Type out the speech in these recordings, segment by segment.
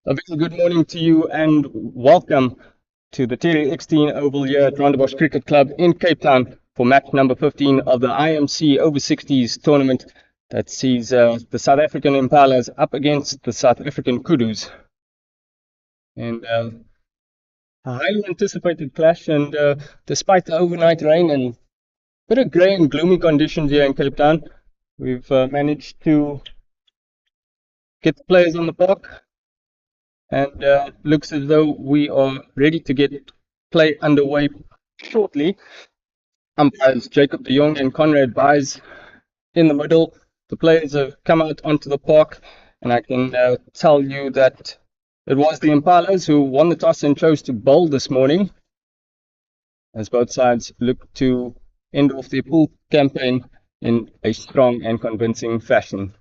A very good morning to you and welcome to the Tailenders Oval here at Rondebosch Cricket Club in Cape Town for match number 15 of the IMC Over-60s tournament that sees the South African Impalas up against the South African Kudus. And a highly anticipated clash, and despite the overnight rain and a bit of grey and gloomy conditions here in Cape Town, we've managed to get the players on the park. And looks as though we are ready to get play underway shortly. Umpires Jacob de Jong and Conrad Buys in the middle. The players have come out onto the park, and I can tell you that it was the Impalas who won the toss and chose to bowl this morning, as both sides look to end off their pool campaign in a strong and convincing fashion.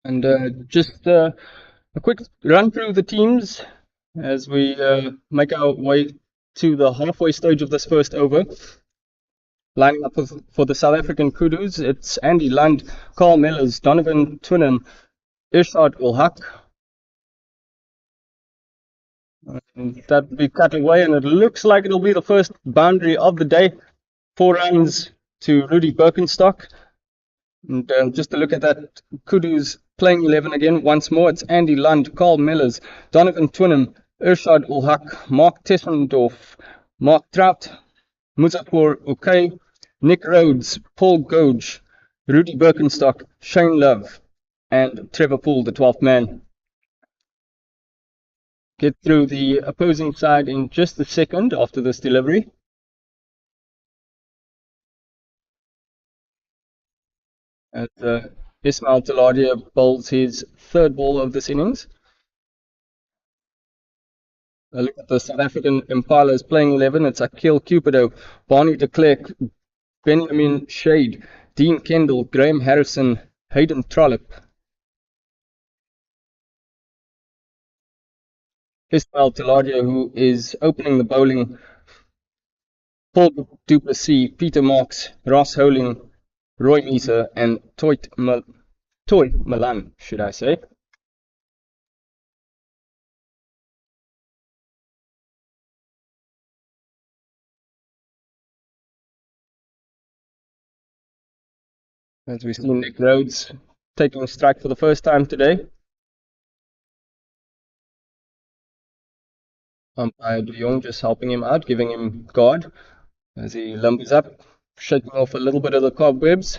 And just a quick run through the teams as we make our way to the halfway stage of this first over. Lining up for the South African Kudus, it's Andy Lund, Carl Mellers, Donovan Twinham, Irshad ul Haq. That will be cut away, and it looks like it'll be the first boundary of the day. 4 runs to Rudy Birkenstock. And just to look at that, Kudus playing 11 again once more. It's Andy Lund, Carl Mellers, Donovan Twinham, Irshad ul Haq, Mark Tessendorf, Mark Trout, Muzaffar Okay, Nick Rhodes, Paul Goge, Rudy Birkenstock, Shane Love, and Trevor Poole, the 12th man. Get through the opposing side in just a second after this delivery. As Ismail Taladia bowls his 3rd ball of this innings. A look at the South African Impalas playing 11. It's Akil Cupido, Barney de Klerk, Benjamin Shade, Dean Kendall, Graham Harrison, Hayden Trollope. Ismail Taladia, who is opening the bowling, Paul Duplessis, Peter Marks, Ross Holing, Roy Meter, and Toy Milan, should I say. As we see Nick Rhodes taking a strike for the first time today. Umpire de Jong just helping him out, giving him guard as he lumbers up, shaking off a little bit of the cobwebs.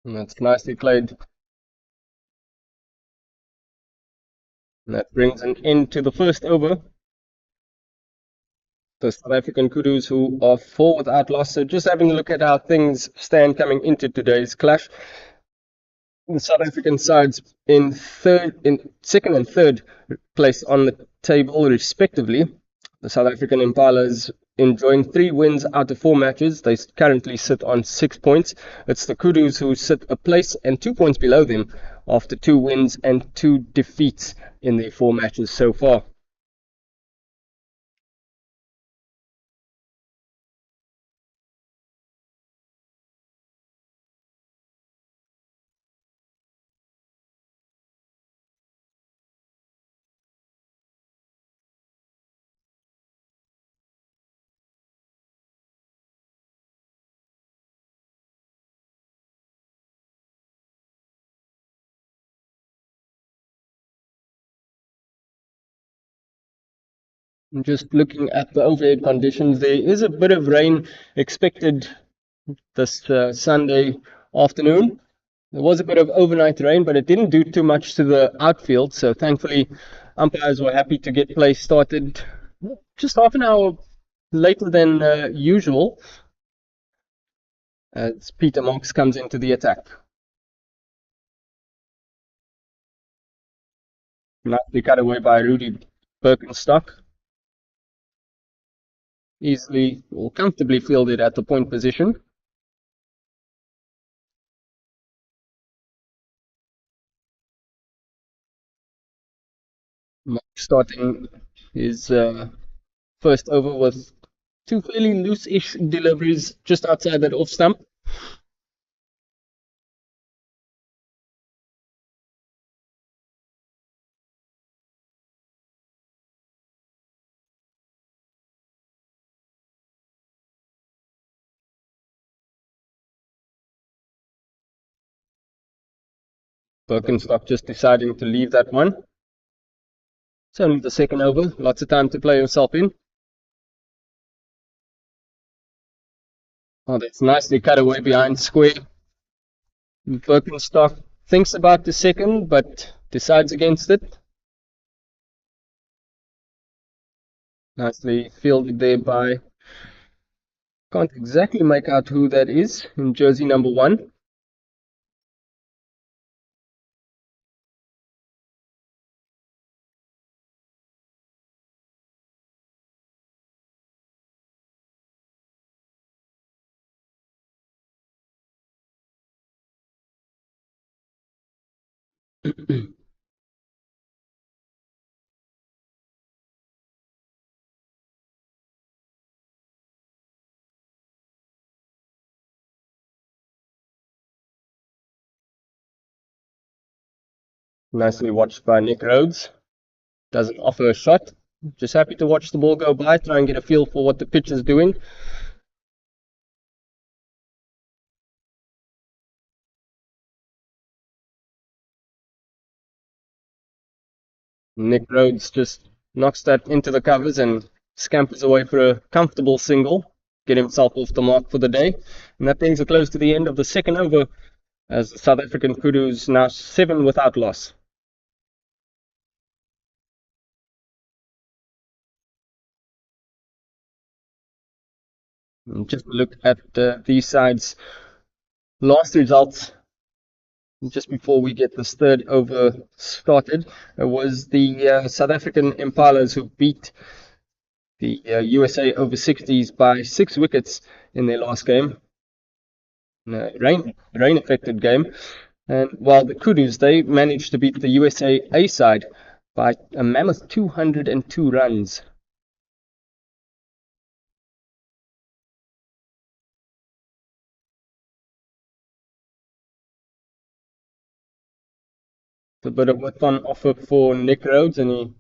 And that's nicely played. And that brings an end to the first over. The South African Kudus, who are 4 without loss. So just having a look at how things stand coming into today's clash. The South African sides in 2nd and 3rd place on the table respectively. The South African Impalas enjoying 3 wins out of 4 matches. They currently sit on 6 points. It's the Kudus who sit a place and 2 points below them after 2 wins and 2 defeats in their 4 matches so far. Just looking at the overhead conditions, there is a bit of rain expected this Sunday afternoon. There was a bit of overnight rain, but it didn't do too much to the outfield, so thankfully umpires were happy to get play started just half an hour later than usual as Peter Marks comes into the attack. Nicely cut away by Rudy Birkenstock. Easily or comfortably fielded at the point position. Marks starting his first over with two fairly loose-ish deliveries just outside that off stump. Birkenstock just deciding to leave that one. It's only the second over, lots of time to play yourself in. Oh, that's nicely cut away behind square. Birkenstock thinks about the second, but decides against it. Nicely fielded there by, can't exactly make out who that is in jersey number 1. Nicely watched by Nick Rhodes. Doesn't offer a shot. Just happy to watch the ball go by, try and get a feel for what the pitch is doing. Nick Rhodes just knocks that into the covers and scampers away for a comfortable single, get himself off the mark for the day. And that brings us close to the end of the second over as the South African Kudus now 7 without loss. And just look at these sides' last results just before we get this third over started. It was the South African Impalas who beat the USA Over-60s by 6 wickets in their last game. Rain affected game. And while the Kudus, they managed to beat the USA A side by a mammoth 202 runs. A bit of width on offer for Nick Rhodes, and he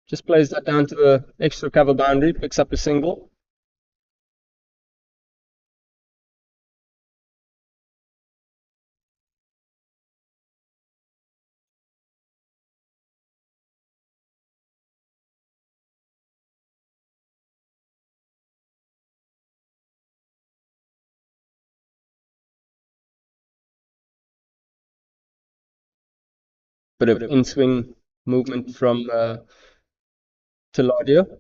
just plays that down to the extra cover boundary, picks up a single. Bit of in-swing movement from Tailenders.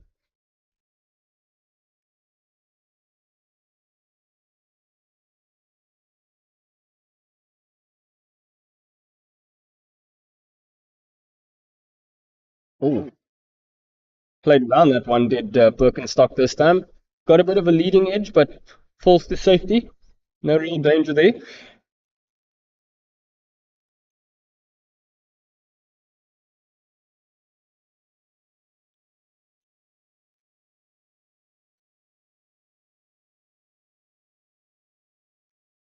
Oh, played around that one, did Birkenstock this time. Got a bit of a leading edge, but falls to safety. No real danger there.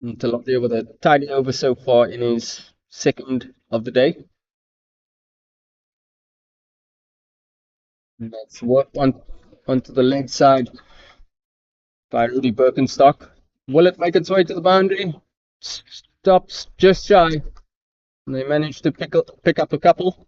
Tailenders with a tidy over so far in his second of the day. That's worked onto the leg side by Rudy Birkenstock. Will it make its way to the boundary? Stops just shy. And they managed to pick up a couple.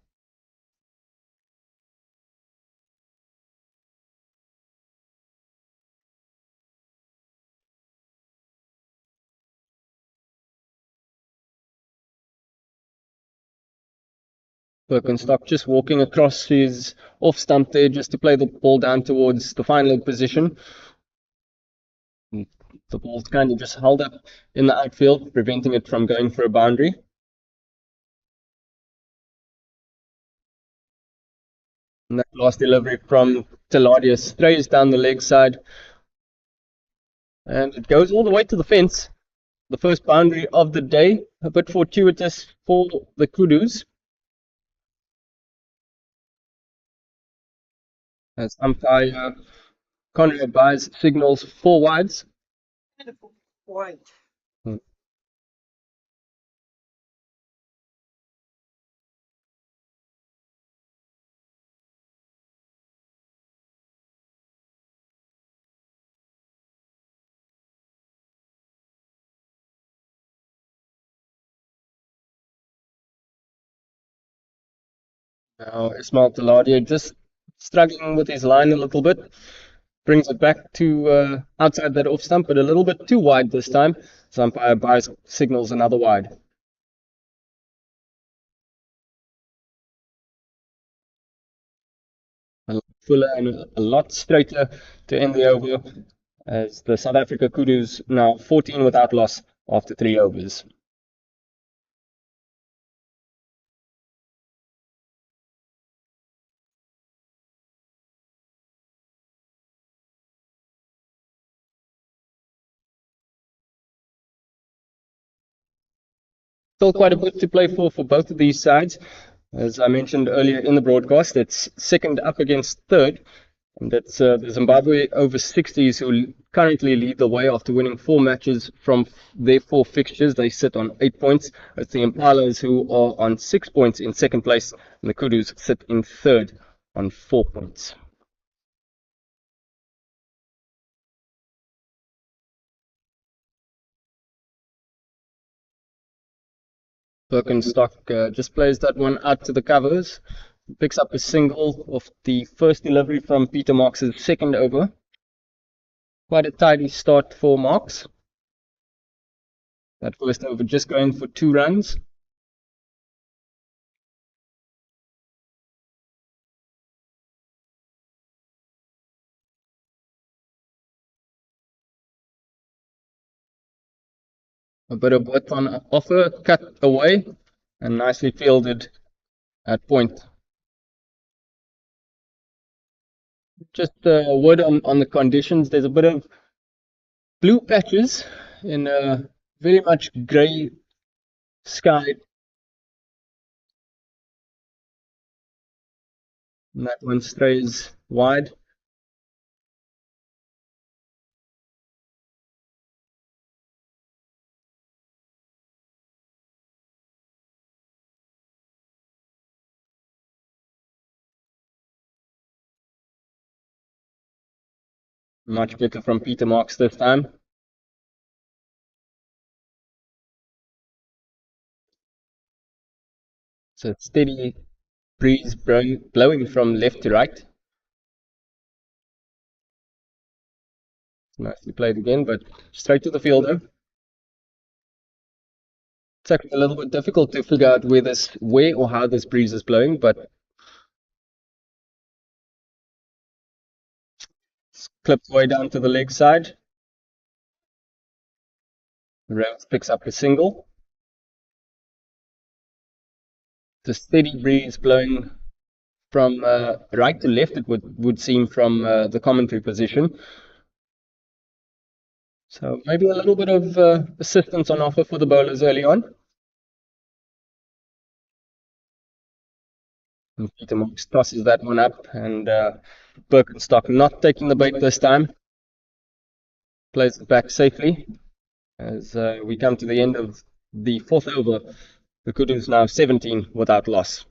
Birkenstock just walking across his off stump there just to play the ball down towards the fine leg position. The ball's kind of just held up in the outfield, preventing it from going for a boundary. And that last delivery from Tailenders strays down the leg side. And it goes all the way to the fence. The first boundary of the day, a bit fortuitous for the Kudus. As umpire Conrad buys signals 4 wides. Wide. Now Ismail Tailenders just struggling with his line a little bit. Brings it back to outside that off stump, but a little bit too wide this time. So umpire buys signals another wide. A lot fuller and a lot straighter to end the over, as the South Africa Kudus now 14 without loss after 3 overs. Still quite a bit to play for both of these sides. As I mentioned earlier in the broadcast, it's second up against third. And that's the Zimbabwe Over-60s, who currently lead the way after winning 4 matches from their 4 fixtures. They sit on 8 points. It's the Impalas who are on 6 points in second place, and the Kudus sit in third on 4 points. Birkenstock just plays that one out to the covers. Picks up a single of the first delivery from Peter Marks' second over. Quite a tidy start for Marks. That first over just going for 2 runs. A bit of width on offer, cut away, and nicely fielded at point. Just a word on the conditions. There's a bit of blue patches in a very much grey sky. And that one strays wide. Much better from Peter Marks this time. So steady breeze blowing from left to right. Nicely played again, but straight to the fielder. It's actually a little bit difficult to figure out where or how this breeze is blowing, but it's clipped way down to the leg side. Rose picks up a single. The steady breeze blowing from right to left, it would seem from the commentary position. So maybe a little bit of assistance on offer for the bowlers early on. And Peter Marks tosses that one up, and Birkenstock not taking the bait this time. Plays it back safely as we come to the end of the 4th over. The Kudus now 17 without loss.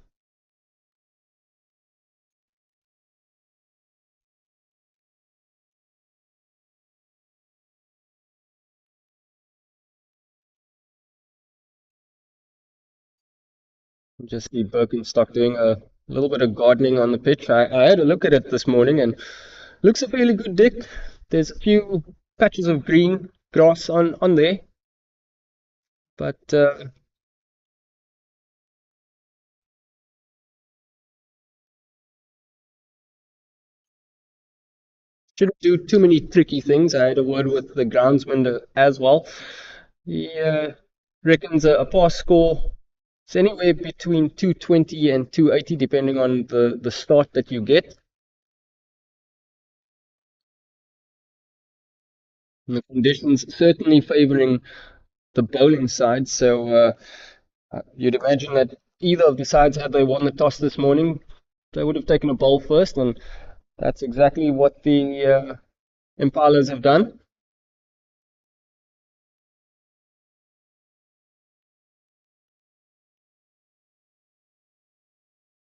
Just see Birkenstock doing a little bit of gardening on the pitch. I had a look at it this morning, and looks a fairly good deck. There's a few patches of green grass on there, but Shouldn't do too many tricky things. I had a word with the groundsman as well. He reckons a pass score is anywhere between 220 and 280, depending on the start that you get. And the conditions certainly favoring the bowling side. So you'd imagine that either of the sides, had they won the toss this morning, they would have taken a bowl first, and that's exactly what the Impalas have done.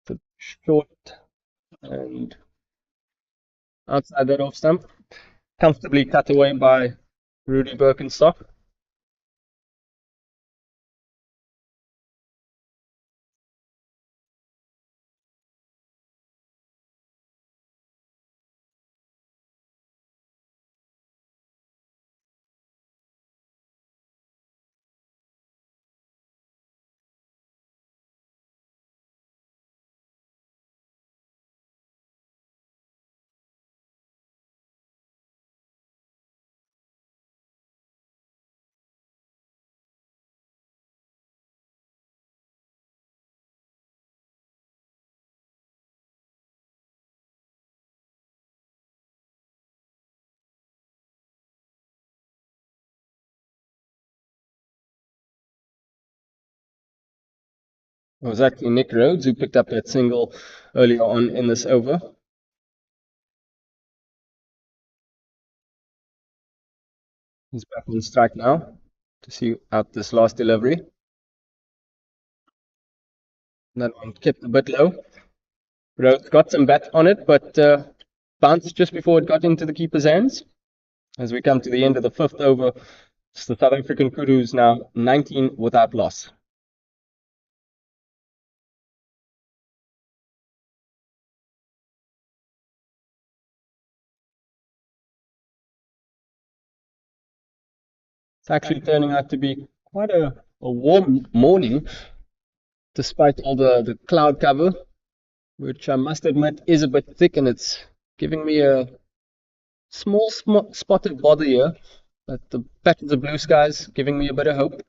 The short and outside that off stump, comfortably cut away by Rudy Birkenstock. It was actually Nick Rhodes who picked up that single earlier on in this over. He's back on strike now to see out this last delivery. That one kept a bit low. Rhodes got some bat on it, but bounced just before it got into the keeper's hands. As we come to the end of the fifth over, it's the South African Kudus now 19 without loss. It's actually turning out to be quite a warm morning, despite all the cloud cover, which I must admit is a bit thick, and it's giving me a small spot of bother here, but the patches of blue skies giving me a bit of hope.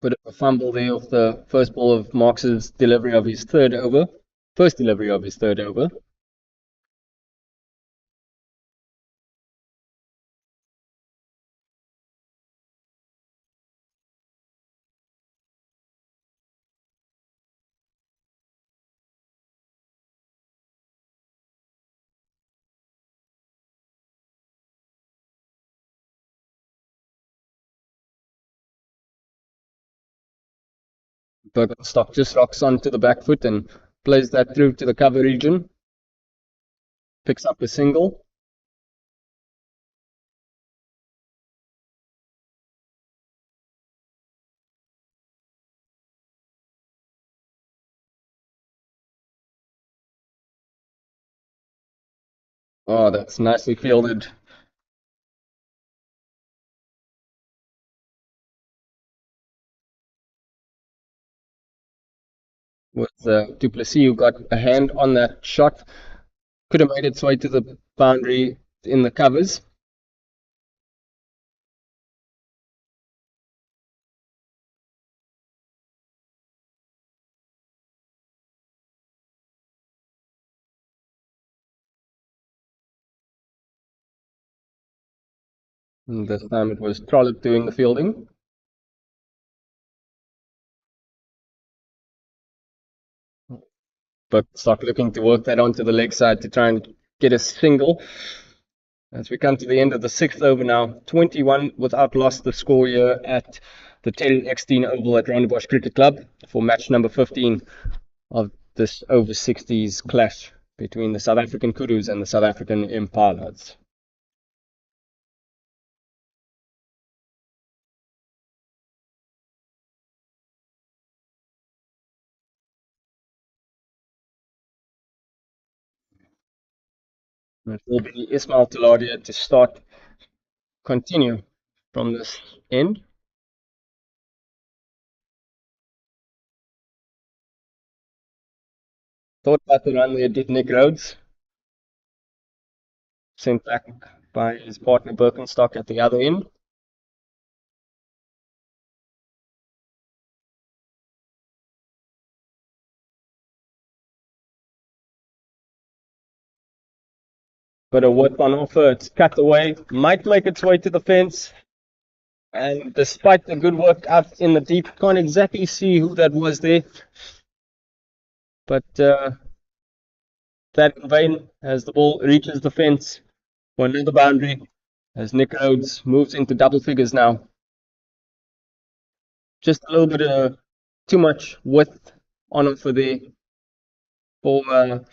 Bit of a fumble there off the first ball of Marx's delivery of his third over. First delivery of his third over. Birkenstock just rocks onto the back foot and plays that through to the cover region. Picks up a single. Oh, that's nicely fielded. With Du Plessis, who got a hand on that shot. Could have made its way to the boundary in the covers. And this time it was Trollope doing the fielding. Birkenstock looking to work that onto the leg side to try and get a single. As we come to the end of the sixth over now, 21 without loss the score here at the Tailenders Oval at Rondebosch Cricket Club for match number 15 of this over-60s clash between the South African Kudus and the South African Impalas. It will be Ismail Taladia to continue from this end. Thought about the run there, did Nick Rhodes. Sent back by his partner Birkenstock at the other end. But a whip on offer, it's cut away, might make its way to the fence. And despite the good work out in the deep, can't exactly see who that was there. But that in vain as the ball reaches the fence for another boundary as Nick Rhodes moves into double figures now. Just a little bit of too much width on offer there for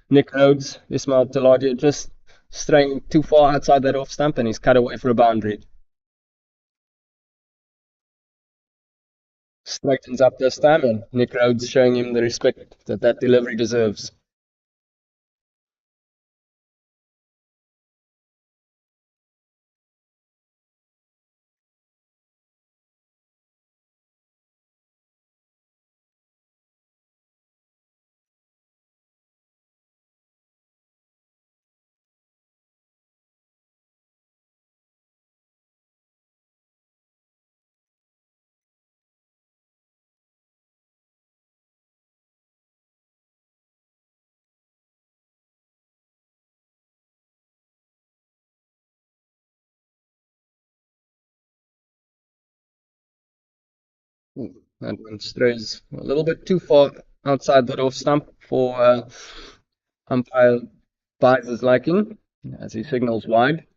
Nick Rhodes. Ismail Taladia just straying too far outside that off stump and he's cut away for a boundary. Straightens up this time and Nick Rhodes showing him the respect that delivery deserves. That one strays a little bit too far outside that off stump for umpire Byes' liking as he signals wide.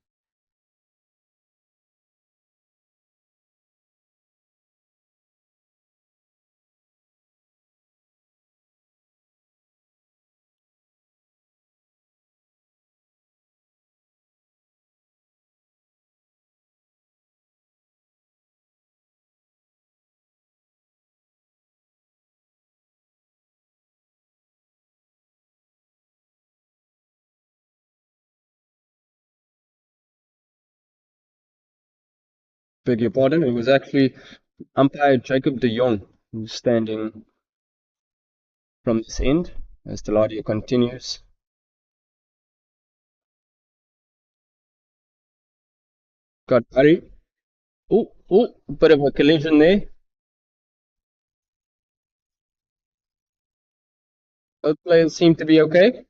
Beg your pardon, it was actually umpire Jacob de Jong who's standing from this end as Taladia continues. Got Barry. Oh, bit of a collision there. Both players seem to be okay.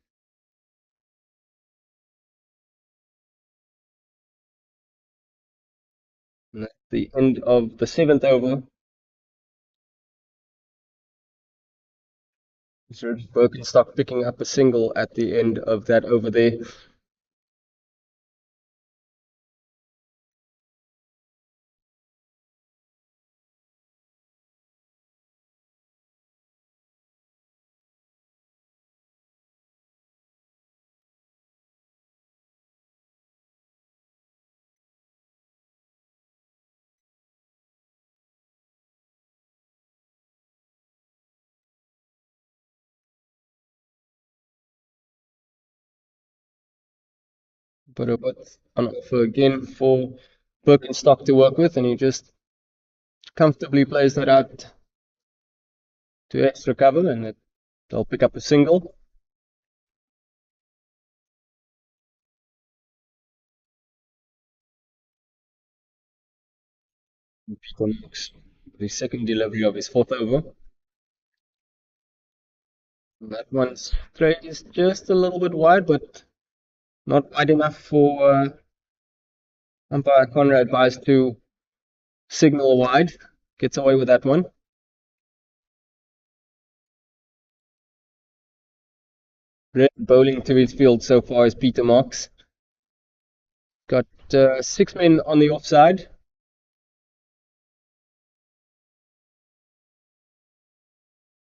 And at the end of the 7th over, Birkenstock picking up a single at the end of that over there. But a bit on offer again for Birkenstock to work with, and he just comfortably plays that out to extra cover, and they'll pick up a single. Peter Marks, the second delivery of his 4th over. That one's straight is just a little bit wide, but not wide enough for umpire Conrad Byes to signal wide. Gets away with that one. Red bowling to his field so far is Peter Marks. Got 6 men on the offside.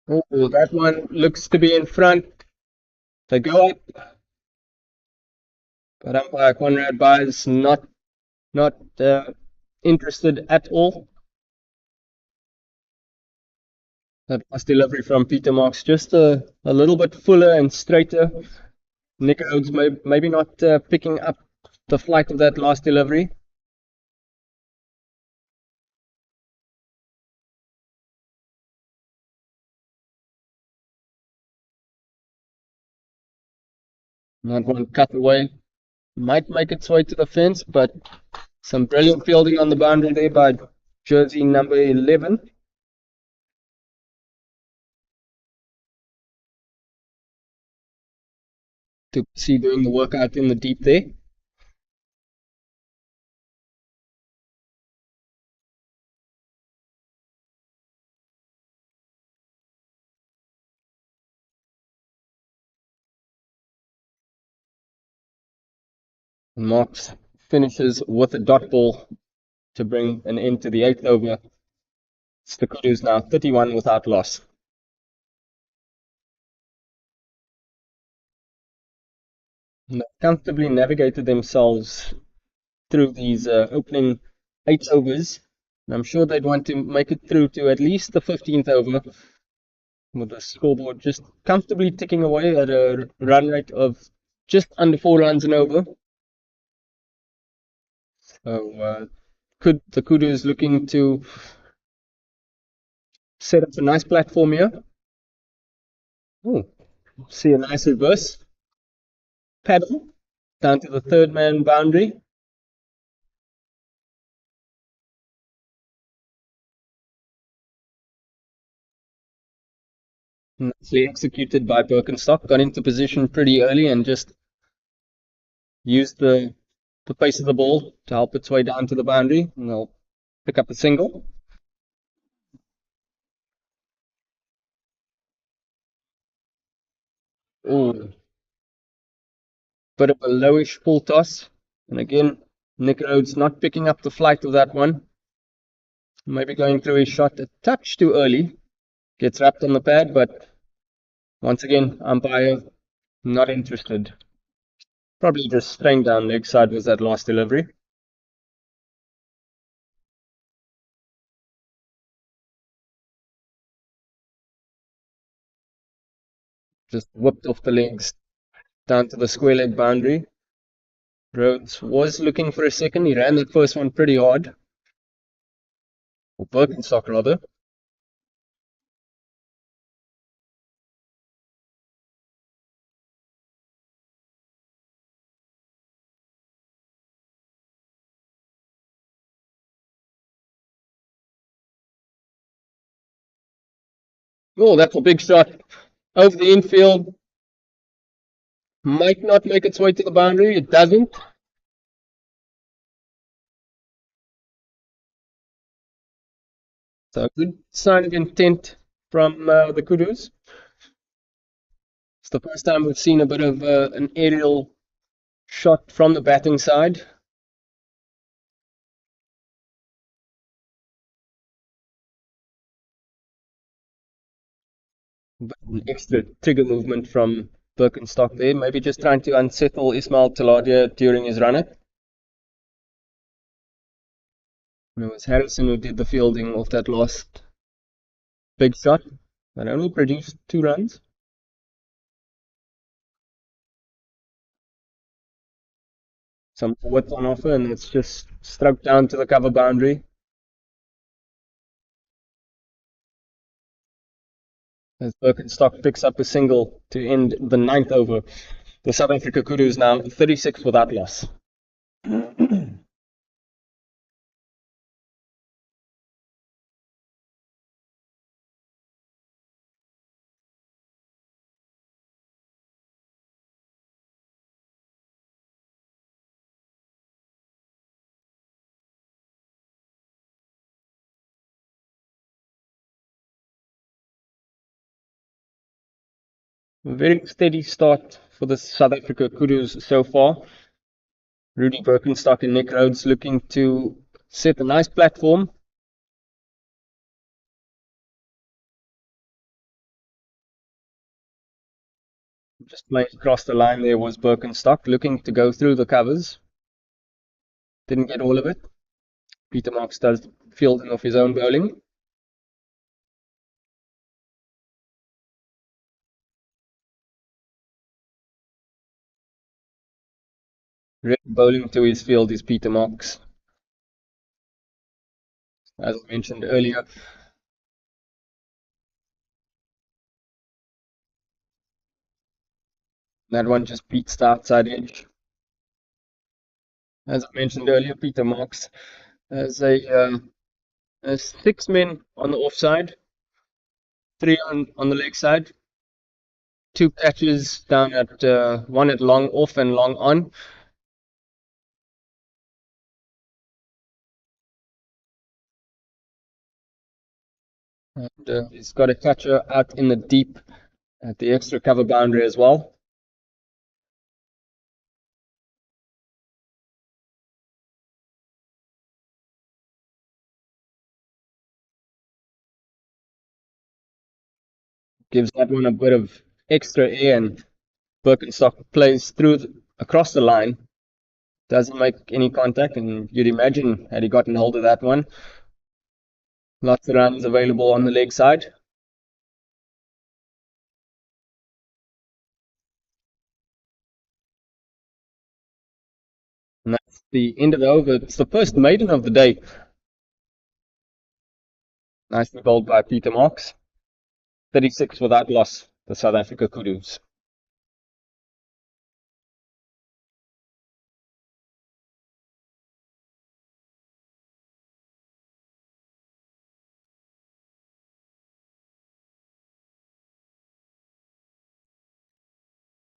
Oh, that one looks to be in front. They go up, but umpire Conrad Byes not interested at all. That last delivery from Peter Marks just a little bit fuller and straighter. Nick Rhodes maybe not picking up the flight of that last delivery. That one cut away. Might make its way to the fence, but some brilliant fielding on the boundary there by jersey number 11. To see doing the workout in the deep there. Marks finishes with a dot ball to bring an end to the 8th over. It's the Kudus now 31 without loss. And they've comfortably navigated themselves through these opening 8 overs. And I'm sure they'd want to make it through to at least the 15th over with the scoreboard just comfortably ticking away at a run rate of just under 4 runs and over. So the Kudus looking to set up a nice platform here. Oh, see a nice reverse paddle down to the third man boundary. Nicely executed by Birkenstock. Got into position pretty early and just used the pace of the ball to help its way down to the boundary. And they'll pick up a single. Oh, bit of a lowish full toss. And again, Nick Rhodes not picking up the flight of that one. Maybe going through his shot a touch too early. Gets wrapped on the pad, but once again, umpire not interested. Probably just staying down leg side was that last delivery. Just whipped off the legs down to the square leg boundary. Rhodes was looking for a second. He ran that first one pretty hard. Or Birkenstock rather. Oh, that's a big shot over the infield. Might not make its way to the boundary. It doesn't. So a good sign of intent from the Kudus. It's the first time we've seen a bit of an aerial shot from the batting side. But an extra trigger movement from Birkenstock there. Maybe just trying to unsettle Ismail Taladia during his run-up. It was Harrison who did the fielding of that last big shot. That only produced 2 runs. Some width on offer, and it's just struck down to the cover boundary. As Birkenstock picks up a single to end the 9th over. The South Africa Kudus now 36 without loss. Very steady start for the South Africa Kudus so far. Rudy Birkenstock and Nick Rhodes looking to set a nice platform. Just playing across the line there was Birkenstock looking to go through the covers. Didn't get all of it. Peter Marks does fielding of his own bowling. Really bowling to his field is Peter Marks. As I mentioned earlier, That one just beats the outside edge. As I mentioned earlier, Peter Marks has has 6 men on the offside, 3 on the leg side, 2 catches down at one at long off and long on. And he's got a catcher out in the deep at the extra cover boundary as well. Gives that one a bit of extra air, and Birkenstock plays through across the line. Doesn't make any contact, and you'd imagine had he gotten hold of that one, lots of runs available on the leg side. And that's the end of the over. It's the first maiden of the day. Nicely bowled by Peter Marks. 36 without loss, the South Africa Kudus.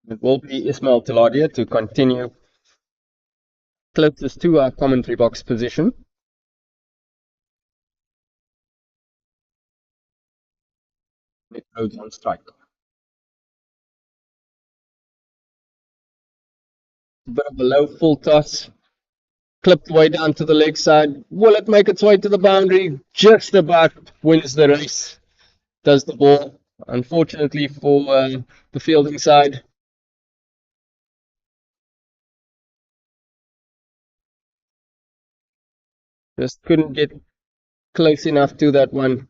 It will be Ismail Taladia to continue closest to our commentary box position. It goes on strike. A bit of a low full toss, clipped way down to the leg side. Will it make its way to the boundary? Just about wins the race. Does the ball. Unfortunately for the fielding side, just couldn't get close enough to that one.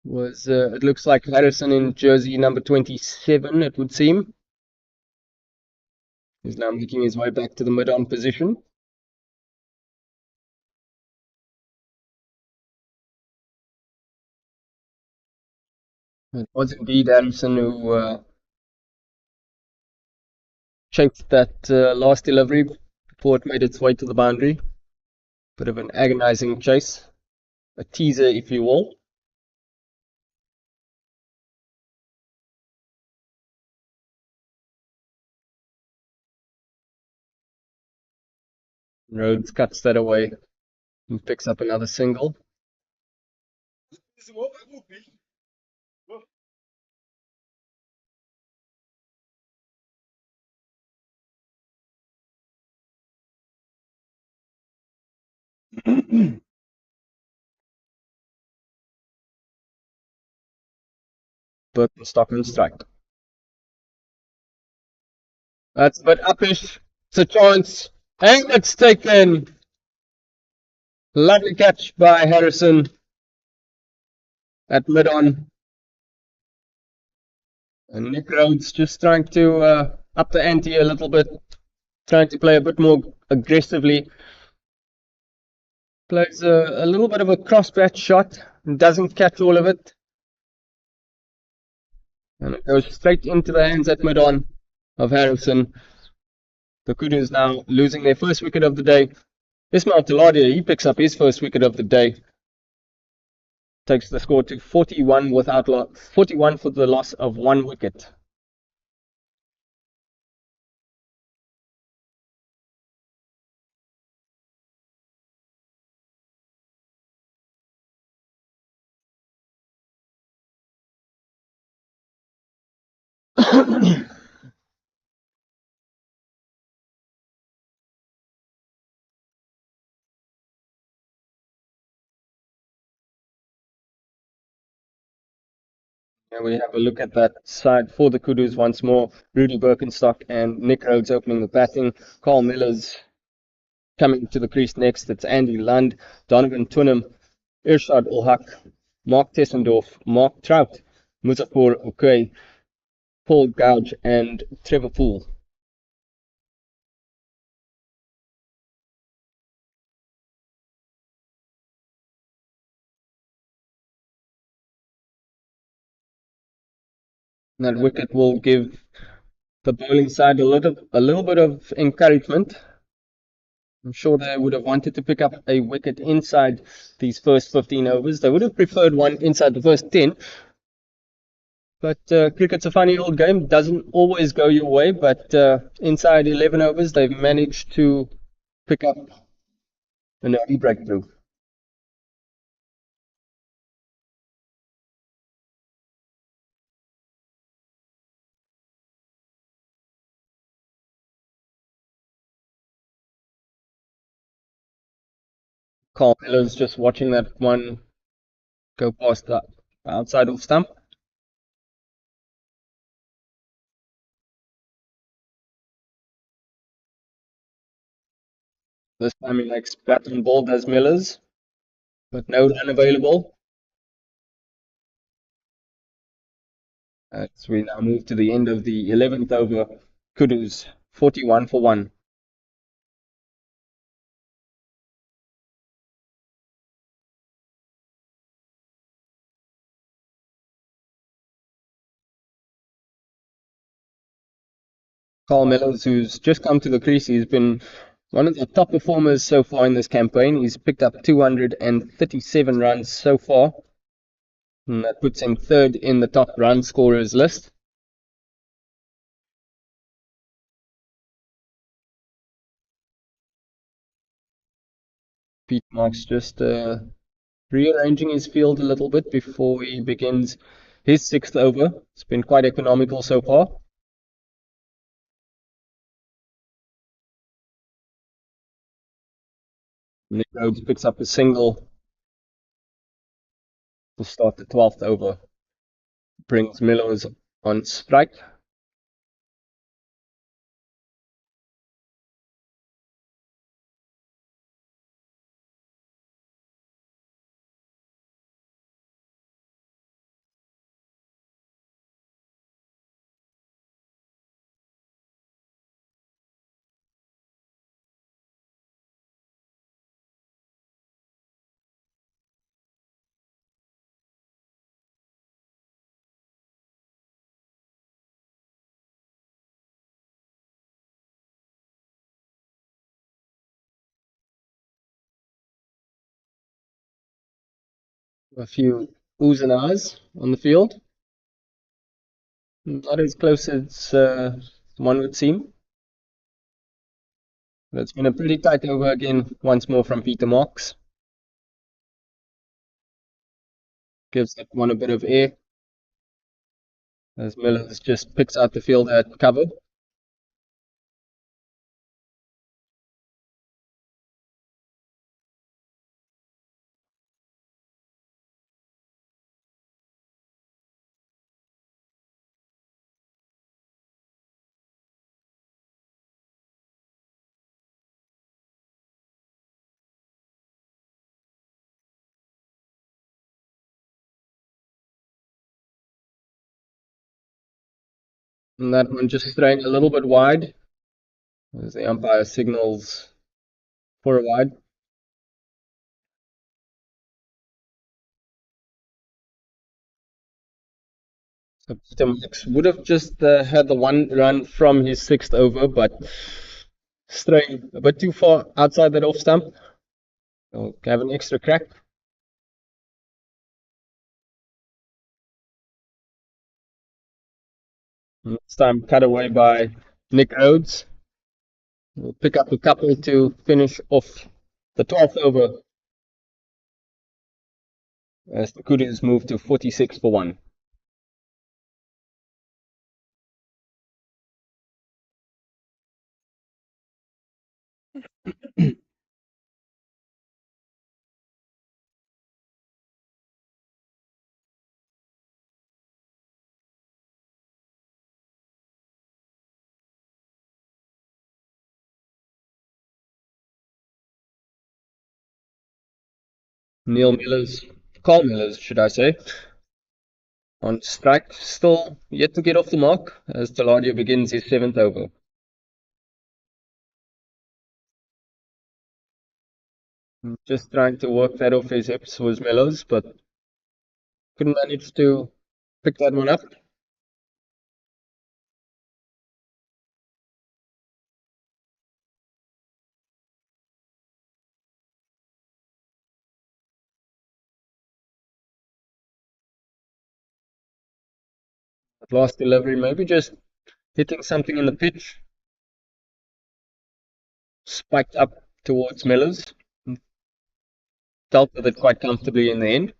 Was it looks like Harrison in jersey number 27, it would seem. He's now making his way back to the mid-on position. It was indeed Harrison who chased that last delivery before it made its way to the boundary. Bit of an agonizing chase, a teaser, if you will. Rhodes cuts that away and picks up another single. Birkenstock and strike. That's a bit uppish. It's a chance. And it's taken. Lovely catch by Harrison at mid-on. And Nick Rhodes just trying to up the ante a little bit, trying to play a bit more aggressively. Plays a little bit of a cross-bat shot, doesn't catch all of it. And it goes straight into the hands at mid-on of Harrison. The Kudus now losing their first wicket of the day. Ismail Taladia, he picks up his first wicket of the day. Takes the score to 41 without 41 for the loss of 1 wicket. And we have a look at that side for the Kudus once more. Rudy Birkenstock and Nick Rhodes opening the batting. Carl Miller's coming to the crease next. It's Andy Lund, Donovan Tunham, Irshad Ulhaq, Mark Tessendorf, Mark Trout, Muzaffar Okay, Paul Gouge, and Trevor Poole. That wicket will give the bowling side a little bit of encouragement. I'm sure they would have wanted to pick up a wicket inside these first 15 overs. They would have preferred one inside the first 10. But cricket's a funny old game. Doesn't always go your way. But inside 11 overs, they've managed to pick up an early breakthrough. Carl Miller's just watching that one go past the outside of stump. This time he likes bat and ball as Miller's, but no run available. As we now move to the end of the 11th over, Kudus 41 for 1. Carl Mellors, who's just come to the crease, he's been one of the top performers so far in this campaign. He's picked up 237 runs so far, and that puts him third in the top run scorers list. Pete Marks just rearranging his field a little bit before he begins his sixth over. It's been quite economical so far. Nick Rhodes picks up a single to start the 12th over. Brings Millers on strike. A few oohs and ahs on the field. Not as close as one would seem. But it's been a pretty tight over again, once more from Peter Marks. Gives that one a bit of air. As Millers just picks out the field at cover. And that one just throwing a little bit wide as the umpire signals for a wide. So Peter Marks would have just had the one run from his sixth over, but straying a bit too far outside that off stump. So have an extra crack. And this time cut away by Nick Rhodes. We'll pick up a couple to finish off the 12th over as the Kudus move to 46 for 1. Carl Millers, should I say, on strike, still yet to get off the mark as Tailenders begins his 7th over. Just trying to work that off his hips was Mellors, but couldn't manage to pick that one up. Last delivery, maybe just hitting something in the pitch. Spiked up towards Miller's. Dealt with it quite comfortably in the end.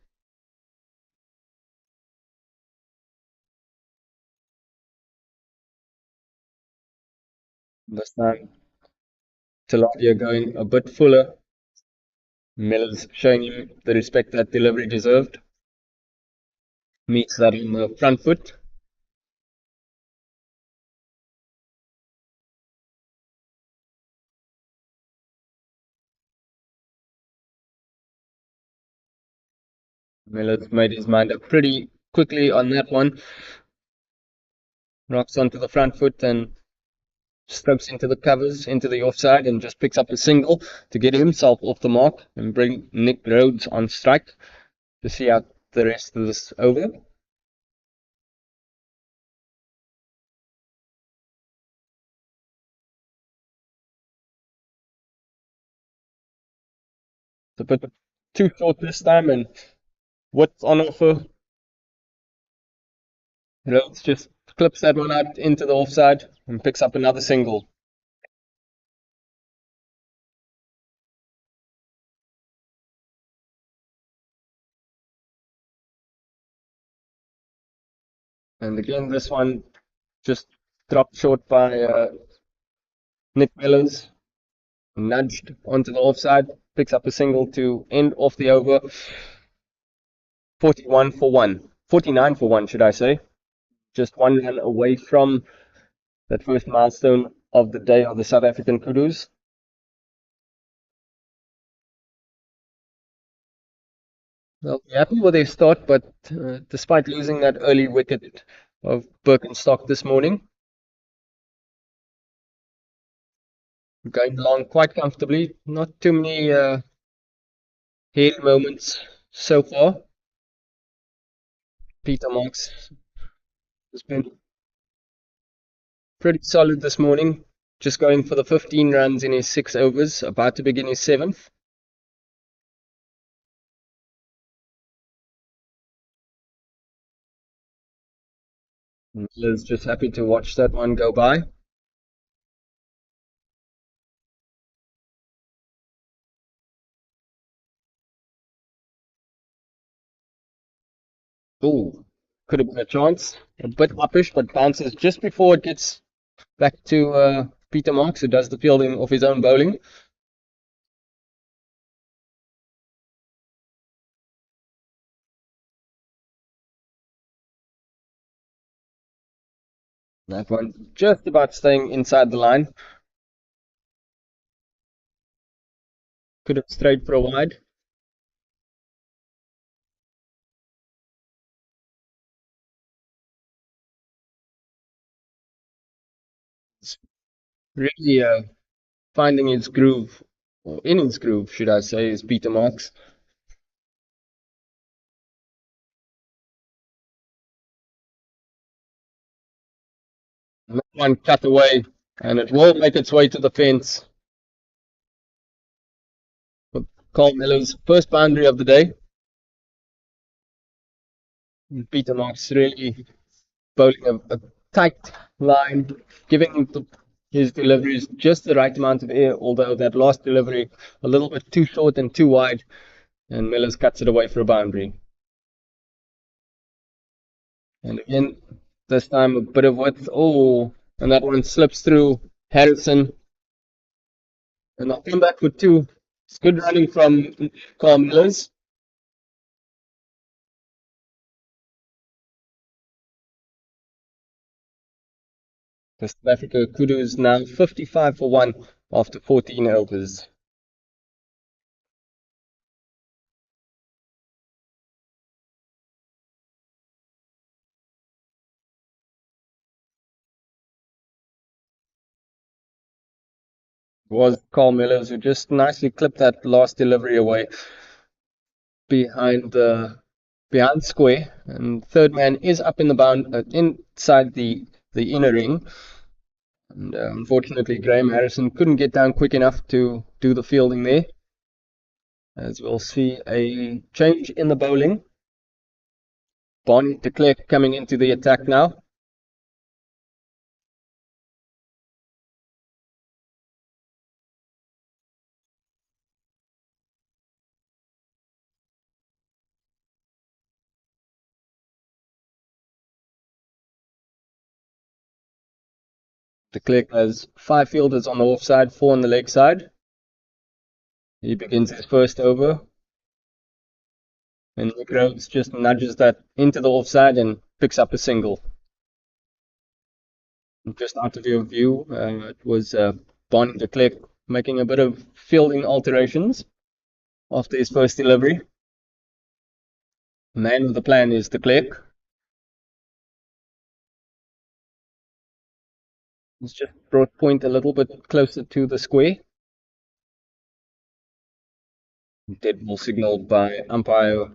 This time, Tilapia going a bit fuller. Miller's showing him the respect that delivery deserved. Meets that on the front foot. Miller's made his mind up pretty quickly on that one. Rocks onto the front foot and steps into the covers, into the offside, and just picks up a single to get himself off the mark and bring Nick Rhodes on strike to see out the rest of this over. It's a bit too short this time, and what's on offer? Rhodes just clips that one out into the offside and picks up another single. And again, this one just dropped short by Nick Mellors, nudged onto the offside, picks up a single to end off the over. 41 for 1. 49 for 1, should I say. Just one run away from that first milestone of the day of the South African Kudus. Well, happy with their start, but despite losing that early wicket of Birkenstock this morning, going along quite comfortably. Not too many hairy moments so far. Peter Marks has been pretty solid this morning, just going for the 15 runs in his 6 overs, about to begin his 7th. Liz just happy to watch that one go by. Ooh, could have been a chance. A bit uppish, but bounces just before it gets back to Peter Marks, who does the fielding of his own bowling. That one just about staying inside the line. Could have strayed for a wide. It's really finding his groove, or in his groove, should I say, is Peter Marks. And that one cut away, and it will make its way to the fence. For Carl Miller's first boundary of the day. And Peter Marks really bowling a tight line, giving his deliveries just the right amount of air, although that last delivery a little bit too short and too wide, and Millers cuts it away for a boundary. And again, this time a bit of width. Oh, and that one slips through Harrison. And I'll come back for 2. It's good running from Carl Millers. The South Africa Kudus now 55 for 1 after 14 overs. Was Carl Millers who just nicely clipped that last delivery away behind square, and third man is up in the bound inside the inner ring. And unfortunately, Graham Harrison couldn't get down quick enough to do the fielding there. As we'll see a change in the bowling. Bonnie de Klerk coming into the attack now. De Klerk has 5 fielders on the offside, 4 on the leg side. He begins his first over. And Nick Rhodes just nudges that into the offside and picks up a single. Just out of your view, it was Bonnie de Klerk making a bit of fielding alterations after his first delivery. Man of the plan is de Klerk. He's just brought point a little bit closer to the square. Dead ball signaled by umpire.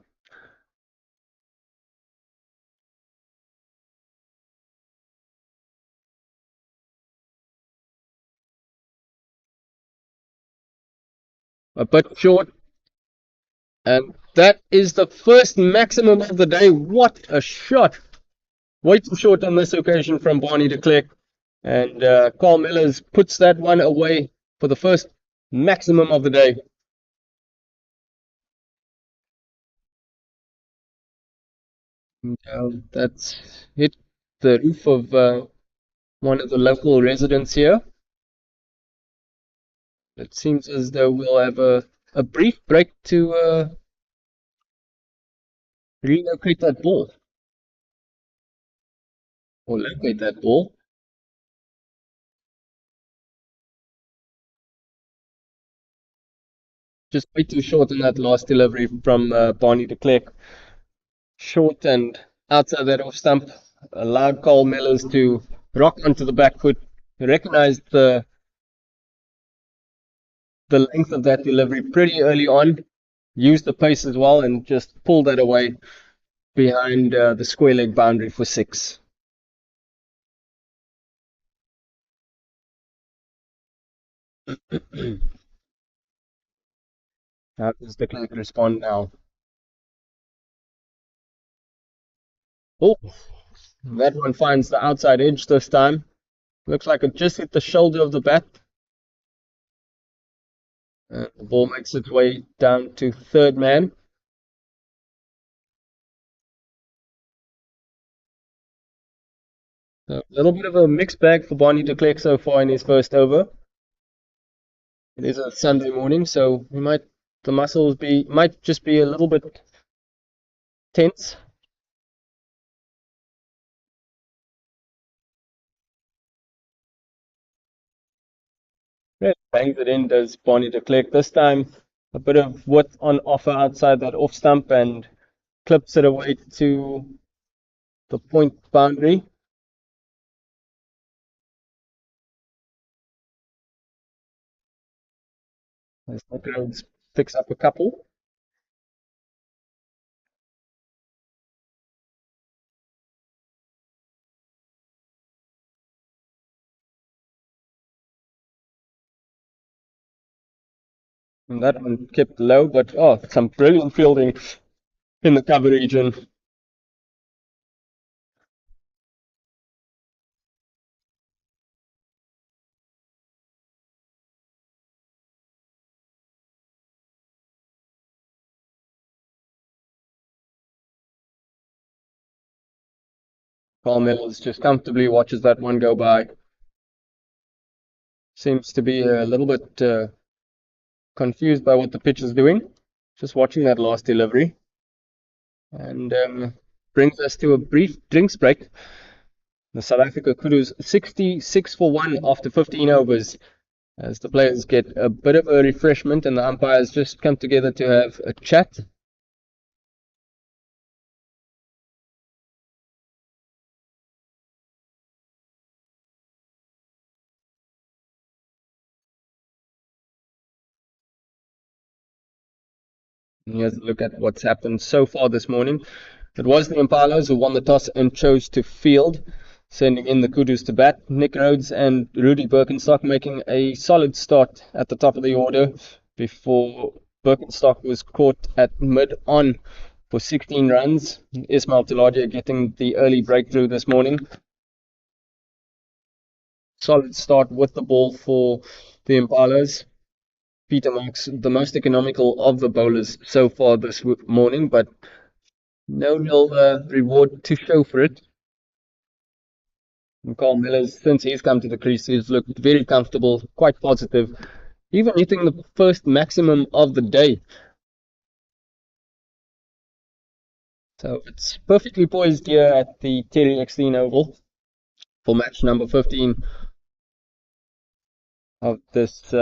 A bit short. And that is the first maximum of the day. What a shot. Way too short on this occasion from Barney de Klerk. And Carl Millers puts that one away for the first maximum of the day. That's hit the roof of one of the local residents here. It seems as though we'll have a brief break to relocate that ball. Or locate that ball. Just way too short in that last delivery from Barney de Klerk. Short and outside that off stump. Allowed Carl Millers to rock onto the back foot. He recognized the length of that delivery pretty early on. Used the pace as well and just pulled that away behind the square leg boundary for 6. How does de Klerk respond now? Oh, that one finds the outside edge this time. Looks like it just hit the shoulder of the bat. The ball makes its way down to third man. A little bit of a mixed bag for Barney de Klerk so far in his first over. It is a Sunday morning, so the muscles might just be a little bit tense. Bangs it in, does Barney de Klerk. This time, a bit of width on offer outside that off stump and clips it away to the point boundary. As Nick Rhodes picks up a couple. And that one kept low, but some brilliant fielding in the cover region. Carl Millers just comfortably watches that one go by. Seems to be a little bit confused by what the pitch is doing. Just watching that last delivery. And brings us to a brief drinks break. The South Africa Kudus 66 for 1 after 15 overs. As the players get a bit of a refreshment and the umpires just come together to have a chat. And here's a look at what's happened so far this morning. It was the Impalas who won the toss and chose to field, sending in the Kudus to bat. Nick Rhodes and Rudy Birkenstock making a solid start at the top of the order before Birkenstock was caught at mid-on for 16 runs. Ismail Taladia getting the early breakthrough this morning. Solid start with the ball for the Impalas. Peter Marks, the most economical of the bowlers so far this morning, but no real reward to show for it. And Carl Miller's, since he's come to the crease, he's looked very comfortable, quite positive, even hitting the first maximum of the day. So it's perfectly poised here at the Tailenders Oval for match number 15 of this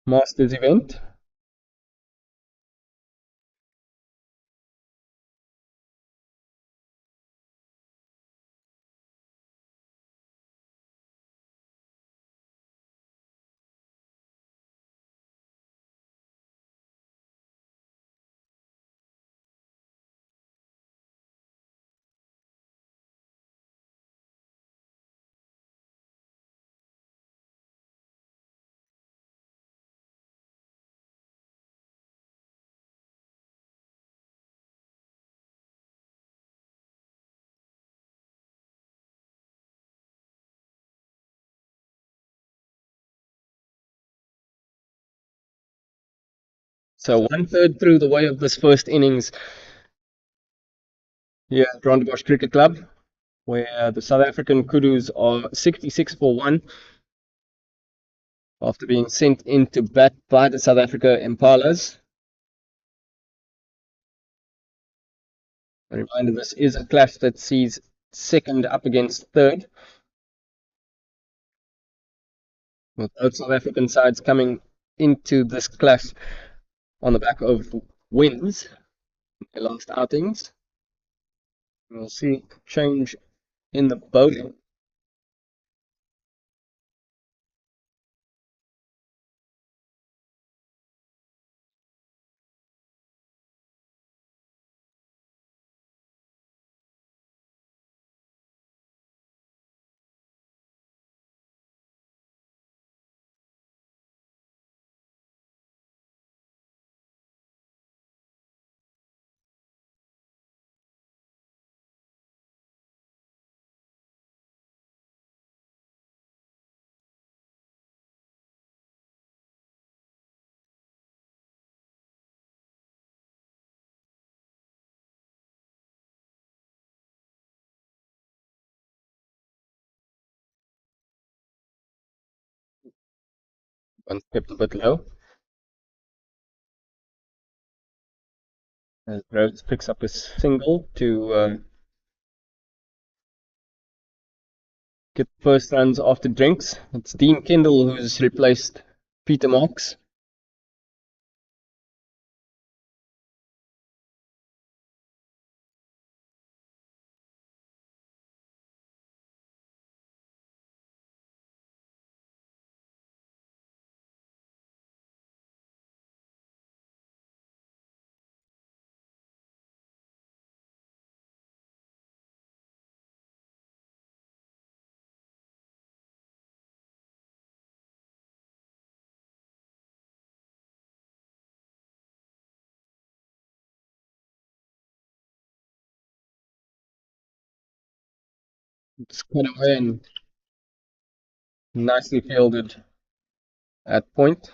Masters event. So 1/3 through the way of this first innings here at Rondebosch Cricket Club, where the South African Kudus are 66 for 1 after being sent into bat by the South Africa Impalas. A reminder, this is a clash that sees second up against third, with both South African sides coming into this clash on the back of wins in their last outings. We'll see change in the bowling. One kept a bit low as Rhodes picks up a single to get the first runs after drinks. It's Dean Kendall who's replaced Peter Marks. It's cut away and nicely fielded at point.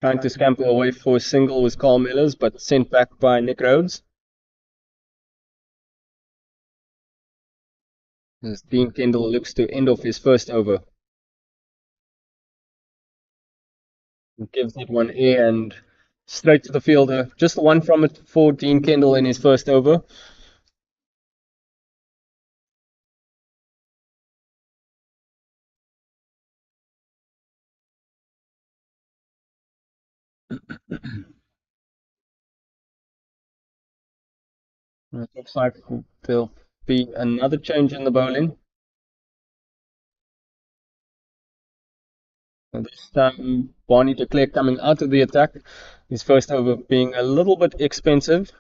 Trying to scamper away for a single was Carl Miller's, but sent back by Nick Rhodes. As Dean Kendall looks to end off his first over. He gives that one air and straight to the fielder. Just the one from it for Dean Kendall in his first over. It looks like there'll be another change in the bowling. And this time, Barney de Klerk coming out of the attack. His first over being a little bit expensive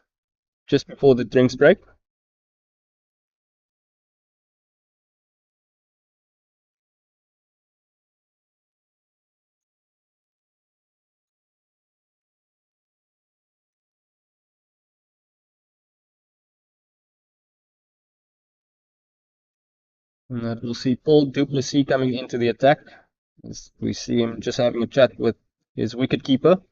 just before the drinks break. And we'll see Paul Duplessis coming into the attack. As we see him just having a chat with his wicketkeeper.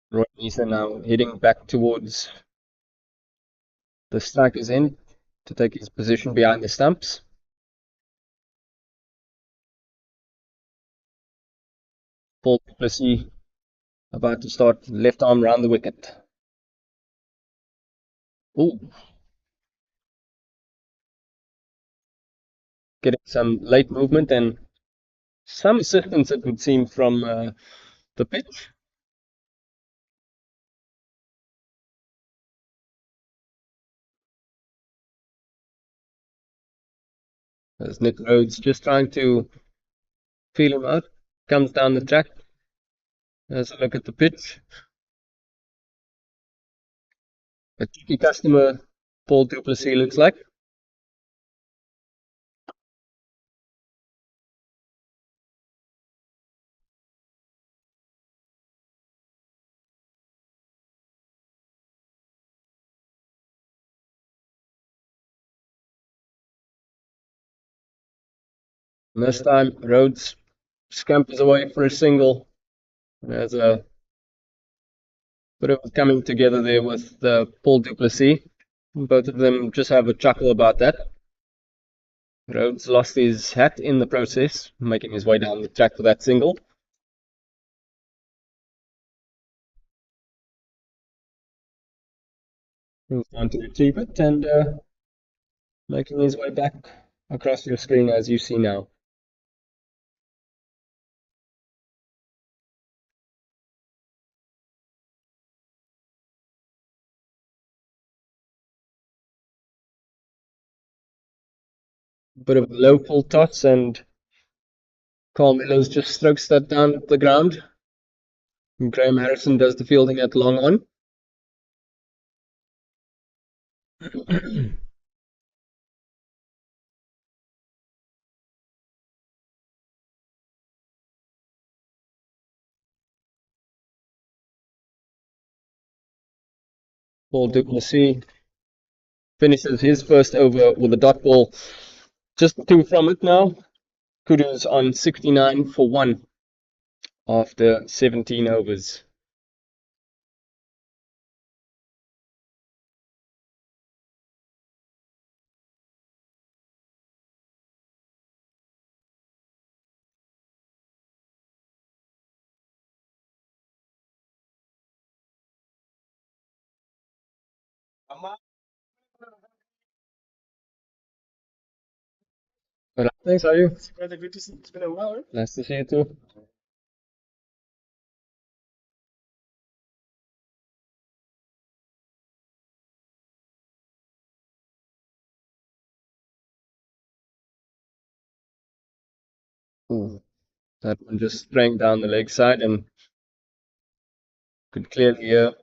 Roy Neeson now heading back towards the striker's end to take his position behind the stumps. Paul Duplessis about to start left arm round the wicket. Ooh. Getting some late movement and some assistance, it would seem, from the pitch. As Nick Rhodes just trying to feel him out, comes down the track, has a look at the pitch. A tricky customer, Paul Duplessis looks like. And this time, Rhodes scampers away for a single. There's a bit of coming together there with Paul Duplessis. Both of them just have a chuckle about that. Rhodes lost his hat in the process, making his way down the track for that single. He's trying to retrieve it and making his way back across your screen as you see now. Bit of a low full toss and Carl Miller's just strokes that down at the ground. And Graham Harrison does the fielding at long on. Paul Duplessis finishes his first over with a dot ball. Just two from it now. Kudus on 69 for 1 after 17 overs. Well, thanks, how are you? Brother, good to see you. It's been a while. Nice to see you too. Ooh, that one just sprang down the leg side and could clearly hear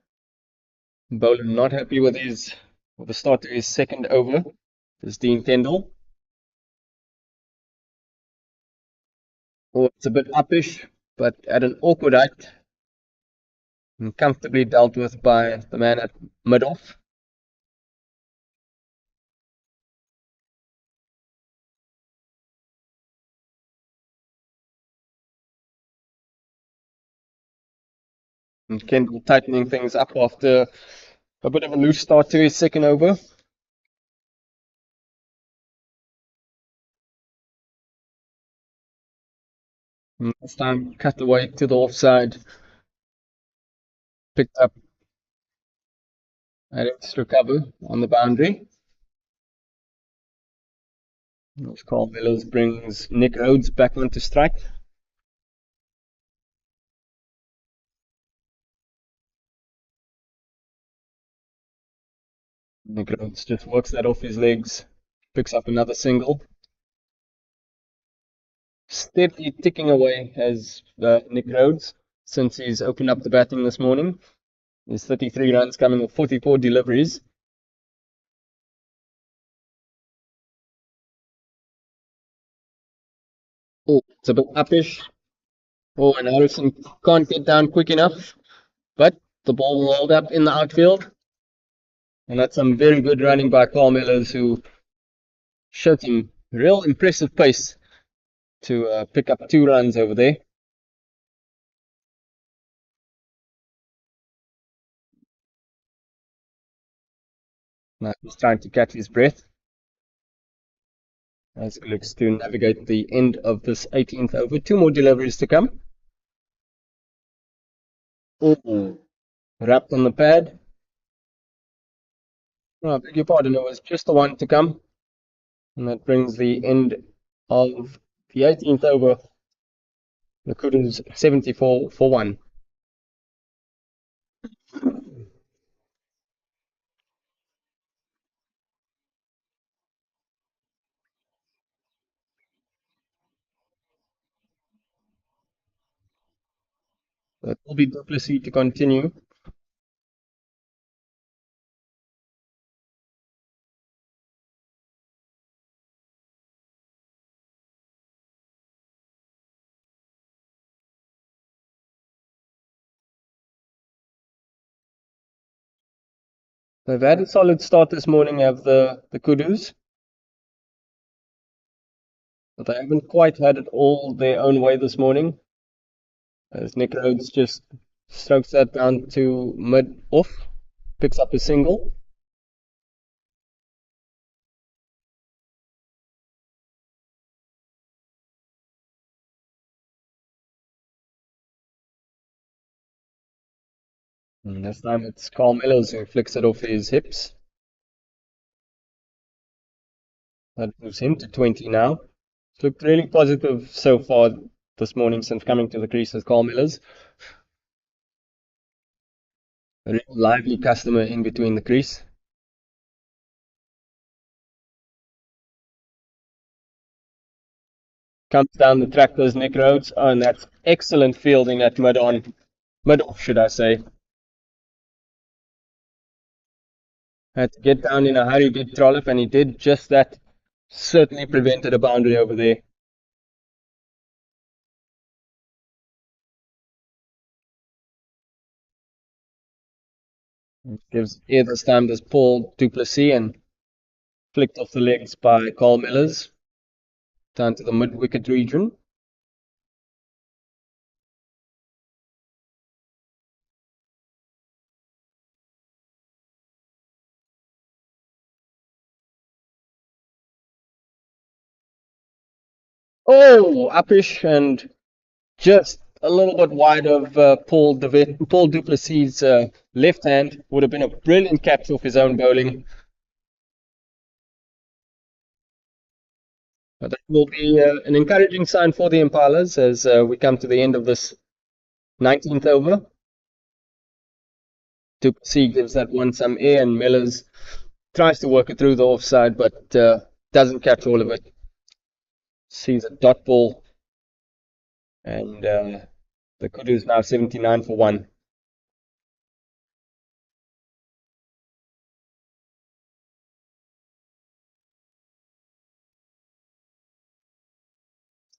bowler not happy with the start to his second over. Is Dean Kendall. Oh, it's a bit uppish, but at an awkward height and comfortably dealt with by the man at mid-off. And Kendall tightening things up after a bit of a loose start to his second over. And this time cut away to the offside. Picked up an extra cover on the boundary. As Carl Miller's brings Nick Rhodes back onto strike. Nick Rhodes just works that off his legs, picks up another single. Steadily ticking away has Nick Rhodes since he's opened up the batting this morning. His 33 runs coming with 44 deliveries. Oh, it's a bit uppish. Oh, and Harrison can't get down quick enough, but The ball will hold up in the outfield. And that's some very good running by Carl Millers, who showed some real impressive pace to pick up 2 runs over there. Now he's trying to catch his breath as he looks to navigate the end of this 18th over. 2 more deliveries to come. Oh, wrapped on the pad. Oh, I beg your pardon, it was just the one to come. And that brings the end of the 18th over. The Kudus 74 for 1. That will be Duplessis to continue. They've had a solid start this morning, have the Kudus, but they haven't quite had it all their own way this morning. As Nick Rhodes just strokes that down to mid off, picks up a single. And this time it's Carl Millers who flicks it off his hips. That moves him to 20 now. It's looked really positive so far this morning since coming to the crease with Carl Millers. A real lively customer in between the crease. Comes down the track, goes Nick Rhodes. Oh, and that's excellent fielding at mid-off, should I say. Had to get down in a hurry, did Trollope, and he did just that. Certainly prevented a boundary over there. Gives air this time, does Paul Duplessis, and flicked off the legs by Carl Millers. Down to the mid-wicket region. Oh, uppish and just a little bit wide of Paul Duplessis' left hand. Would have been a brilliant catch off his own bowling. But that will be an encouraging sign for the Impalas as we come to the end of this 19th over. Duplessis gives that one some air, and Millers tries to work it through the offside, but doesn't catch all of it. Sees a dot ball, and the Kudus now 79 for 1.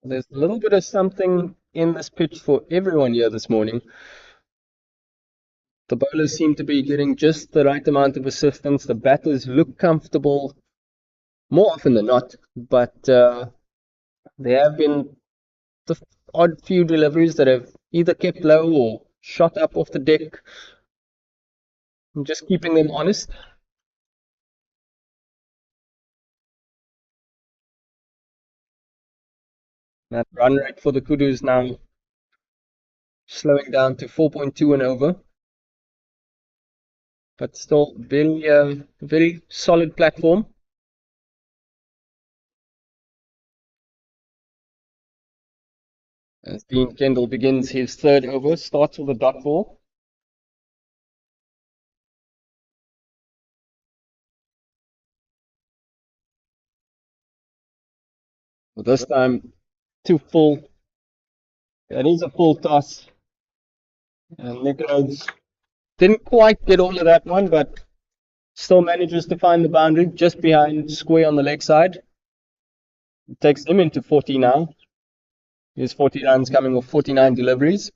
There's a little bit of something in this pitch for everyone here this morning. The bowlers seem to be getting just the right amount of assistance. The batters look comfortable more often than not, but there have been the odd few deliveries that have either kept low or shot up off the deck. I'm just keeping them honest. That run rate for the Kudus now slowing down to 4.2 and over. But still very solid platform. As Dean Kendall begins his 3rd over, starts with a dot ball. But this time, too full. It is a full toss. And Nick Rhodes didn't quite get all of that one, but still manages to find the boundary just behind square on the leg side. It takes him into 40 now. His 40 runs coming off 49 deliveries.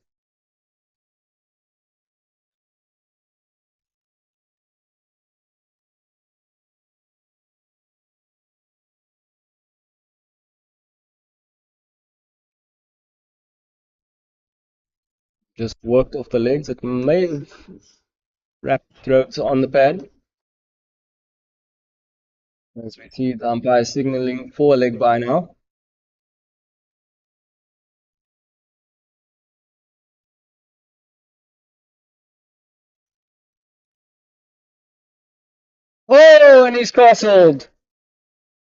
Just worked off the legs. It may have wrapped Rhodes on the pad. As we see the umpire signaling for a leg by now. Oh, and he's castled.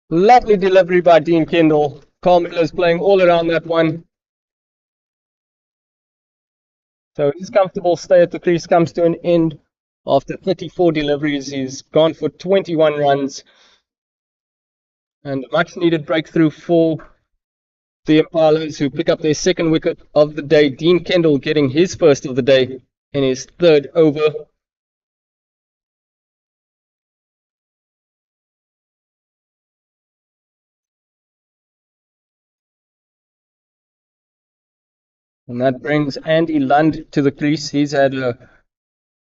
Lovely delivery by Dean Kendall. Carl Miller's playing all around that one. So his comfortable stay at the crease comes to an end. After 34 deliveries, he's gone for 21 runs. And a much needed breakthrough for the Impalas, who pick up their second wicket of the day. Dean Kendall getting his first of the day in his third over. And that brings Andy Lund to the crease. He's had a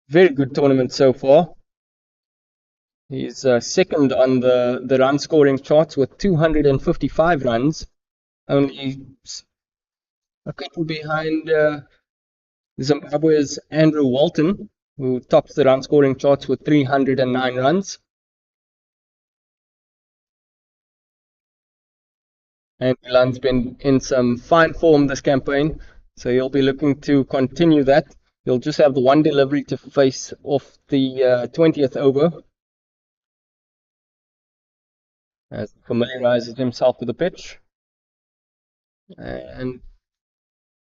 very good tournament so far. He's second on the run scoring charts with 255 runs. Only a couple behind Zimbabwe's Andrew Walton, who tops the run scoring charts with 309 runs. And Lund's been in some fine form this campaign, so he'll be looking to continue that. He'll just have the one delivery to face off the 20th over, as he familiarizes himself with the pitch. And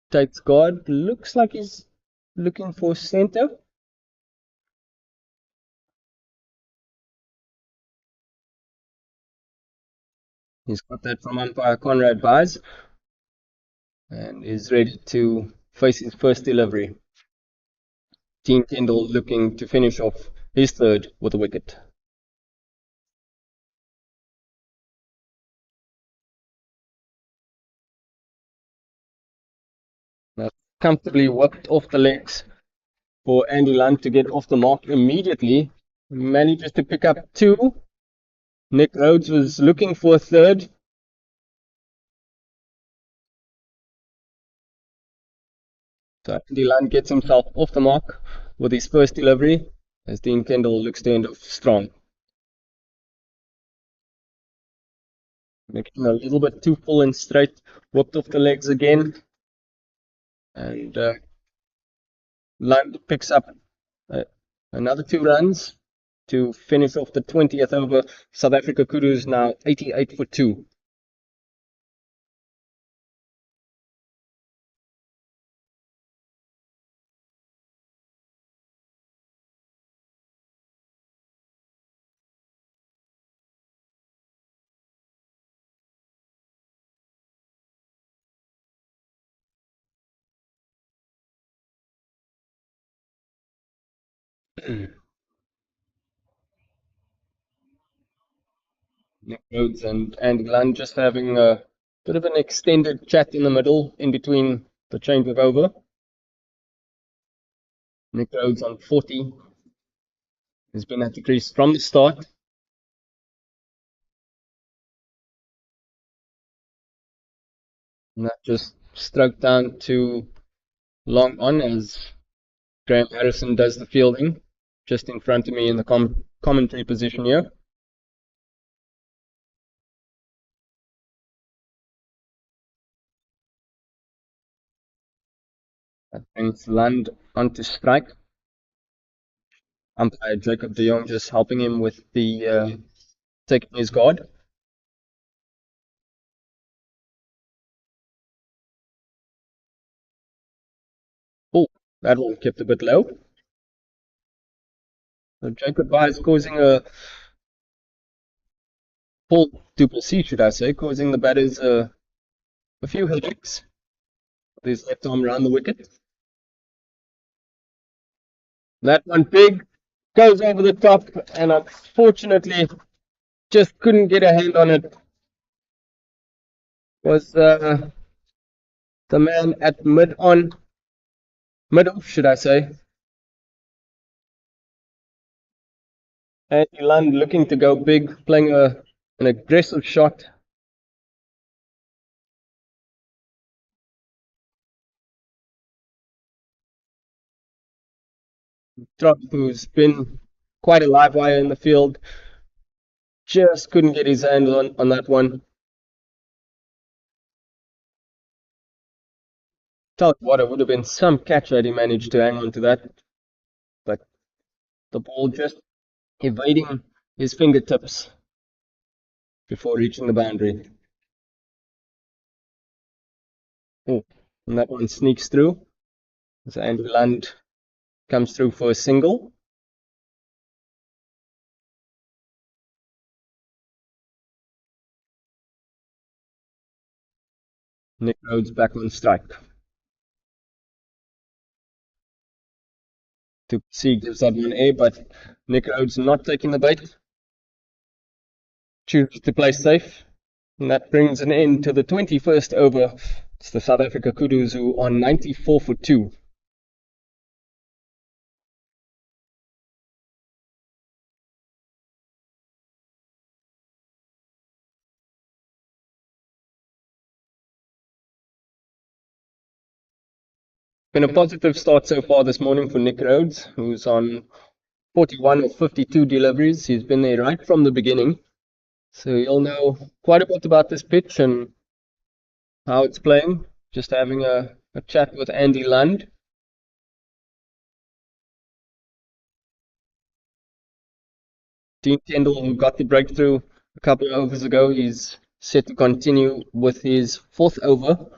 takes guard. Looks like he's looking for center. He's got that from umpire Conrad Baez and is ready to face his first delivery. Dean Kendall looking to finish off his third with a wicket. Now, comfortably worked off the legs for Andy Lund to get off the mark immediately. Manages to pick up two. Nick Rhodes was looking for a third. So Andy Lund gets himself off the mark with his first delivery, as Dean Kendall looks to end off strong. Making a little bit too full and straight, worked off the legs again. And Lund picks up another 2 runs to finish off the 20th over. South Africa Kudus now 88 for 2. Nick Rhodes and Andy Lund just having a bit of an extended chat in the middle, in between the change of over. Nick Rhodes on 40 has been at the crease from the start. And that just stroked down to long on as Graham Harrison does the fielding, just in front of me in the commentary position here. That brings Lund onto strike. Umpire Jacob de Jong just helping him with the taking his guard. Oh, that one kept a bit low. So Jacob Baez causing a Paul Duplessis, should I say, causing the batters a few headaches with his left arm around the wicket. That one big, goes over the top, and unfortunately just couldn't get a hand on it. Was the man at mid-off, should I say. Andy Lund looking to go big, playing an aggressive shot. Trump, who's been quite a live wire in the field, just couldn't get his hand on that one. Tell you what, it would have been some catch had he managed to hang on to that, but the ball just evading his fingertips before reaching the boundary. Oh, and that one sneaks through as Andy Lund comes through for a single. Nick Rhodes back on strike. To C gives that one A, but Nick Rhodes not taking the bait. Chooses to play safe. And that brings an end to the 21st over. It's the South Africa Kudus who are 94 for 2. Been a positive start so far this morning for Nick Rhodes, who's on 41 of 52 deliveries. He's been there right from the beginning. So you'll know quite a bit about this pitch and how it's playing. Just having a chat with Andy Lund. Dean Kendall, who got the breakthrough a couple of overs ago, he's set to continue with his fourth over.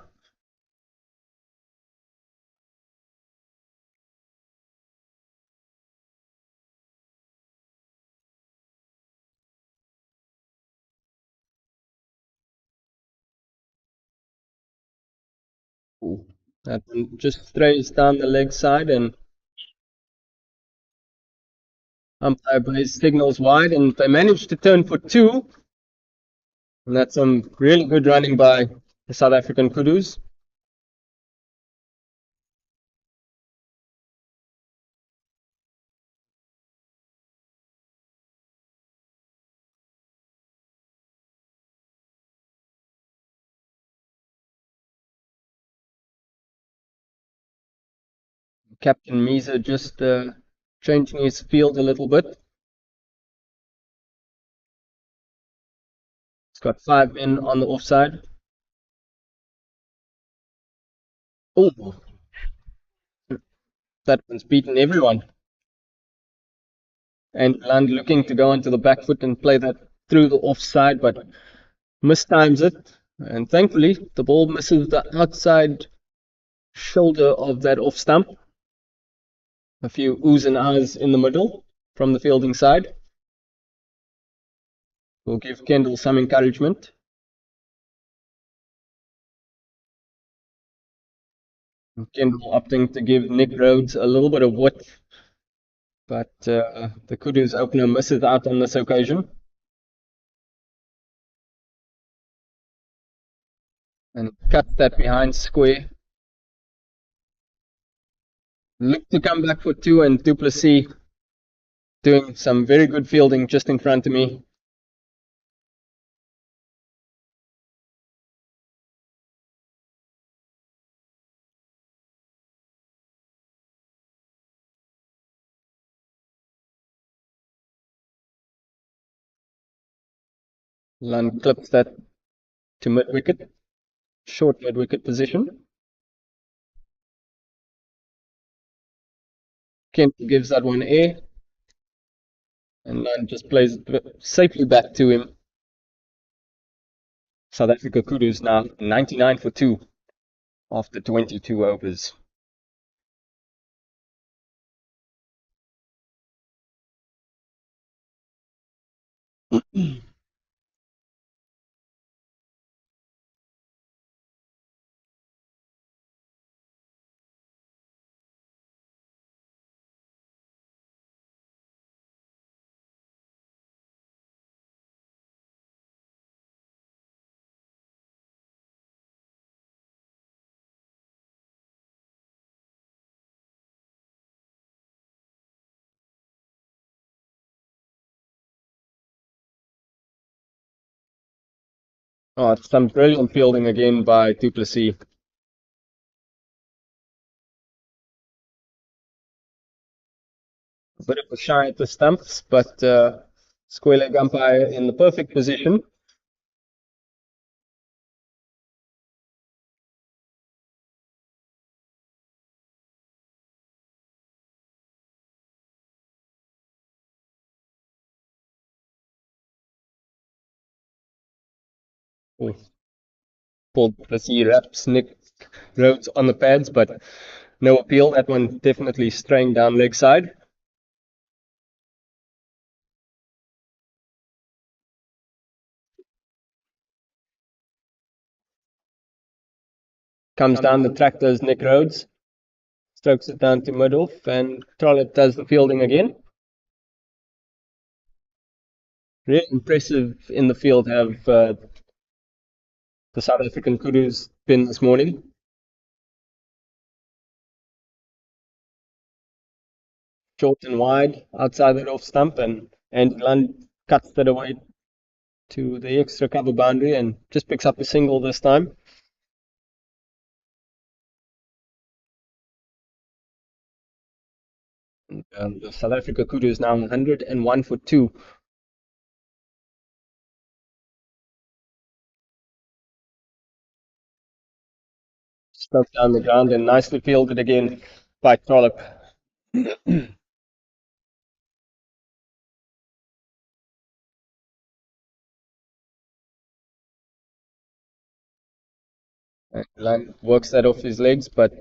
Ooh, that one just strays down the leg side, and umpire Blaze signals wide, and they managed to turn for 2. And that's some really good running by the South African Kudus. Captain Misa just changing his field a little bit. He's got 5 men on the offside. Oh, that one's beaten everyone. And Lund looking to go onto the back foot and play that through the offside, but mistimes it. And thankfully, the ball misses the outside shoulder of that off stump. A few oohs and ahs in the middle from the fielding side will give Kendall some encouragement. Kendall opting to give Nick Rhodes a little bit of width, but the Kudus opener misses out on this occasion. And cuts that behind square. Look to come back for 2, and Du Plessis doing some very good fielding just in front of me. Lund clips that to mid-wicket, short mid-wicket position. Kent gives that one air, and Lund just plays it safely back to him. South Africa Kudus now 99 for 2 after 22 overs. Oh, it's some brilliant fielding again by Du Plessis. A bit of a shy at the stumps, but square leg umpire in the perfect position. Oh, Paul Plessis wraps Nick Rhodes on the pads, but no appeal. That one definitely straying down leg side. Comes down the track, does Nick Rhodes. Strokes it down to mid-off, and Trollope does the fielding again. Really impressive in the field have the South African Kudus been this morning. Short and wide outside that off stump, and Lund cuts that away to the extra cover boundary and just picks up a single this time. The South Africa Kudu is now 101 for 2. Stroked down the ground and nicely fielded again by Trollope. Lund works that off his legs, but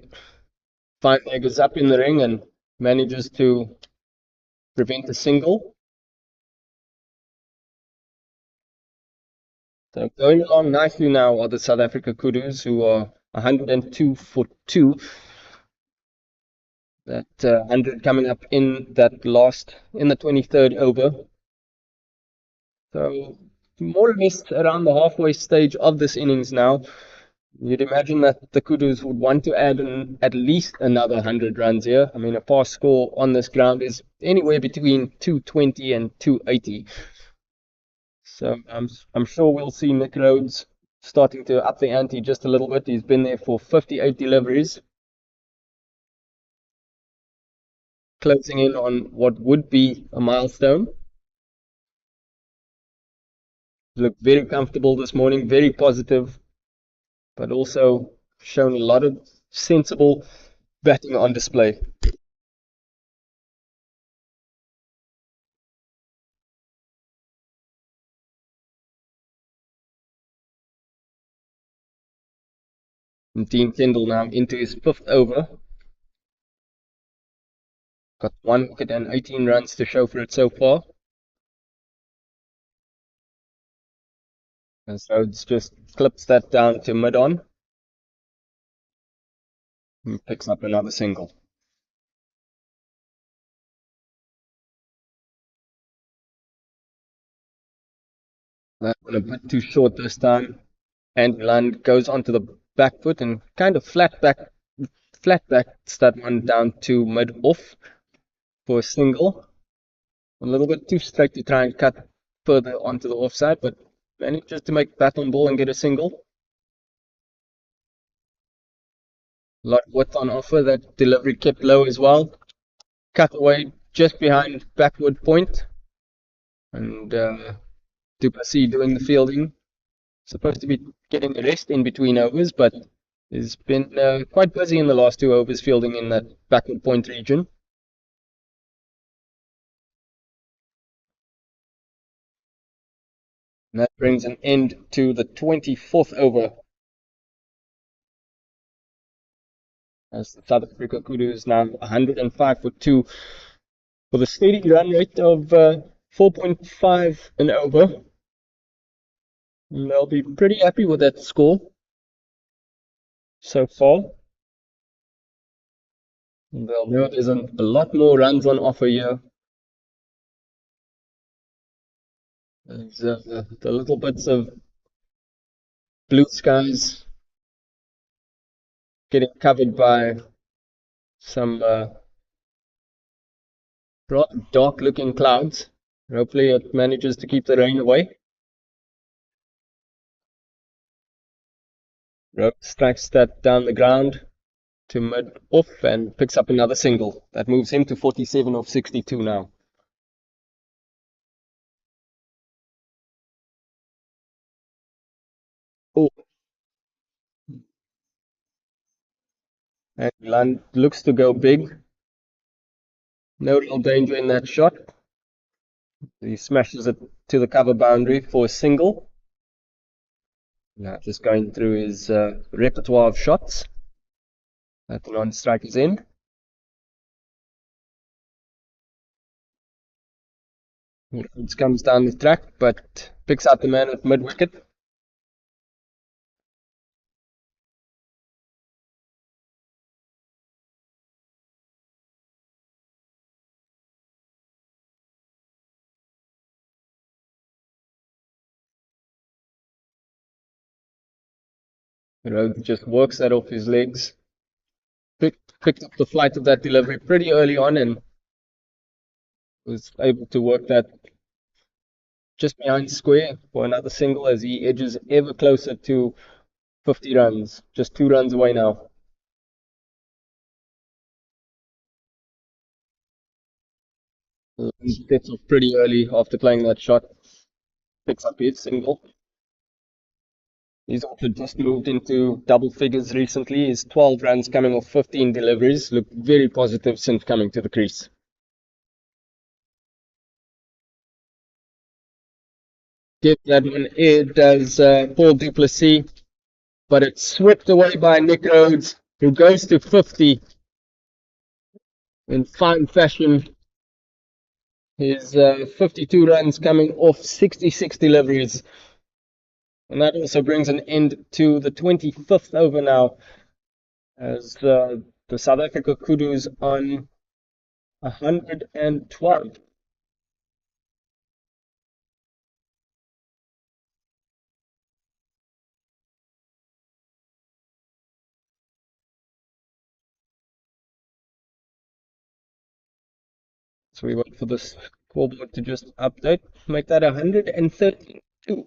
Fine Egg is up in the ring and manages to prevent a single. So going along nicely now are the South Africa Kudus, who are 102 for 2. That 100 coming up in that last, in the 23rd over. So more or less around the halfway stage of this innings now. You'd imagine that the Kudus would want to add at least another 100 runs here. I mean, a pass score on this ground is anywhere between 220 and 280. So I'm sure we'll see Nick Rhodes starting to up the ante just a little bit. He's been there for 58 deliveries. Closing in on what would be a milestone. Looked very comfortable this morning, very positive, but also shown a lot of sensible batting on display. And Dean Kendall now into his 5th over. Got 1 wicket and 18 runs to show for it so far. And Rhodes just clips that down to mid-on. And picks up another single. That one a bit too short this time. And Lund goes onto the back foot and kind of flat backs that one down to mid-off for a single. A little bit too straight to try and cut further onto the offside, but manages to make bat on ball and get a single. A lot of width on offer. That delivery kept low as well. Cut away just behind backward point. And Du Plessis doing the fielding. Supposed to be getting a rest in between overs, but has been quite busy in the last 2 overs fielding in that backward point region. And that brings an end to the 24th over. As the South Africa Kudu is now 105 for 2 with a steady run rate of 4.5 and over. And they'll be pretty happy with that score so far. And they'll know there's a lot more runs on offer here. There's the little bits of blue skies getting covered by some dark looking clouds. Hopefully it manages to keep the rain away. Rope strikes that down the ground to mid off and picks up another single. That moves him to 47 of 62 now. Oh, and Lund looks to go big. No real danger in that shot. He smashes it to the cover boundary for a single. Now just going through his repertoire of shots at the non-striker's end. It comes down the track, but picks out the man at mid-wicket. Rhodes just works that off his legs. Picked up the flight of that delivery pretty early on and was able to work that just behind square for another single as he edges ever closer to 50 runs. Just 2 runs away now. Gets off pretty early after playing that shot. Picks up his single. He's also just moved into double figures recently. His 12 runs coming off 15 deliveries. Look very positive since coming to the crease. Get that one air does Paul du Plessis, but it's swept away by Nick Rhodes, who goes to 50 in fine fashion. His 52 runs coming off 66 deliveries. And that also brings an end to the 25th over now, as the South Africa Kudus on 112. So we wait for this scoreboard to just update, make that 132.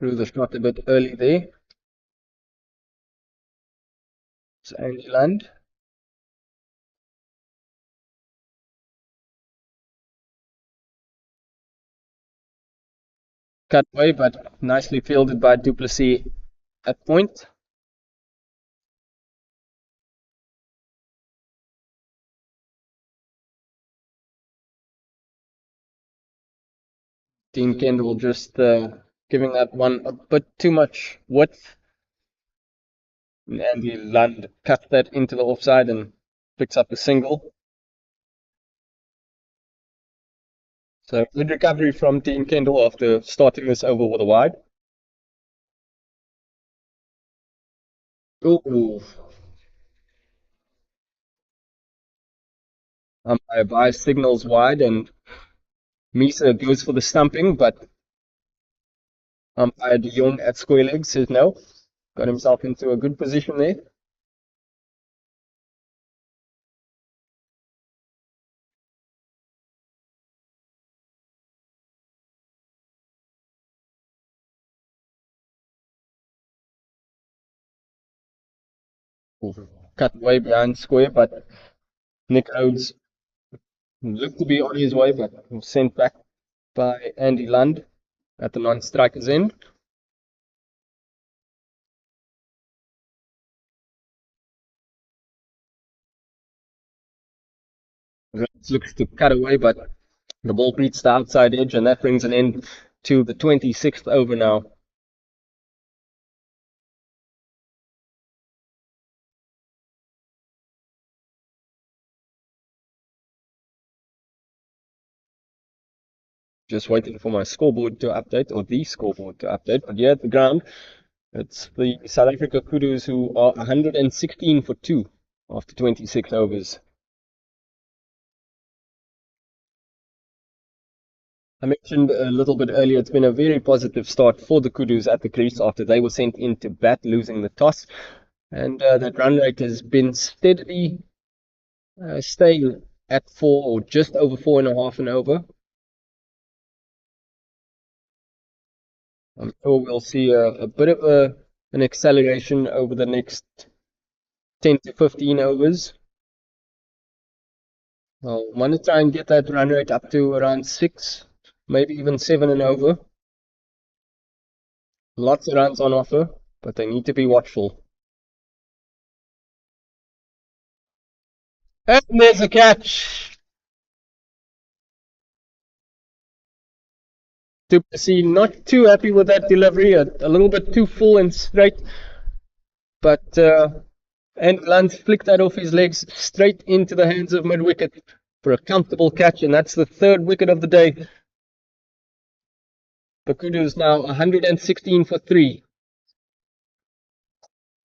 Threw the shot a bit early there. It's Andy Lund. Cut away, but nicely fielded by du Plessis at point. Dean Kendall just giving that one a bit too much width. And Andy Lund cuts that into the offside and picks up a single. So good recovery from Dean Kendall after starting this over with a wide. Ooh. Umpire by signals wide and Misa goes for the stumping, but umpire de Jong at square leg says no. Got himself into a good position there. Cut away behind square, but Nick Rhodes looked to be on his way, but was sent back by Andy Lund at the non-striker's end. Rhodes looks to cut away, but the ball beats the outside edge, and that brings an end to the 26th over now. Just waiting for my scoreboard to update, or the scoreboard to update. But here at the ground, it's the South Africa Kudus who are 116 for 2 after 26 overs. I mentioned a little bit earlier, it's been a very positive start for the Kudus at the crease after they were sent into bat, losing the toss. And that run rate has been steadily staying at 4 or just over 4.5 and over. I'm sure we'll see a bit of an acceleration over the next 10 to 15 overs. I want to try and get that run rate up to around 6, maybe even 7 and over. Lots of runs on offer, but they need to be watchful. And there's a catch. Du Plessis not too happy with that delivery, a little bit too full and straight. But and Lance flicked that off his legs straight into the hands of mid-wicket for a comfortable catch, and that's the 3rd wicket of the day. The Kudus now 116 for 3.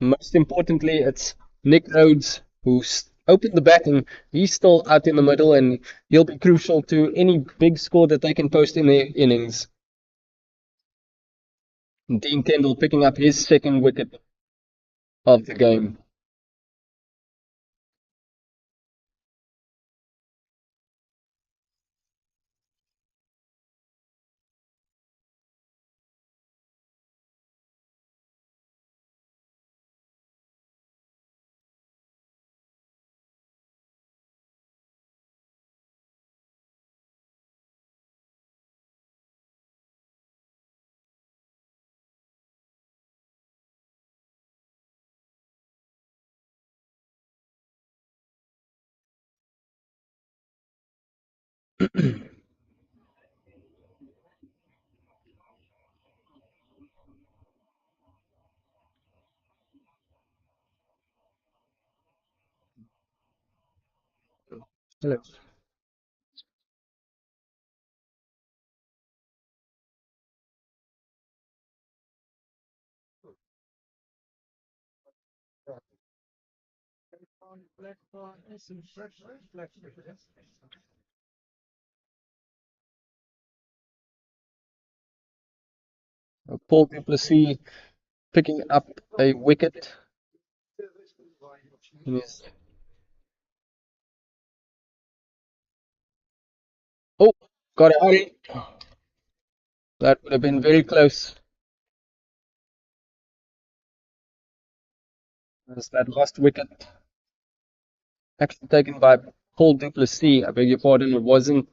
Most importantly, it's Nick Rhodes who's opened the batting. He's still out in the middle, and he'll be crucial to any big score that they can post in their innings. Dean Kendall picking up his 2nd wicket of the game. Hello. Paul Du Plessis picking up a wicket. Oh, got it. That would have been very close. As that last wicket actually taken by Paul Du Plessis. I beg your pardon, it wasn't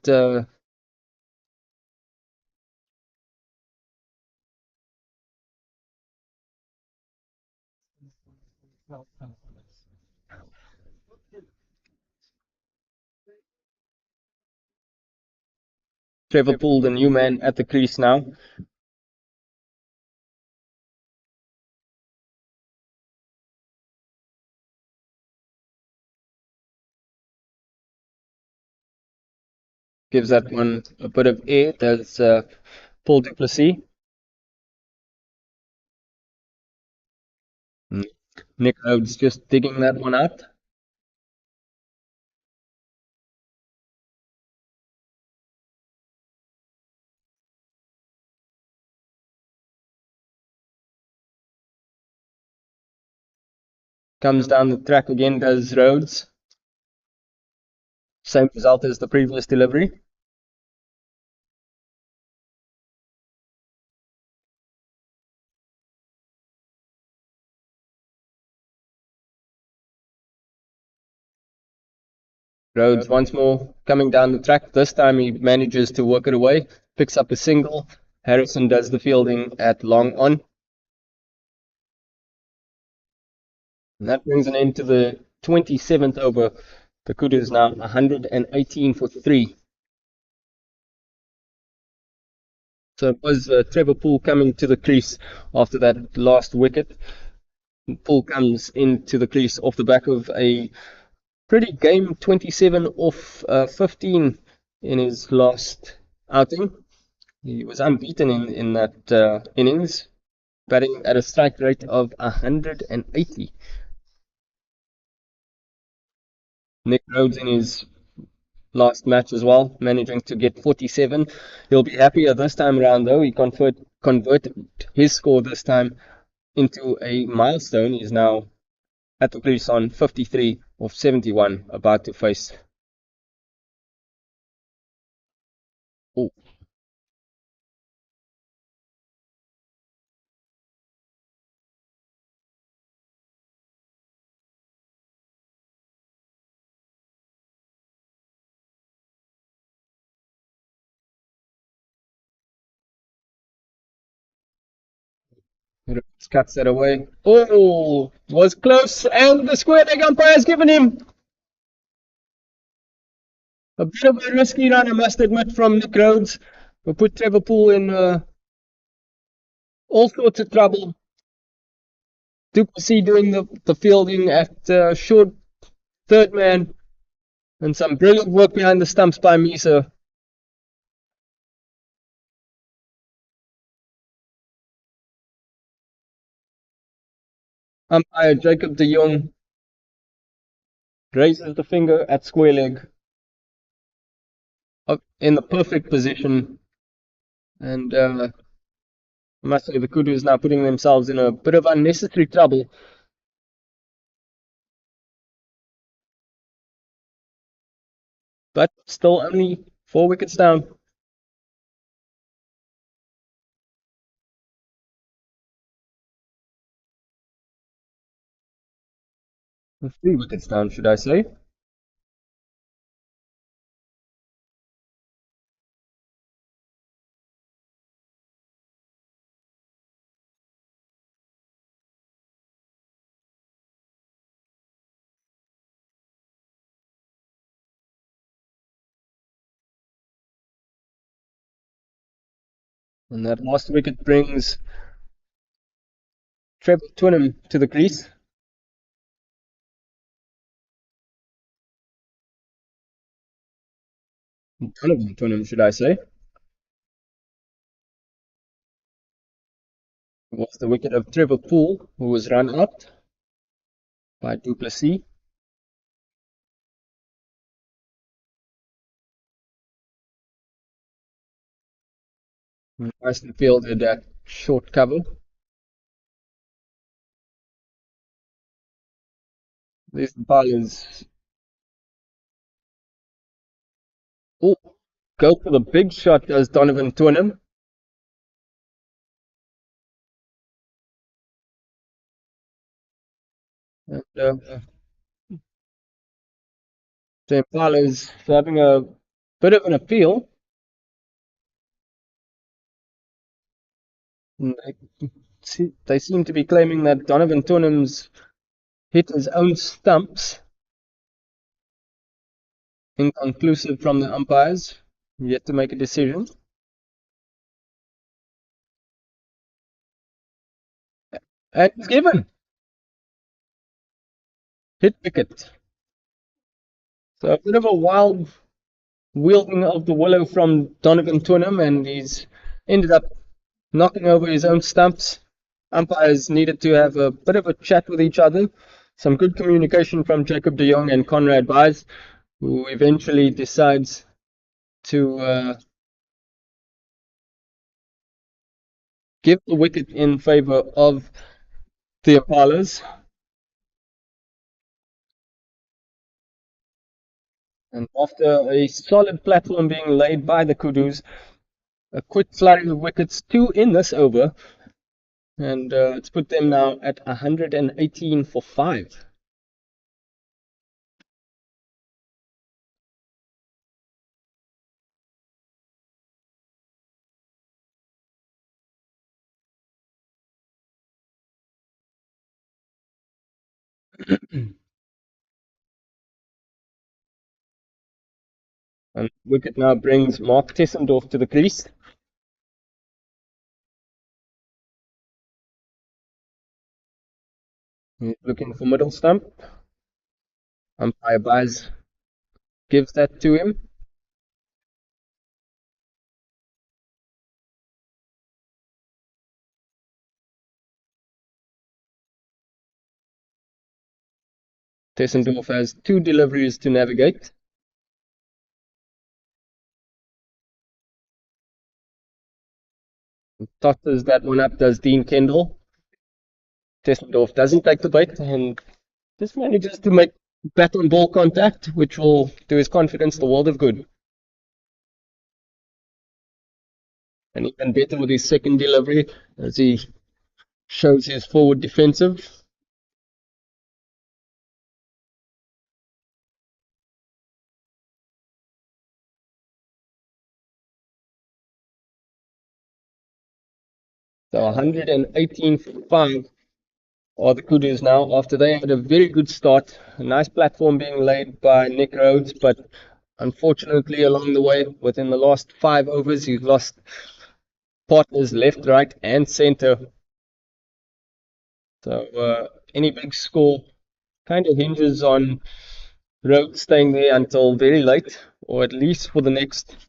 Trevor Poole, the new man at the crease now. Gives that one a bit of air. There's Paul Du Plessis. Nick Rhodes just digging that one out. Comes down the track again, does Rhodes. Same result as the previous delivery. Rhodes once more coming down the track. This time he manages to work it away. Picks up a single. Harrison does the fielding at long on. And that brings an end to the 27th over. The Kudus now 118 for 3. So it was Trevor Poole coming to the crease after that last wicket. Poole comes into the crease off the back of a pretty game 27 off 15 in his last outing. He was unbeaten in that innings, batting at a strike rate of 180. Nick Rhodes in his last match as well, managing to get 47. He'll be happier this time around though. He converted his score this time into a milestone. He's now at the crease on 53 of 71, about to face. Oh, cuts that away. Oh, was close, and the square leg umpire has given him a bit of a risky run, I must admit, from Nick Rhodes. We put Trevor Poole in all sorts of trouble. Duplessis doing the fielding at short third man, and some brilliant work behind the stumps by Misa. Umpire Jacob de Jong raises the finger at square leg in the perfect position, and I must say the Kudus now putting themselves in a bit of unnecessary trouble. But still only 4 wickets down. Or 3 wickets down, should I say. And that last wicket brings Trevor Twynham to the crease. Donovan Twynham, should I say. It was the wicket of Trevor Poole, who was run out by Duplessis. Nicely fielded at short cover. There's the bowlers. Oh, go for the big shot, does Donovan Twynham. And the Impalas having a bit of an appeal. They seem to be claiming that Donovan Twynham's hit his own stumps. Inconclusive from the umpires. Yet to make a decision. And it's given. Hit wicket. So a bit of a wild wielding of the willow from Donovan Twynham, and he's ended up knocking over his own stumps. Umpires needed to have a bit of a chat with each other. Some good communication from Jacob de Jong and Conrad Buys, who eventually decides to give the wicket in favor of the Impalas. And after a solid platform being laid by the Kudus, a quick flurry of wickets, 2 in this over, and it's put them now at 118 for 5. And wicket now brings Mark Tessendorf to the crease. He's looking for middle stump. Umpire Buzz gives that to him. Tailenders has 2 deliveries to navigate. Tosses that one up, does Dean Kendall. Tailenders doesn't take the bait and just manages to make bat on ball contact, which will do his confidence the world of good. And even better with his second delivery as he shows his forward defensive. So 118 for 5 are the Kudus now after they had a very good start. A nice platform being laid by Nick Rhodes, but unfortunately along the way, within the last 5 overs, he's lost partners left, right, and center. So any big score kind of hinges on Rhodes staying there until very late, or at least for the next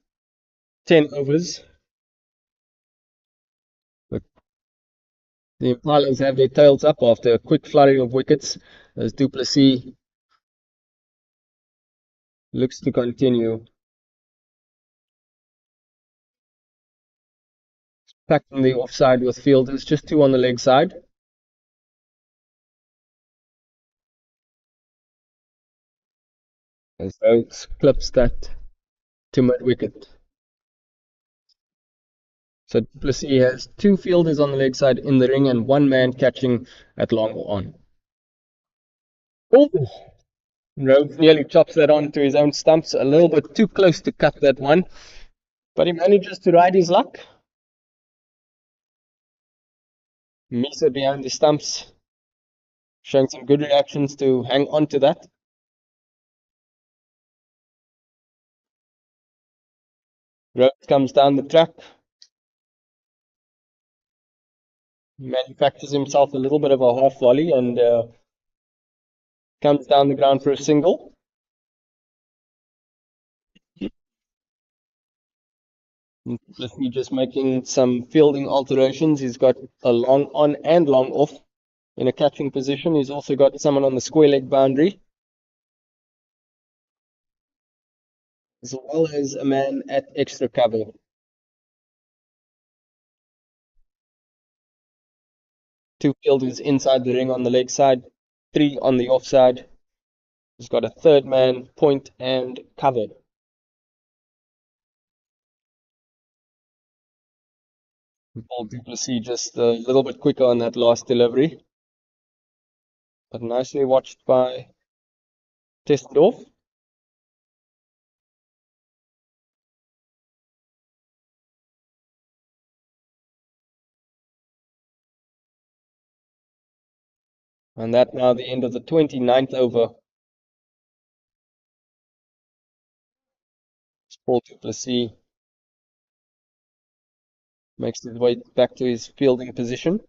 10 overs. But the Impalas have their tails up after a quick flurry of wickets as Du Plessis looks to continue. Packing the offside with fielders, just 2 on the leg side. As Rhodes clips that to mid wicket. So Du Plessis has 2 fielders on the leg side in the ring and 1 man catching at long on. Oh! Rhodes nearly chops that onto his own stumps, a little bit too close to cut that one, but he manages to ride his luck. Misa behind the stumps, showing some good reactions to hang on to that. Rhodes comes down the track, manufactures himself a little bit of a half volley and comes down the ground for a single. Plessis just making some fielding alterations. He's got a long on and long off in a catching position. He's also got someone on the square leg boundary, as well as a man at extra cover. Two fielders inside the ring on the leg side, 3 on the offside. He's got a third man, point and cover. Paul Du Plessis just a little bit quicker on that last delivery, but nicely watched by Tailenders. And that now the end of the 29th over. Paul Du Plessis makes his way back to his fielding position.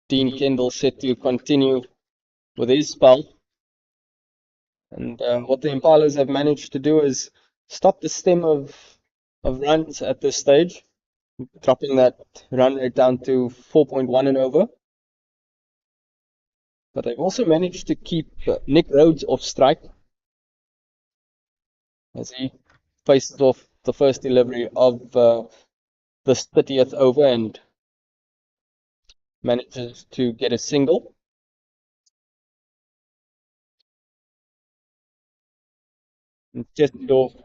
Dean Kendall set to continue with his spell. And what the Impalas have managed to do is stop the stem of runs at this stage, dropping that run rate down to 4.1 and over. But they've also managed to keep Nick Rhodes off strike as he faces off the first delivery of the 30th over and manages to get a single. And Tailenders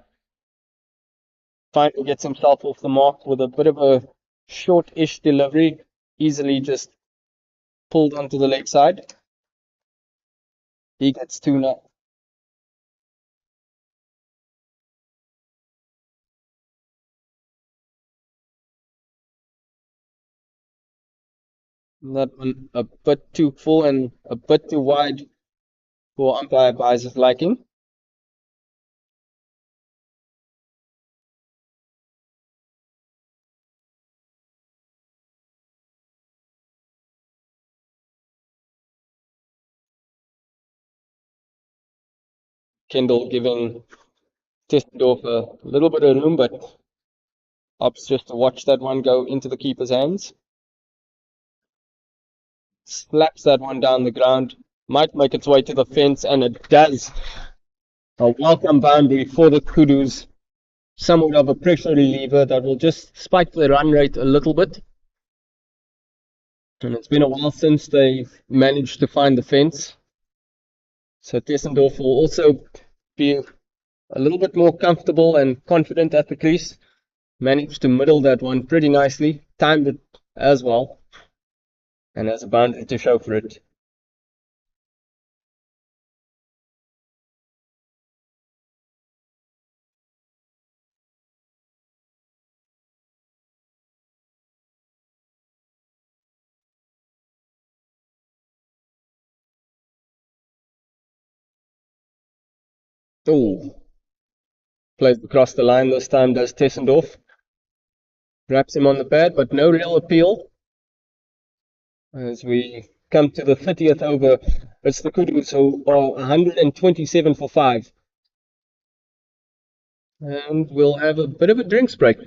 finally gets himself off the mark with a bit of a short-ish delivery, easily just pulled onto the leg side. He gets 2 now. That one a bit too full and a bit too wide for umpire Bice's liking. Kendall giving Testendorf a little bit of room, but opts just to watch that one go into the keeper's hands. Slaps that one down the ground, might make its way to the fence, and it does. A welcome boundary for the Kudus. Somewhat of a pressure reliever that will just spike the run rate a little bit. And it's been a while since they've managed to find the fence. So Tessendorf will also be a little bit more comfortable and confident at the crease. Managed to middle that one pretty nicely. Timed it as well. And has a boundary to show for it. Oh, plays across the line this time, does Tessendorf. Wraps him on the pad, but no real appeal. As we come to the 30th over, it's the Kudus who are 127 for 5. And we'll have a bit of a drinks break.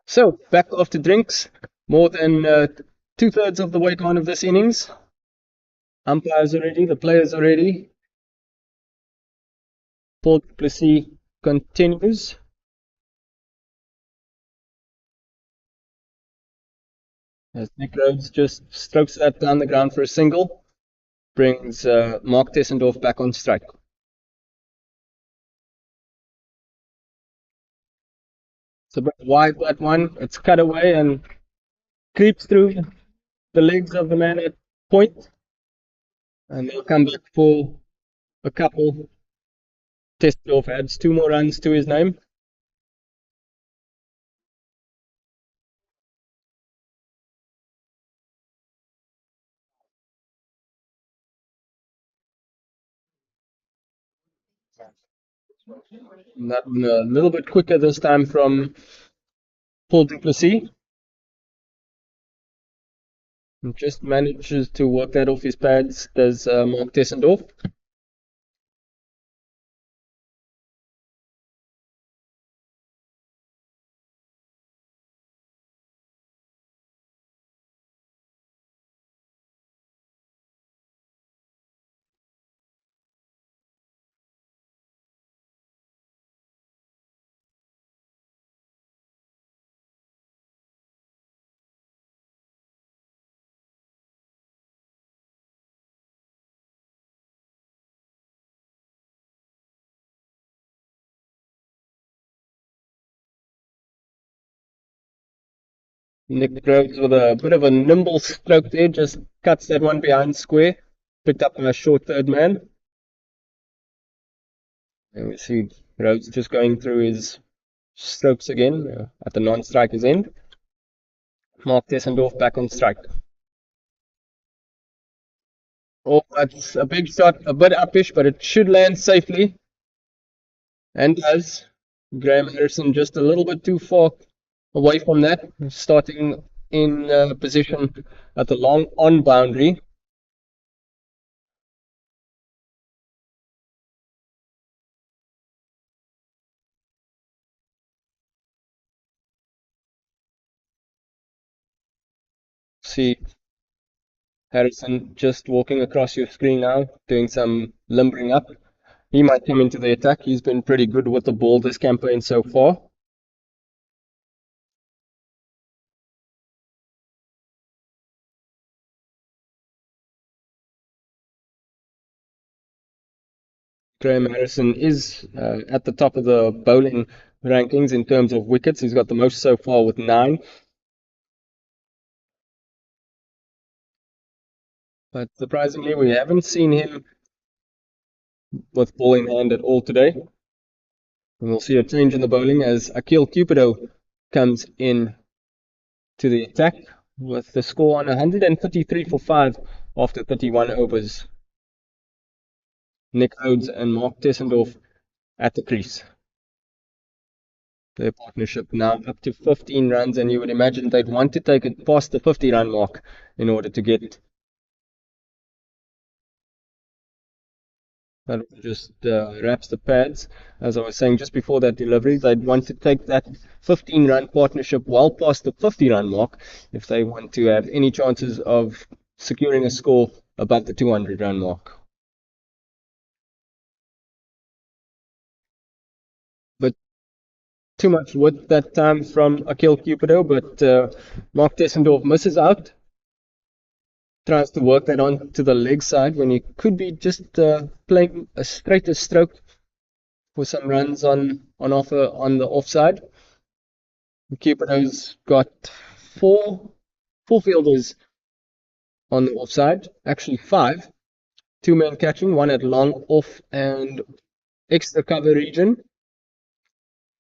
So, back after drinks, more than 2/3 of the way gone of this innings. Umpires are ready, the players are ready. Paul Plessis continues. As Nick Rhodes just strokes that down the ground for a single, brings Mark Tessendorf back on strike. It's a bit wide, that one. It's cut away and creeps through the legs of the man at point. And they'll come back for a couple. Tessendorf adds 2 more runs to his name. And that one a little bit quicker this time from Paul du Plessis. And just manages to work that off his pads, does Mark Tessendorf. Nick Rhodes with a bit of a nimble stroke there, just cuts that one behind square, picked up a short third man. And we see Rhodes just going through his strokes again at the non-striker's end. Mark Tessendorf back on strike. Oh, that's a big shot, a bit uppish, but it should land safely. And does. Graham Harrison just a little bit too far away from that, starting in position at the long on boundary. See Harrison just walking across your screen now, doing some limbering up. He might come into the attack. He's been pretty good with the ball this campaign so far. Graham Harrison is at the top of the bowling rankings in terms of wickets. He's got the most so far with 9. But surprisingly, we haven't seen him with ball in hand at all today. And we'll see a change in the bowling as Akil Cupido comes in to the attack with the score on 153 for 5 after 31 overs. Nick Rhodes and Mark Tessendorf at the crease. Their partnership now up to 15 runs, and you would imagine they'd want to take it past the 50-run mark in order to get that. Just wraps the pads. As I was saying just before that delivery, they'd want to take that 15-run partnership well past the 50-run mark if they want to have any chances of securing a score above the 200-run mark. But too much width that time from Akil Cupido, but Mark Tessendorf misses out. Tries to work that on to the leg side when he could be just playing a straighter stroke for some runs on offer on the offside. Cupido's got four fielders on the offside, actually 5. 2 men catching, 1 at long, off, and extra cover region.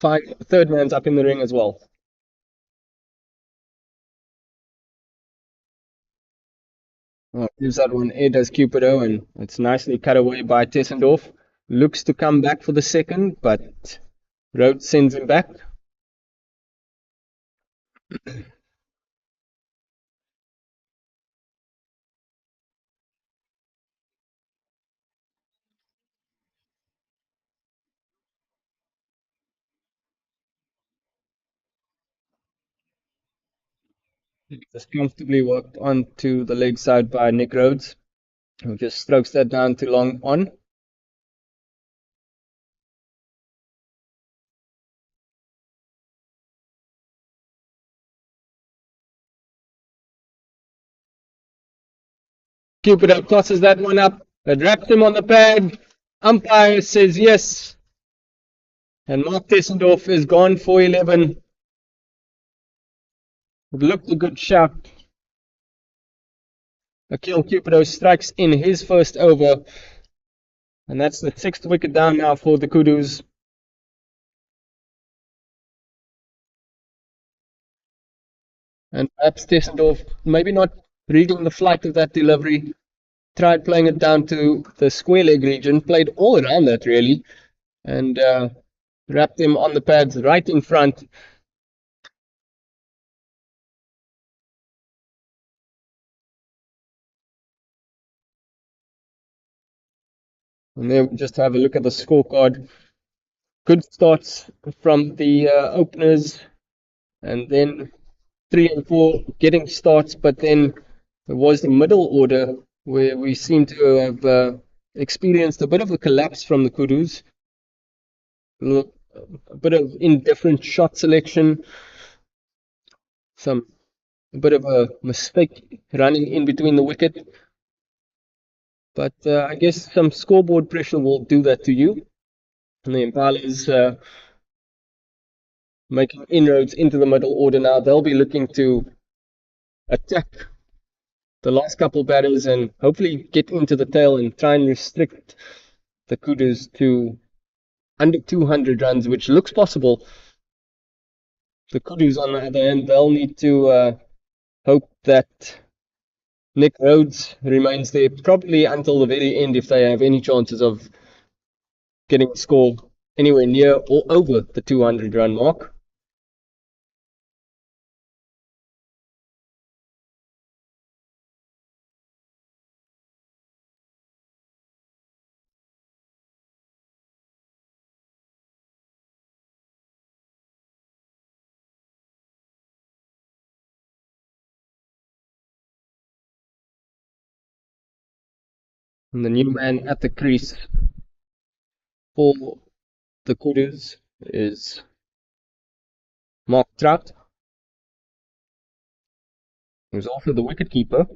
5 third man's up in the ring as well. Gives that one air does Cupido, and it's nicely cut away by Tessendorf. Looks to come back for the second, but Rhodes sends him back. Just comfortably worked onto the leg side by Nick Rhodes, who just strokes that down to long on. Cupido tosses that one up. It wraps him on the pad. Umpire says yes. And Mark Tessendorf is gone for 11. It looked a good shot. Akil Cupido strikes in his first over. And that's the 6th wicket down now for the Kudus. And perhaps Tessendorf maybe not reading the flight of that delivery. Tried playing it down to the square leg region. Played all around that really. And wrapped him on the pads right in front. And then we just have a look at the scorecard. Good starts from the openers, and then 3 and 4 getting starts, but then it was the middle order where we seem to have experienced a bit of a collapse from the Kudus. A bit of indifferent shot selection, a bit of a mistake running in between the wicket. But I guess some scoreboard pressure will do that to you. And the Impalas making inroads into the middle order now. They'll be looking to attack the last couple batters and hopefully get into the tail and try and restrict the Kudus to under 200 runs, which looks possible. The Kudus, on the other hand, they'll need to hope that Nick Rhodes remains there probably until the very end if they have any chances of getting a score anywhere near or over the 200 run mark. And the new man at the crease for the Kudus is Mark Trout, who's also the wicketkeeper.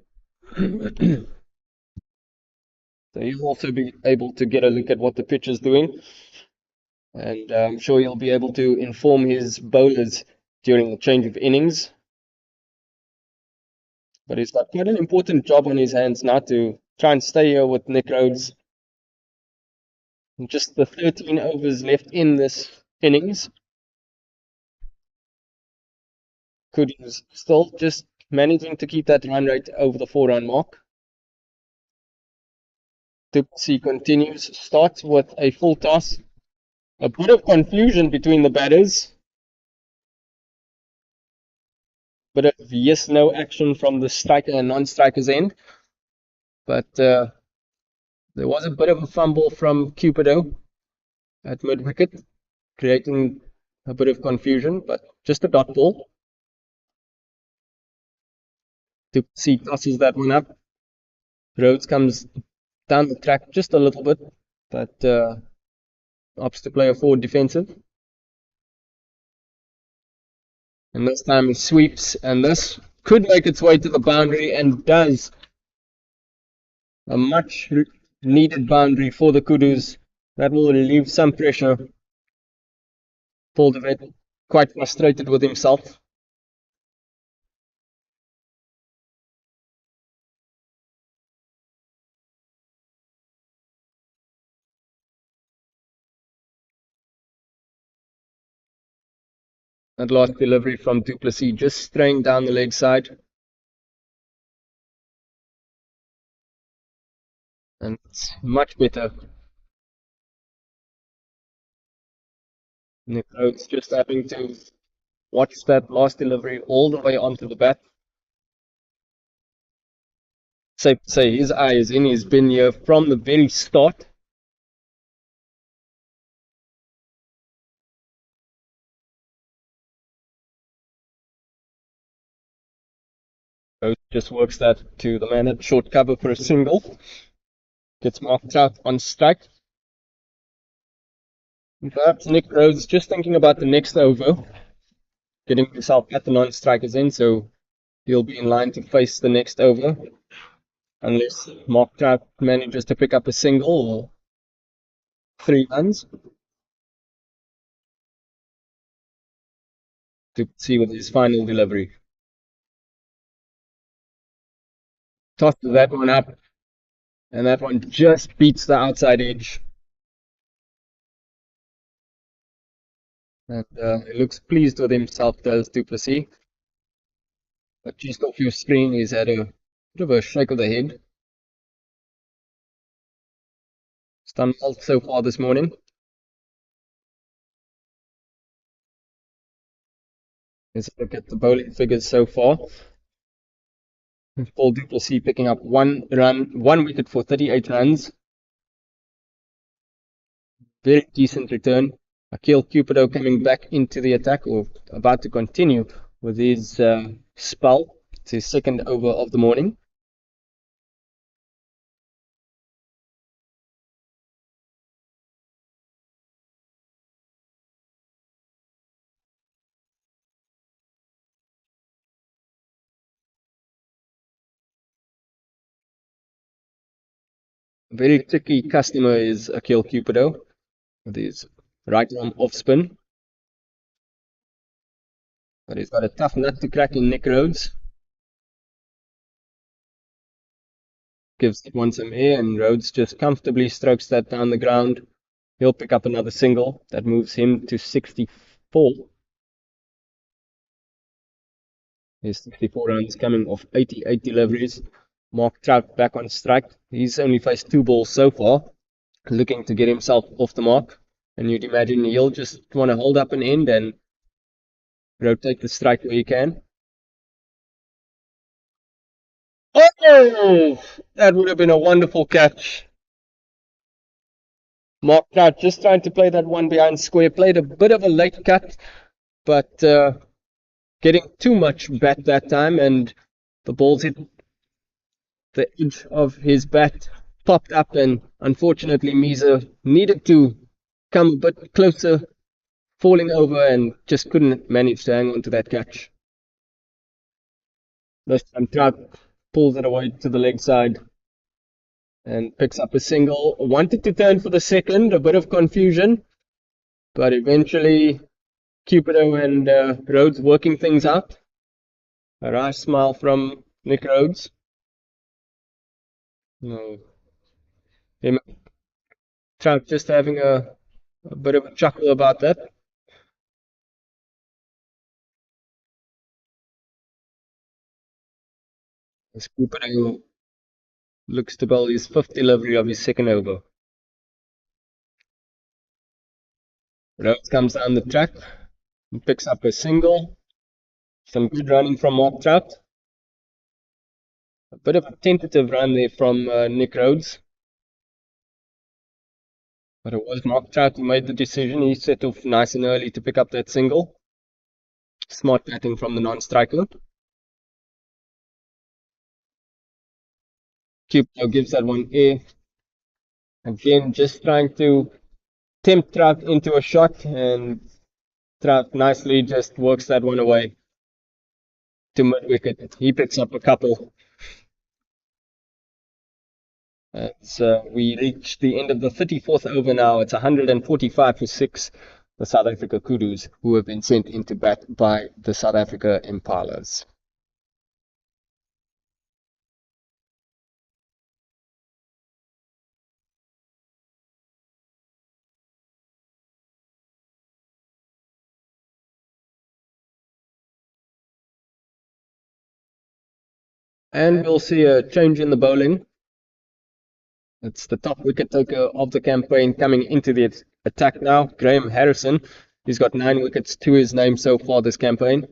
So he'll also be able to get a look at what the pitch is doing. And I'm sure he'll be able to inform his bowlers during the change of innings. But he's got quite an important job on his hands now to try and stay here with Nick Rhodes. Just the 13 overs left in this innings. Kudus still just managing to keep that run rate over the 4-run mark. Duplessis continues, starts with a full toss. A bit of confusion between the batters. Bit of yes-no action from the striker and non-striker's end. But there was a bit of a fumble from Cupido at mid-wicket, creating a bit of confusion, but just a dot ball. Duplessis tosses that one up. Rhodes comes down the track just a little bit, but opts to play a forward defensive. And this time he sweeps, and this could make its way to the boundary and does. A much needed boundary for the Kudus. That will relieve some pressure. Paul de Wet quite frustrated with himself. That last delivery from Duplessis just straying down the leg side. And it's much better. Nick Rhodes just having to watch that last delivery all the way onto the bat. Safe to say his eye is in. He's been here from the very start. Rhodes just works that to the man at short cover for a single. Gets marked out on strike. And perhaps Nick Rhodes just thinking about the next over, getting himself at the non-striker's end, so he'll be in line to face the next over. unless Mark Trout manages to pick up a single or 3 runs. To see with his final delivery. Tosses that one up, and that one just beats the outside edge. And he looks pleased with himself, does Duplessis. But just off your screen, he's had a bit of a shake of the head. He's done well so far this morning. Let's look at the bowling figures so far. Paul Duplessis picking up 1 wicket for 38 runs. Very decent return. Akil Cupido coming back into the attack, or about to continue with his spell. It's his second over of the morning. Very tricky customer is Akil Cupido with his right arm off spin. But he's got a tough nut to crack in Nick Rhodes. Gives that one some air, and Rhodes just comfortably strokes that down the ground. He'll pick up another single. That moves him to 64. His 64 runs coming off 88 deliveries. Mark Trout back on strike. He's only faced 2 balls so far, looking to get himself off the mark. And you'd imagine he'll just want to hold up an end and rotate the strike where he can. Oh! That would have been a wonderful catch. Mark Trout just trying to play that one behind square. Played a bit of a late cut, but getting too much bat that time, and the ball's hit the edge of his bat, popped up, and unfortunately Misa needed to come a bit closer, falling over, and just couldn't manage to hang on to that catch. This time Trout pulls it away to the leg side and picks up a single. Wanted to turn for the second, a bit of confusion, but eventually Cupido and Rhodes working things out. A nice smile from Nick Rhodes. Him, Trout just having a bit of a chuckle about that. As Cupido looks to bowl his 5th delivery of his second over. Rhodes comes down the track and picks up a single. Some good running from Mark Trout. A bit of a tentative run there from Nick Rhodes. But it was Mark Trout who made the decision. He set off nice and early to pick up that single. Smart batting from the non-striker. Cupido gives that one air. Again, just trying to tempt Trout into a shot, and Trout nicely just works that one away to mid-wicket. He picks up a couple. As we reach the end of the 34th over now, it's 145 for 6. The South Africa Kudus, who have been sent into bat by the South Africa Impalas. And we'll see a change in the bowling. It's the top wicket taker of the campaign coming into the attack now, Graham Harrison. He's got 9 wickets to his name so far this campaign.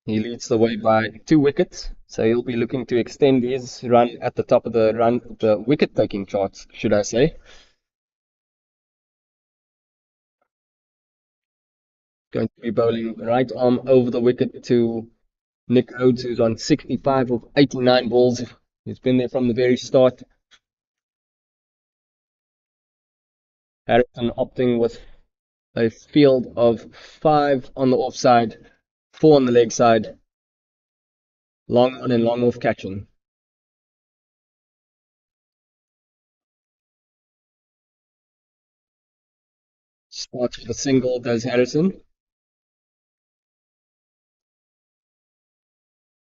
He leads the way by 2 wickets, so he'll be looking to extend his run at the top of the wicket-taking charts, should I say. Going to be bowling right arm over the wicket to Nick Rhodes, who's on 65 of 89 balls. He's been there from the very start. Harrison opting with a field of 5 on the offside, 4 on the leg side. Long on and long off catching. Starts with a single, does Harrison.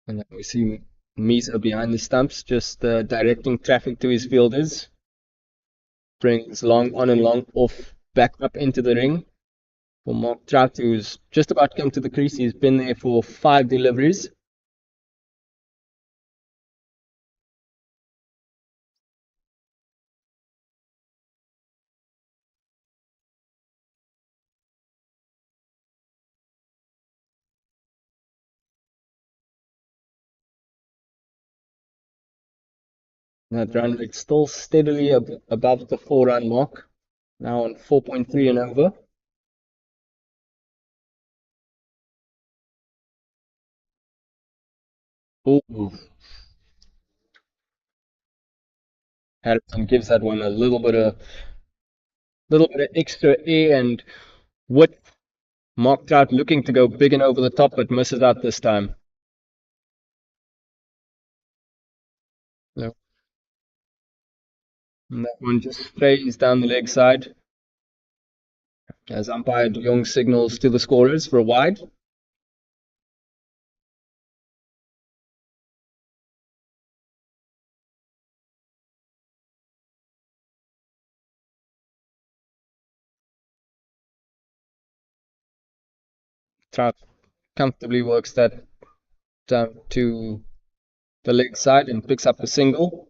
And then we see Misa behind the stumps, just directing traffic to his fielders. Brings long on and long off, back up into the ring. For Mark Trout, who's just about come to the crease. He's been there for 5 deliveries. That run rate still steadily above the 4-run mark. Now on 4.3 and over. Ooh. Harrison gives that one a little bit of extra air and width. Mark Trout looking to go big and over the top, but misses out this time. No. And that one just strays down the leg side. As umpire De Jong signals to the scorers for a wide. Trout comfortably works that down to the leg side and picks up a single.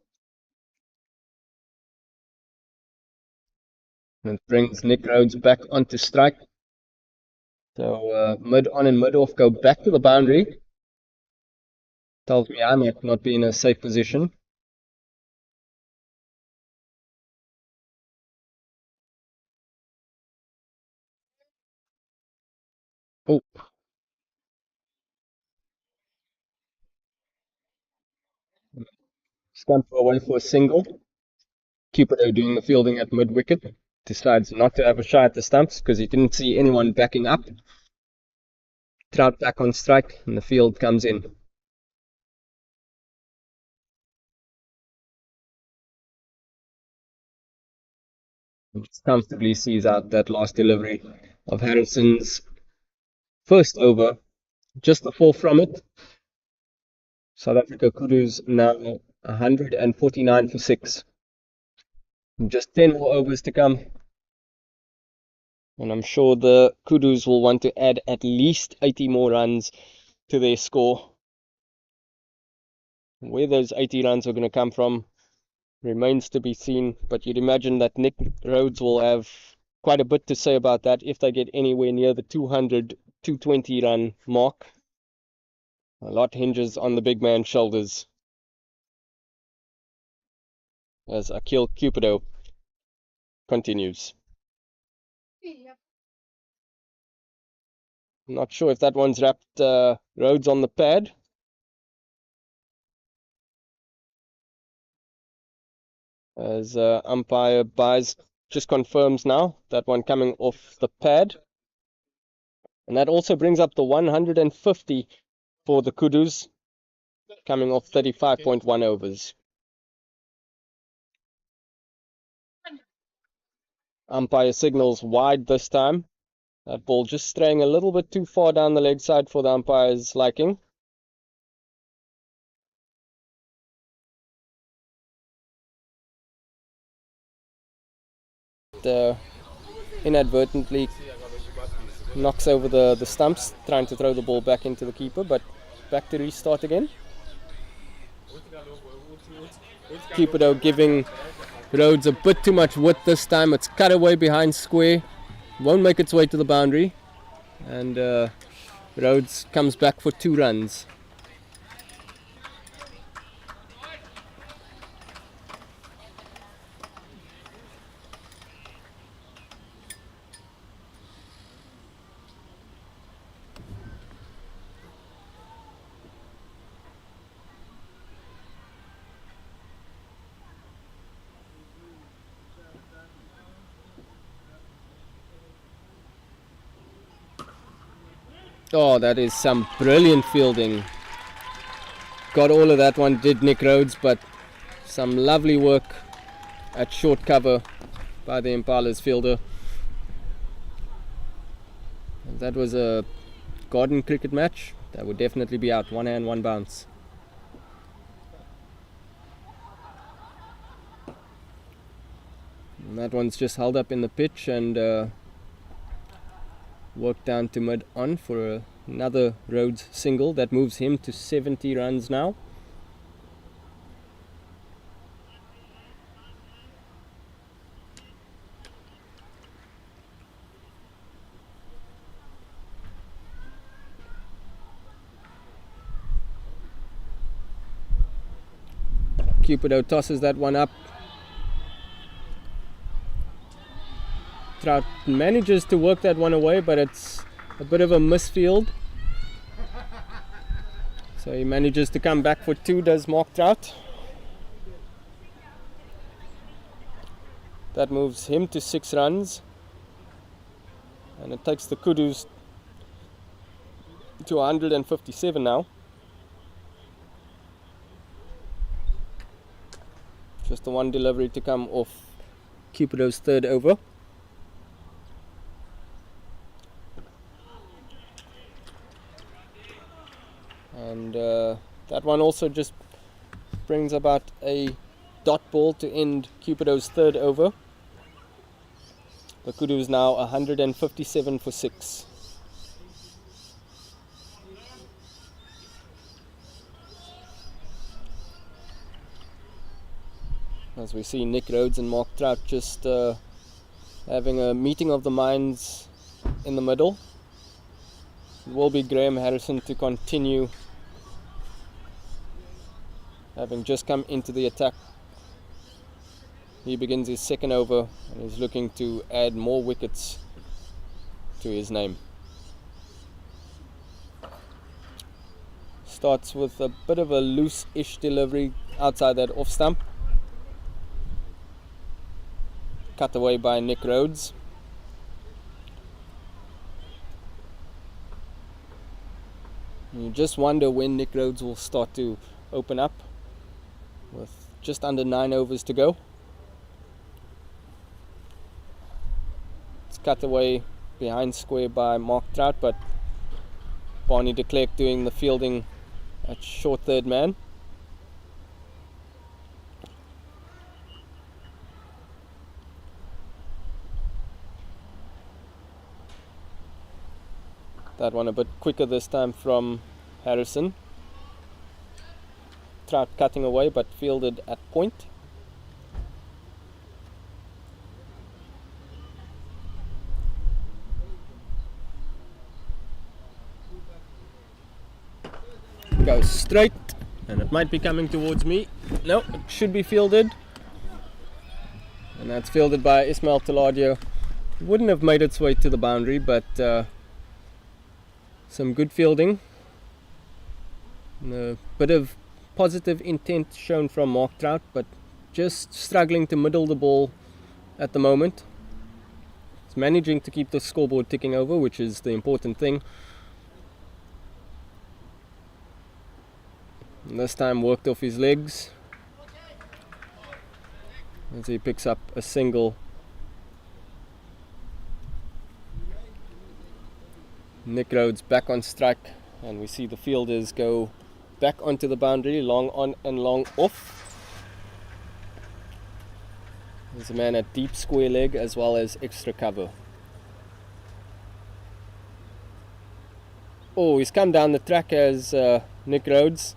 And brings Nick Rhodes back onto strike. So mid on and mid off go back to the boundary. Tells me I might not be in a safe position. Oh. Scamper away for a single. Cupido doing the fielding at mid wicket. Decides not to have a shot at the stumps because he didn't see anyone backing up. Trout back on strike and the field comes in. Just comfortably sees out that last delivery of Harrison's first over. Just the 4 from it. South Africa Kudus now 149 for 6. Just 10 more overs to come. And I'm sure the Kudus will want to add at least 80 more runs to their score. Where those 80 runs are going to come from remains to be seen. But you'd imagine that Nick Rhodes will have quite a bit to say about that if they get anywhere near the 200, 220 run mark. A lot hinges on the big man's shoulders. As Akil Cupido continues. Not sure if that one's wrapped Rhodes on the pad. As umpire buys just confirms now that one coming off the pad. And that also brings up the 150 for the Kudus, coming off 35.1 overs. Umpire signals wide this time. That ball just straying a little bit too far down the leg side for the umpire's liking. Inadvertently knocks over the stumps, trying to throw the ball back into the keeper, but back to restart again. Cupido giving Rhodes a bit too much width this time. It's cut away behind square, won't make its way to the boundary, and Rhodes comes back for 2 runs. Oh, that is some brilliant fielding. Got all of that one, did Nick Rhodes, but some lovely work at short cover by the Impalas fielder. If that was a garden cricket match, that would definitely be out. One hand, one bounce. And that one's just held up in the pitch and worked down to mid-on for another Rhodes single. That moves him to 70 runs now. Cupido tosses that one up. Trout manages to work that one away, but it's a bit of a misfield. So he manages to come back for two, does Mark Trout. That moves him to 6 runs. And it takes the Kudus to 157 now. Just the one delivery to come off Cupido's third over. And that one also just brings about a dot ball to end Cupido's third over. The Kudu is now 157 for 6. As we see Nick Rhodes and Mark Trout just having a meeting of the minds in the middle. It will be Graham Harrison to continue, having just come into the attack. He begins his second over and is looking to add more wickets to his name. Starts with a bit of a loose-ish delivery outside that off stump. Cut away by Nick Rhodes. You just wonder when Nick Rhodes will start to open up with just under 9 overs to go. It's cut away behind square by Mark Trout, but Barney de Klerk doing the fielding at short third man. That one a bit quicker this time from Harrison. Trout cutting away but fielded at point. Goes straight, and it might be coming towards me. No, it should be fielded. And that's fielded by Ismail Taladio. Wouldn't have made its way to the boundary, but some good fielding. And a bit of positive intent shown from Mark Trout, but just struggling to middle the ball at the moment. He's managing to keep the scoreboard ticking over, which is the important thing. And this time worked off his legs as he picks up a single. Nick Rhodes back on strike, and we see the fielders go back onto the boundary, long on and long off. There's a man at deep square leg as well as extra cover. Oh, he's come down the track as Nick Rhodes.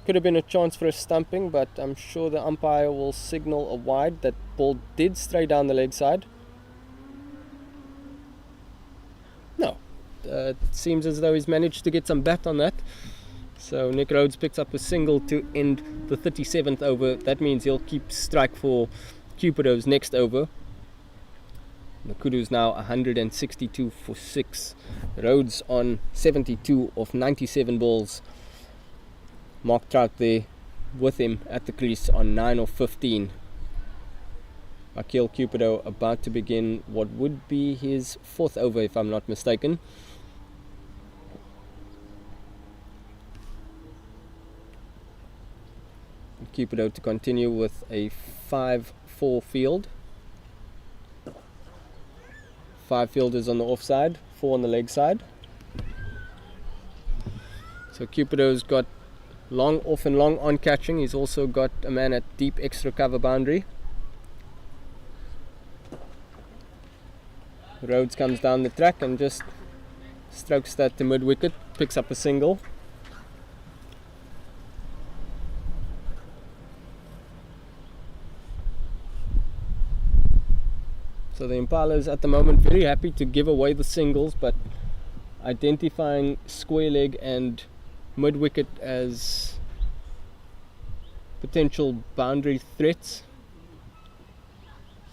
Could have been a chance for a stumping, but I'm sure the umpire will signal a wide. That ball did stray down the leg side. No. It seems as though he's managed to get some bat on that. So Nick Rhodes picks up a single to end the 37th over. That means he'll keep strike for Cupido's next over. The Kudus now 162 for 6. Rhodes on 72 of 97 balls. Mark Trout there with him at the crease on 9 of 15. Akil Cupido about to begin what would be his 4th over, if I'm not mistaken. Cupido to continue with a 5-4 field. 5 fielders on the offside, 4 on the leg side. So Cupido's got long off and long on catching. He's also got a man at deep extra cover boundary. Rhodes comes down the track and just strokes that to mid wicket, picks up a single. So the Impalas at the moment very happy to give away the singles, but identifying square leg and mid wicket as potential boundary threats.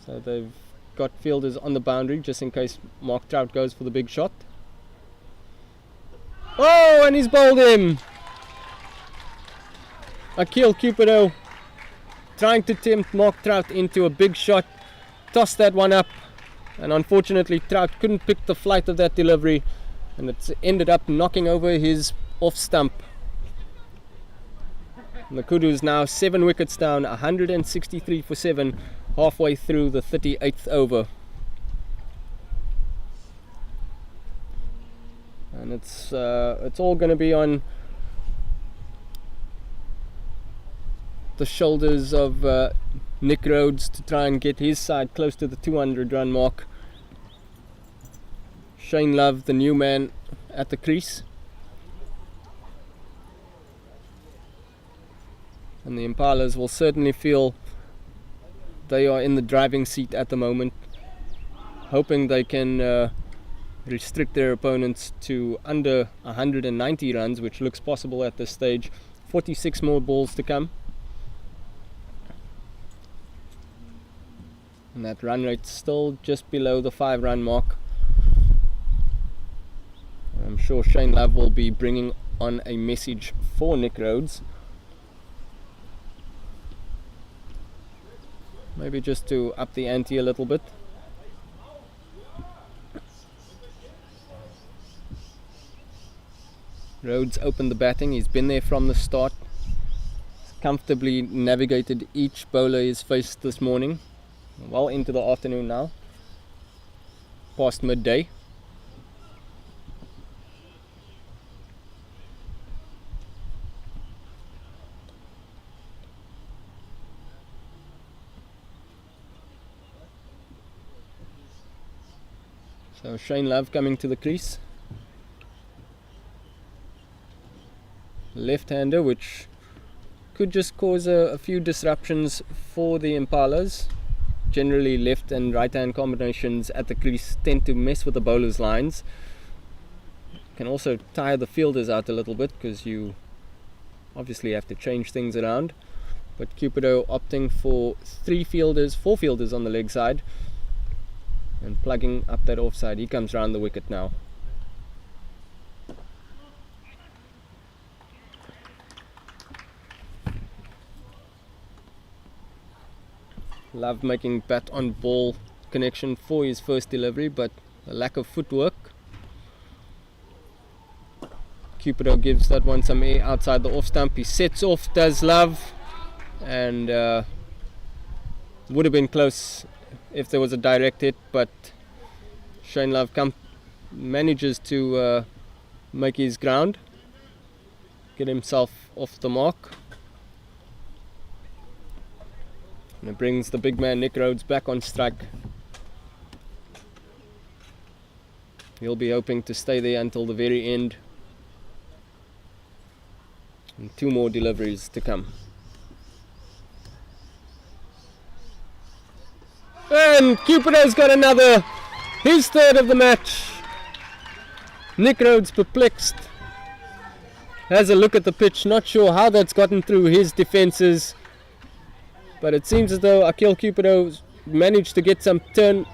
So they've got fielders on the boundary just in case Mark Trout goes for the big shot. Oh, and he's bowled him! Akil Cupido trying to tempt Mark Trout into a big shot, tossed that one up, and unfortunately Trout couldn't pick the flight of that delivery, and it's ended up knocking over his off stump. And the Kudus now 7 wickets down, 163 for 7, halfway through the 38th over. And it's all going to be on the shoulders of Nick Rhodes to try and get his side close to the 200 run mark. Shane Love, the new man at the crease. And the Impalas will certainly feel they are in the driving seat at the moment, hoping they can restrict their opponents to under 190 runs, which looks possible at this stage. 46 more balls to come. And that run rate's still just below the 5 run mark. I'm sure Shane Love will be bringing on a message for Nick Rhodes. Maybe just to up the ante a little bit. Rhodes opened the batting. He's been there from the start. He's comfortably navigated each bowler he's faced this morning. Well into the afternoon now. Past midday. So Shane Love coming to the crease. Left-hander, which could just cause a few disruptions for the Impalas. Generally left and right hand combinations at the crease tend to mess with the bowlers' lines. Can also tire the fielders out a little bit because you obviously have to change things around. But Cupido opting for 4 fielders on the leg side and plugging up that offside. He comes round the wicket now. Love making bat on ball connection for his first delivery, but a lack of footwork. Cupido gives that one some air outside the off stump. He sets off, does Love, and would have been close if there was a direct hit, but Shane Love manages to make his ground, get himself off the mark. And it brings the big man Nick Rhodes back on strike. He'll be hoping to stay there until the very end. And 2 more deliveries to come. And Cupido's got another, his 3rd of the match. Nick Rhodes perplexed. Has a look at the pitch, not sure how that's gotten through his defences. But it seems as though Akil Cupido managed to get some turn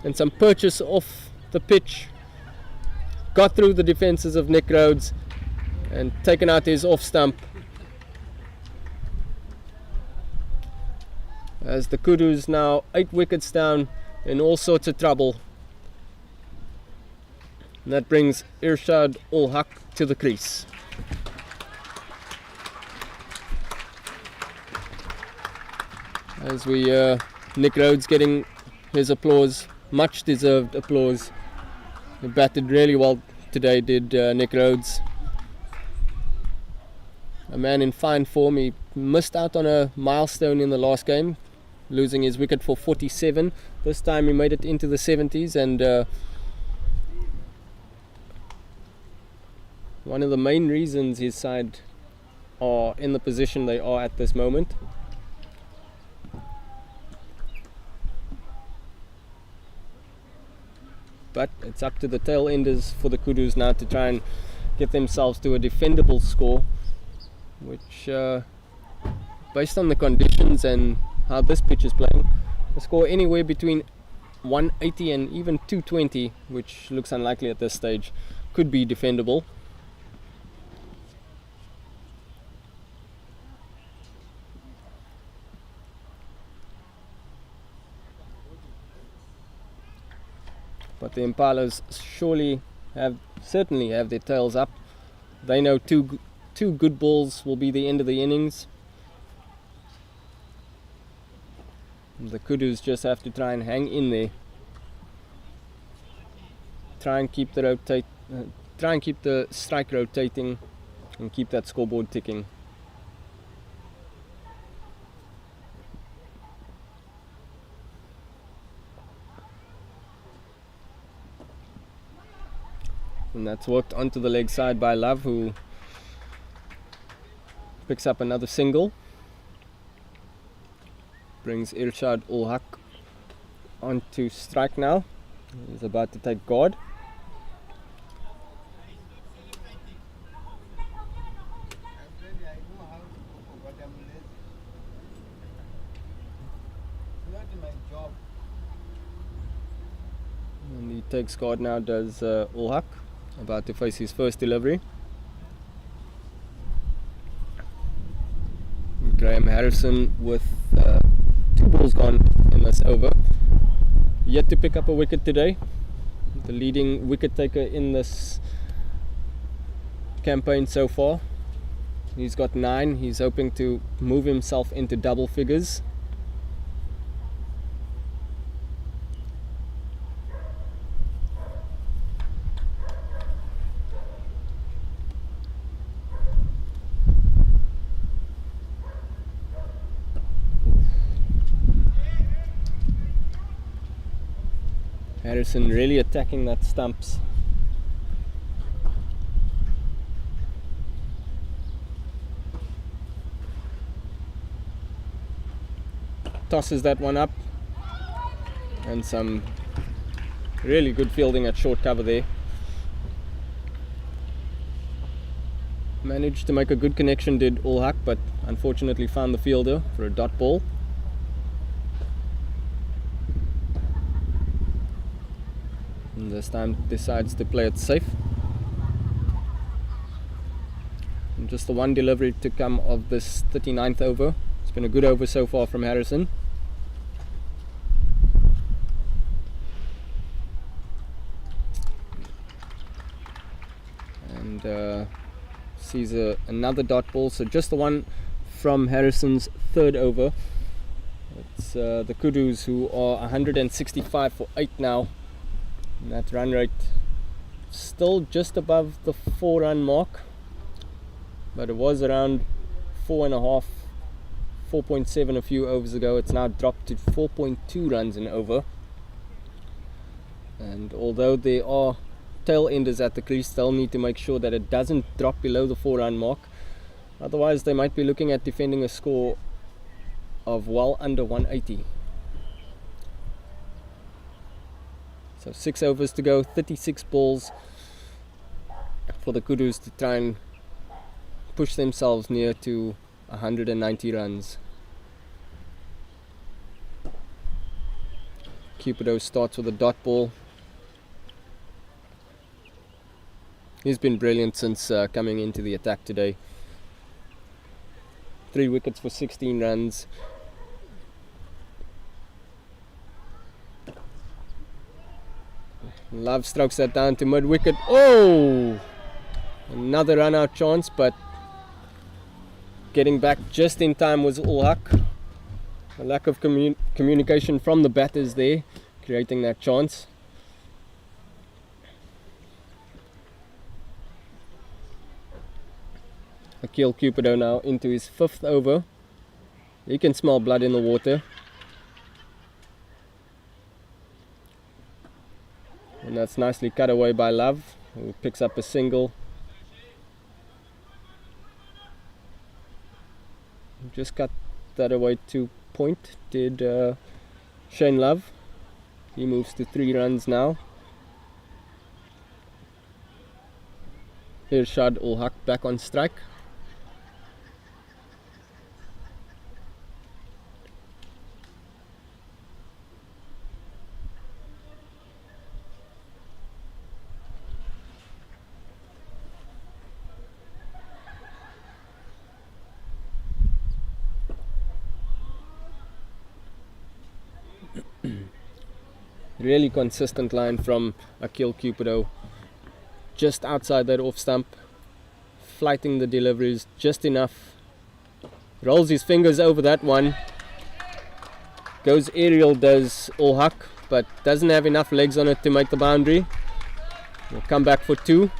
and some purchase off the pitch. Got through the defences of Nick Rhodes and taken out his off stump. As the Kudus now 8 wickets down in all sorts of trouble. And that brings Irshad Ul Haq to the crease. As we Nick Rhodes getting his applause, much deserved applause He batted really well today, did Nick Rhodes. A man in fine form. He missed out on a milestone in the last game, losing his wicket for 47. This time he made it into the 70s, and one of the main reasons his side are in the position they are at this moment. But it's up to the Tailenders for the Kudus now to try and get themselves to a defendable score, which based on the conditions and how this pitch is playing, a score anywhere between 180 and even 220, which looks unlikely at this stage, could be defendable. But the Impalas certainly have their tails up. They know two good balls will be the end of the innings. The Kudus just have to try and hang in there. Try and keep the strike rotating and keep that scoreboard ticking. And that's worked onto the leg side by Love, who picks up another single. Brings Irshad ul Haq onto strike now. He's about to take guard. And he takes guard now, does ul Haq. About to face his first delivery. Graham Harrison with 2 balls gone in this over. Yet to pick up a wicket today. The leading wicket taker in this campaign so far. He's got 9. He's hoping to move himself into double figures. Harrison really attacking that stumps. Tosses that one up, and some really good fielding at short cover there. Managed to make a good connection, did ul Haq, but unfortunately found the fielder for a dot ball. And this time decides to play it safe. And just the one delivery to come of this 39th over. It's been a good over so far from Harrison. And sees another dot ball, so just the one from Harrison's 3rd over. It's the Kudus, who are 165 for 8 now. And that run rate still just above the 4-run mark, but it was around 4.5, 4.7 a few overs ago. It's now dropped to 4.2 runs an over. And although there are tailenders at the crease, they'll need to make sure that it doesn't drop below the 4-run mark. Otherwise, they might be looking at defending a score of well under 180. So 6 overs to go, 36 balls for the Kudus to try and push themselves near to 190 runs. Cupido starts with a dot ball. He's been brilliant since coming into the attack today. 3 wickets for 16 runs. Love strokes that down to mid wicket. Oh! Another run out chance, but getting back just in time was ul Haq. A lack of communication from the batters there, creating that chance. Akil Cupido now into his 5th over. You can smell blood in the water. And that's nicely cut away by Love, who picks up a single. Just cut that away to point, did Shane Love. He moves to 3 runs now. Irshad ul Haq back on strike. Really consistent line from Akil Cupido, just outside that off stump, flighting the deliveries just enough, rolls his fingers over that one, goes aerial, does ul Haq, but doesn't have enough legs on it to make the boundary. We'll come back for 2.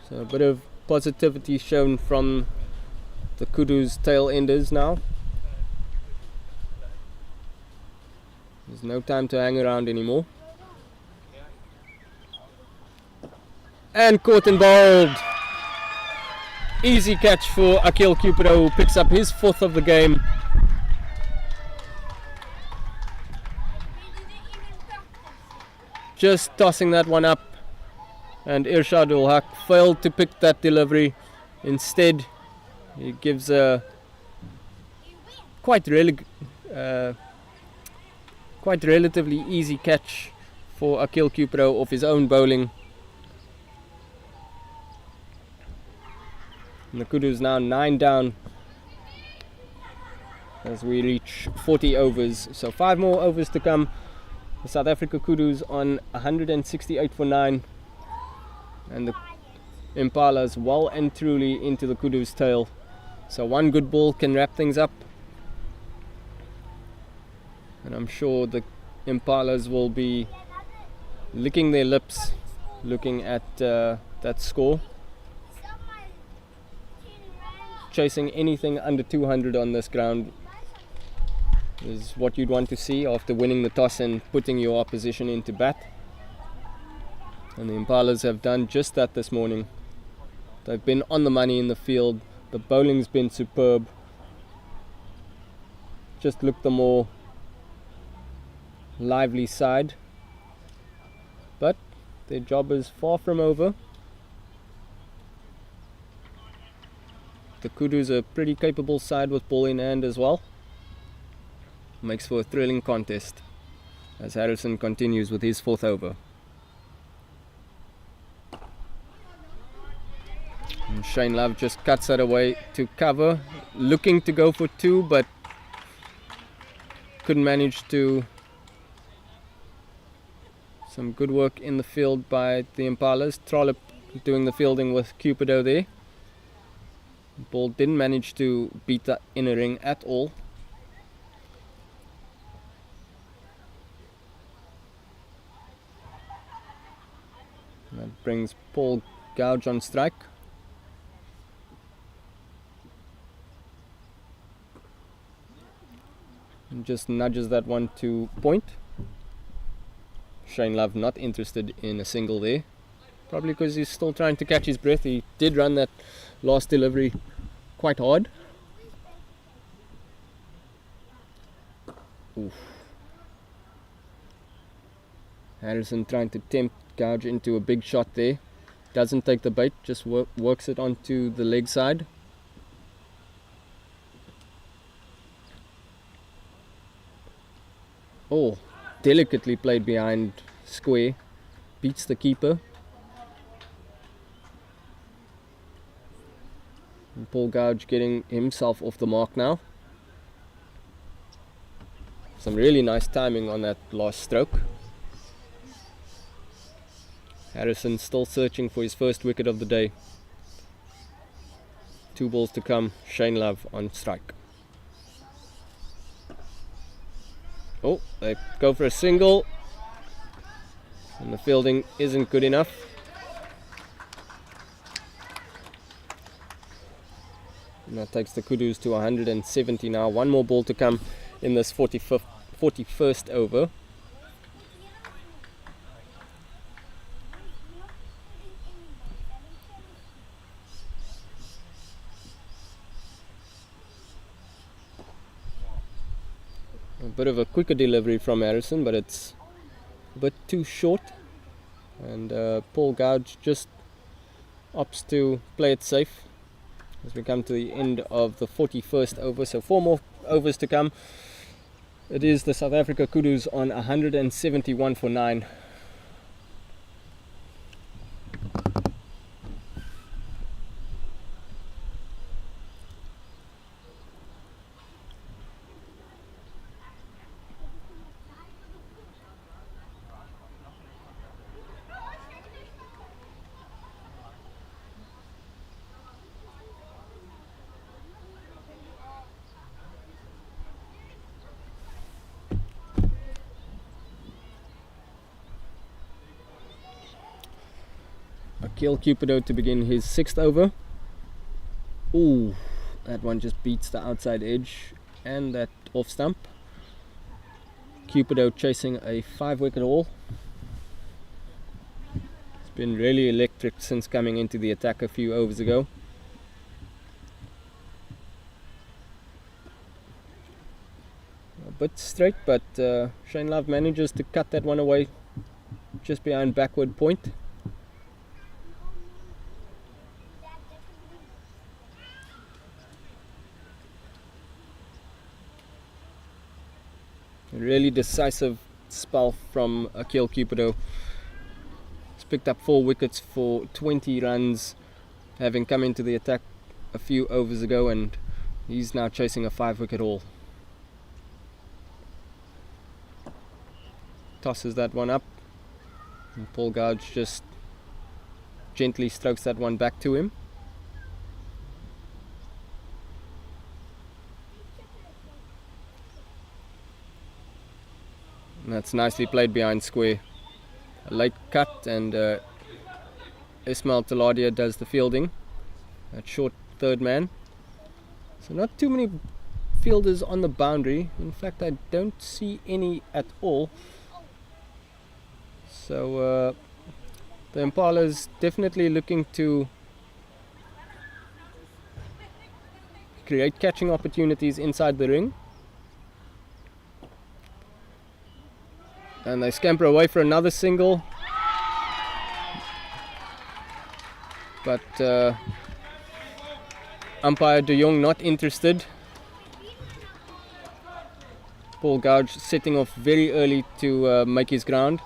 So a bit of positivity shown from the Kudus Tailenders now. There's no time to hang around anymore. And caught and bowled. Easy catch for Akil Cupido, who picks up his 4th of the game. Just tossing that one up. And Irshad ul Haq failed to pick that delivery. Instead, he gives a quite relatively easy catch for Akil Cupido off his own bowling. And the Kudus now 9 down as we reach 40 overs. So 5 more overs to come. The South Africa Kudus on 168 for 9. And the Impalas well and truly into the Kudus tail. So 1 good ball can wrap things up. And I'm sure the Impalas will be licking their lips looking at that score. Chasing anything under 200 on this ground is what you'd want to see after winning the toss and putting your opposition into bat. And the Impalas have done just that this morning. They've been on the money in the field. The bowling's been superb. Just looked the more lively side, but their job is far from over. The Kudus are a pretty capable side with ball in hand as well. Makes for a thrilling contest as Harrison continues with his 4th over. And Shane Love just cuts that away to cover, looking to go for 2, but couldn't manage to. Some good work in the field by the Impalas. Trollop doing the fielding with Cupido there. Ball didn't manage to beat the inner ring at all. That brings Paul Gouge on strike. And just nudges that one to point. Shane Love not interested in a single there. Probably because he's still trying to catch his breath. He did run that last delivery quite hard. Oof. Harrison trying to tempt Gouge into a big shot there. Doesn't take the bait, just works it onto the leg side. Oh, delicately played behind square. Beats the keeper. And Paul Gouge getting himself off the mark now. Some really nice timing on that last stroke. Harrison still searching for his first wicket of the day. 2 balls to come. Shane Love on strike. Oh, they go for a single. and the fielding isn't good enough. And that takes the Kudus to 170 now. One more ball to come in this 41st over. A bit of a quicker delivery from Harrison, but it's a bit too short, and Paul Gouge just opts to play it safe as we come to the end of the 41st over. So 4 more overs to come. It is the South Africa Kudus on 171 for 9. Akil Cupido to begin his 6th over. Ooh, that one just beats the outside edge and that off stump. Cupido chasing a 5-wicket haul. It's been really electric since coming into the attack a few overs ago. A bit straight, but Shane Love manages to cut that one away just behind backward point. A really decisive spell from Akil Cupido. He's picked up 4 wickets for 20 runs, having come into the attack a few overs ago, and he's now chasing a 5-wicket haul. Tosses that one up, and Paul Gouge just gently strokes that one back to him. And that's nicely played behind square. A late cut, and Ismail Taladia does the fielding. That short third man. So not too many fielders on the boundary. In fact, I don't see any at all. So the Impalas definitely looking to create catching opportunities inside the ring. And they scamper away for another single. But umpire De Jong not interested. Paul Gouge setting off very early to make his ground.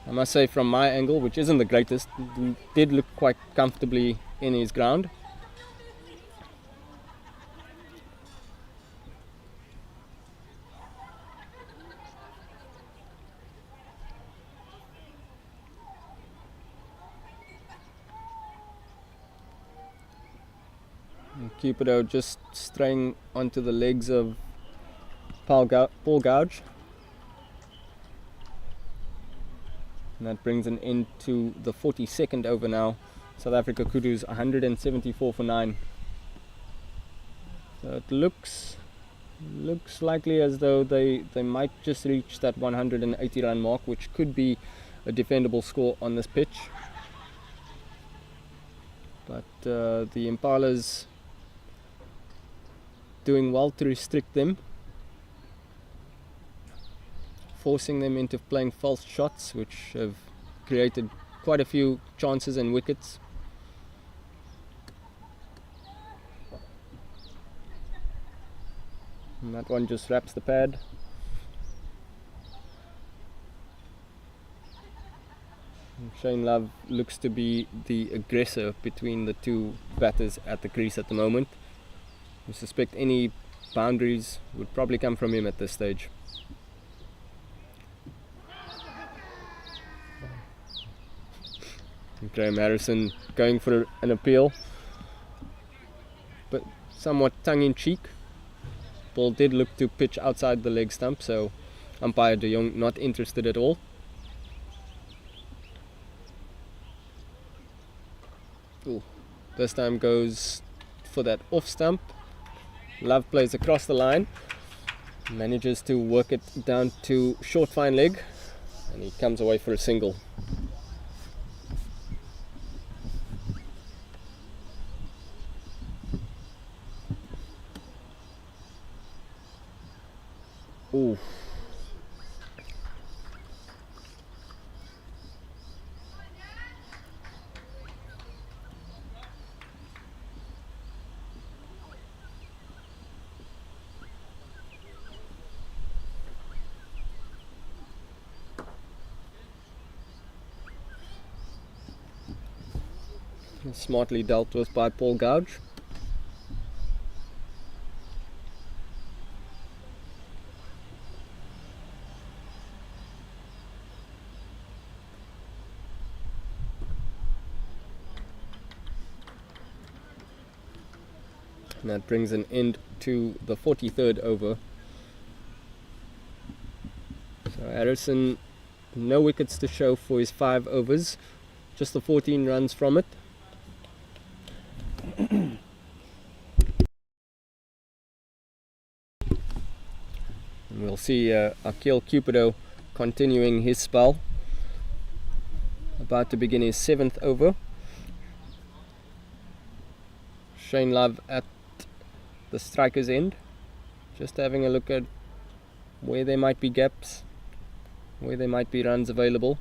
I must say, from my angle, which isn't the greatest, he did look quite comfortably in his ground. Cupido just straying onto the legs of Paul Gouge. And that brings an end to the 42nd over now. South Africa Kudus 174 for 9. So it looks likely as though they might just reach that 180 run mark, which could be a defendable score on this pitch. But the Impalas doing well to restrict them, forcing them into playing false shots, which have created quite a few chances and wickets. And that one just wraps the pad. And Shane Love looks to be the aggressor between the two batters at the crease at the moment. I suspect any boundaries would probably come from him at this stage. Graham Harrison going for an appeal, but somewhat tongue-in-cheek. Ball did look to pitch outside the leg stump, so umpire De Jong not interested at all. Ooh. This time goes for that off stump. Love plays across the line, manages to work it down to short fine leg, and he comes away for a single. Ooh. Smartly dealt with by Paul Gouge. And that brings an end to the 43rd over. So Harrison, no wickets to show for his 5 overs, just the 14 runs from it. And we'll see Akil Cupido continuing his spell, about to begin his 7th over. Shane Love at the striker's end, just having a look at where there might be gaps, where there might be runs available.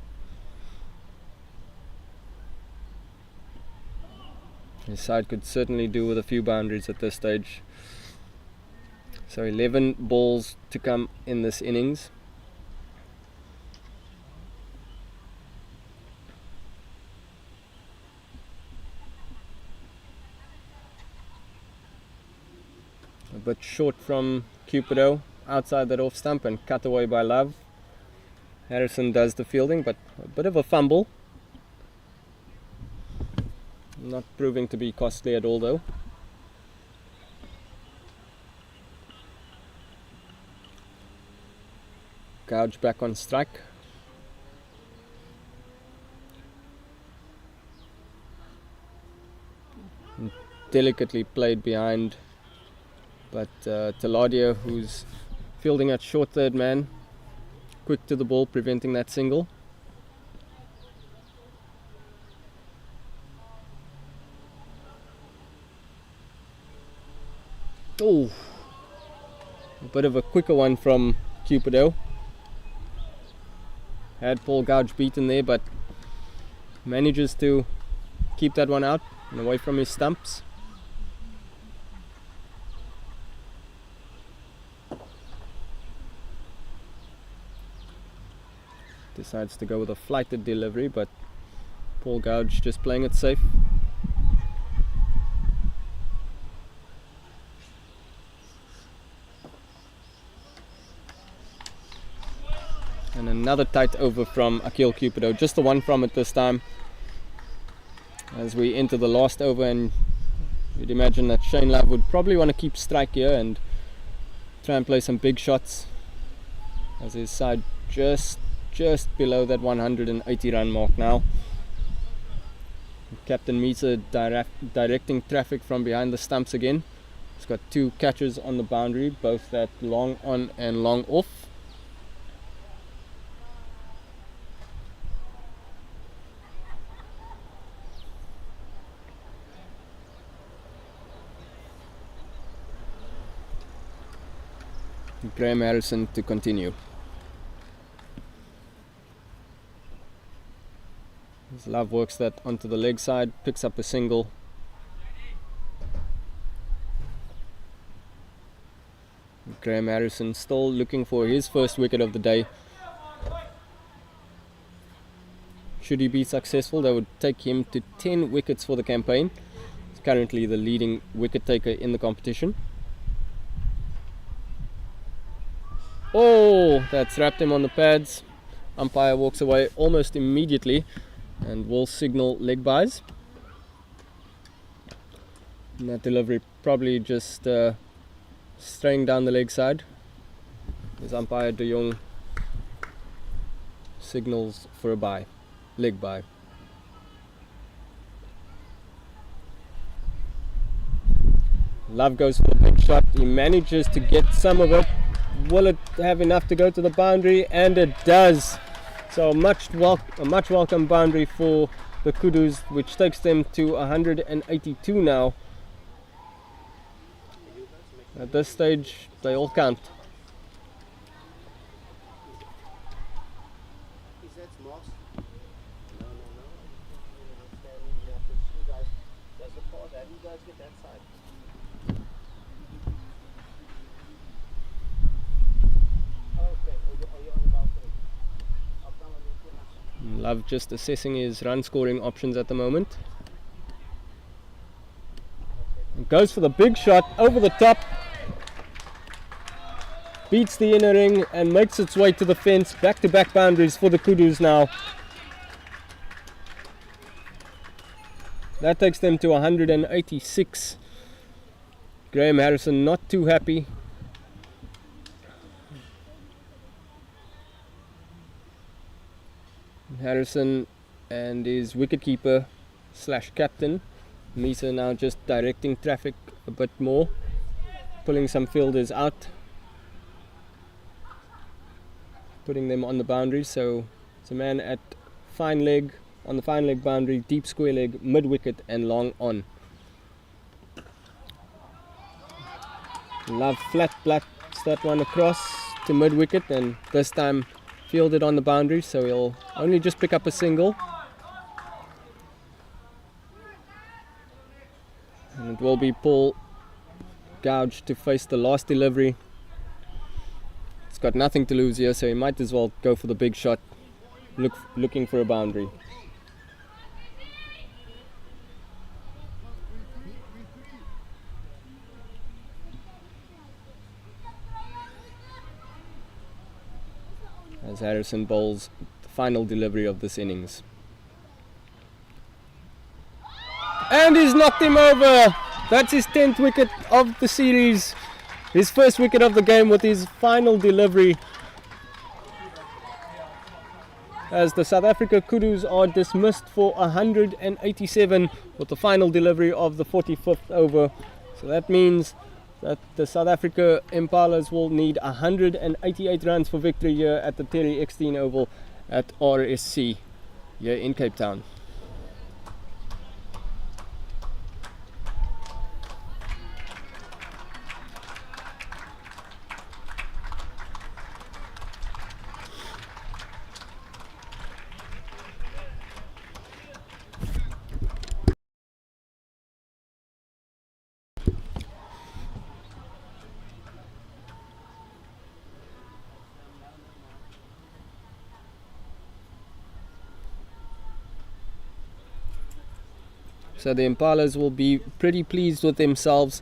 His side could certainly do with a few boundaries at this stage. So 11 balls to come in this innings. A bit short from Cupido, outside that off stump and cut away by Love. Harrison does the fielding, but a bit of a fumble. Not proving to be costly at all though. Gouge back on strike. Delicately played behind, but Tailenders, who's fielding at short third man, quick to the ball, preventing that single. Oh, a bit of a quicker one from Cupido. Had Paul Gouge beaten there, but manages to keep that one out and away from his stumps. Decides to go with a flighted delivery, but Paul Gouge just playing it safe. And another tight over from Akil Cupido, just the one from it this time. As we enter the last over, and you'd imagine that Shane Love would probably want to keep strike here and try and play some big shots, as his side just below that 180 run mark now. Captain Meter directing traffic from behind the stumps again. He's got 2 catches on the boundary, both that long on and long off. Graham Harrison to continue. His Love works that onto the leg side, picks up a single. Graham Harrison still looking for his first wicket of the day. Should he be successful, that would take him to 10 wickets for the campaign. He's currently the leading wicket taker in the competition. Oh, that's wrapped him on the pads. Umpire walks away almost immediately and will signal leg byes. And that delivery probably just straying down the leg side. As umpire De Jong signals for a bye, leg bye. Love goes for the big shot. He manages to get some of it. Will it have enough to go to the boundary? And it does. So a much welcome boundary for the Kudus, which takes them to 182 now. At this stage, they all count. Love just assessing his run scoring options at the moment. And goes for the big shot over the top. Beats the inner ring and makes its way to the fence. Back-to-back boundaries for the Kudus now. That takes them to 186. Graham Harrison not too happy. Harrison and his wicketkeeper / captain Misa now just directing traffic a bit more, pulling some fielders out, putting them on the boundary. So it's a man at fine leg, on the fine leg boundary, deep square leg, mid wicket and long on. Love flat blacks that one across to mid wicket, and this time fielded on the boundary, so he'll only just pick up a single. And it will be Paul Gouge to face the last delivery. It's got nothing to lose here, so he might as well go for the big shot, looking for a boundary. As Harrison bowls the final delivery of this innings. And he's knocked him over. That's his 10th wicket of the series. His first wicket of the game with his final delivery. As the South Africa Kudus are dismissed for 187 with the final delivery of the 45th over. So that means that the South Africa Impalas will need 188 runs for victory here at the Terry Eckstein Oval at RSC here in Cape Town. So the Impalas will be pretty pleased with themselves,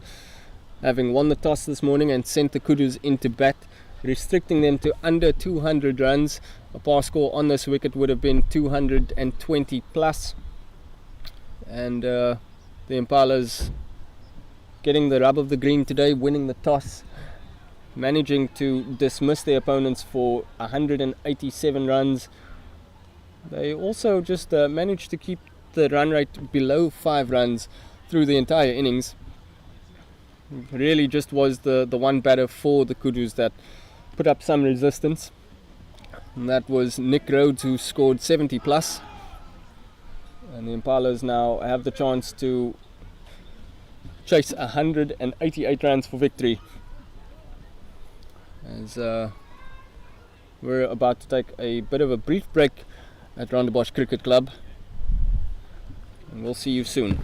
having won the toss this morning and sent the Kudus into bat, restricting them to under 200 runs. A par score on this wicket would have been 220 plus. And the Impalas getting the rub of the green today, winning the toss, managing to dismiss their opponents for 187 runs. They also just managed to keep the run rate below 5 runs through the entire innings. Really just was the one batter for the Kudus that put up some resistance, and that was Nick Rhodes, who scored 70 plus. And the Impalas now have the chance to chase 188 runs for victory, as we're about to take a bit of a brief break at Rondebosch Cricket Club, and we'll see you soon.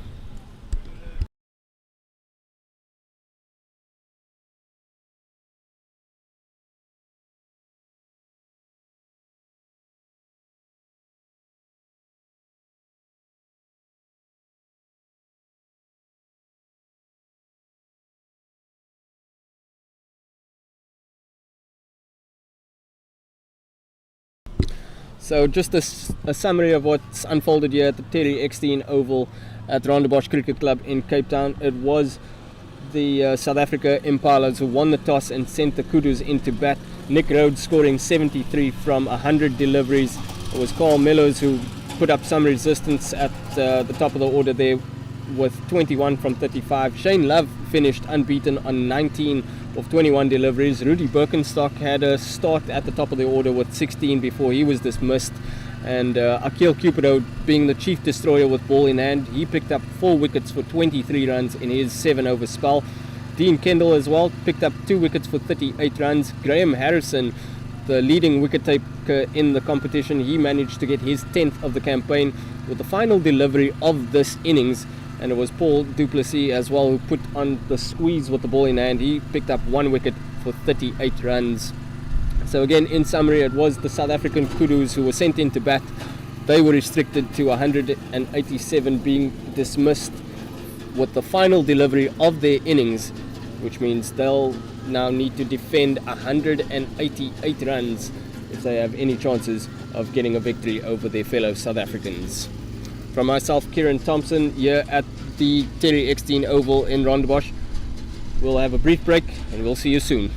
So just a summary of what's unfolded here at the Terry Eckstein Oval at Rondebosch Cricket Club in Cape Town. It was the South Africa Impalas who won the toss and sent the Kudus into bat. Nick Rhodes scoring 73 from 100 deliveries. It was Carl Mellows who put up some resistance at the top of the order there, with 21 from 35. Shane Love finished unbeaten on 19 of 21 deliveries. Rudy Birkenstock had a start at the top of the order with 16 before he was dismissed. And Akil Cupido, being the chief destroyer with ball in hand, he picked up 4 wickets for 23 runs in his 7-over spell. Dean Kendall as well picked up 2 wickets for 38 runs. Graham Harrison, the leading wicket taker in the competition, he managed to get his 10th of the campaign with the final delivery of this innings, and it was Paul du Plessis as well who put on the squeeze with the ball in hand. He picked up 1 wicket for 38 runs. So again, in summary, it was the South African Kudus who were sent in to bat. They were restricted to 187 being dismissed with the final delivery of their innings, which means they'll now need to defend 188 runs if they have any chances of getting a victory over their fellow South Africans. From myself, Kieran Thompson, here at the Terry Eckstein Oval in Rondebosch, we'll have a brief break and we'll see you soon.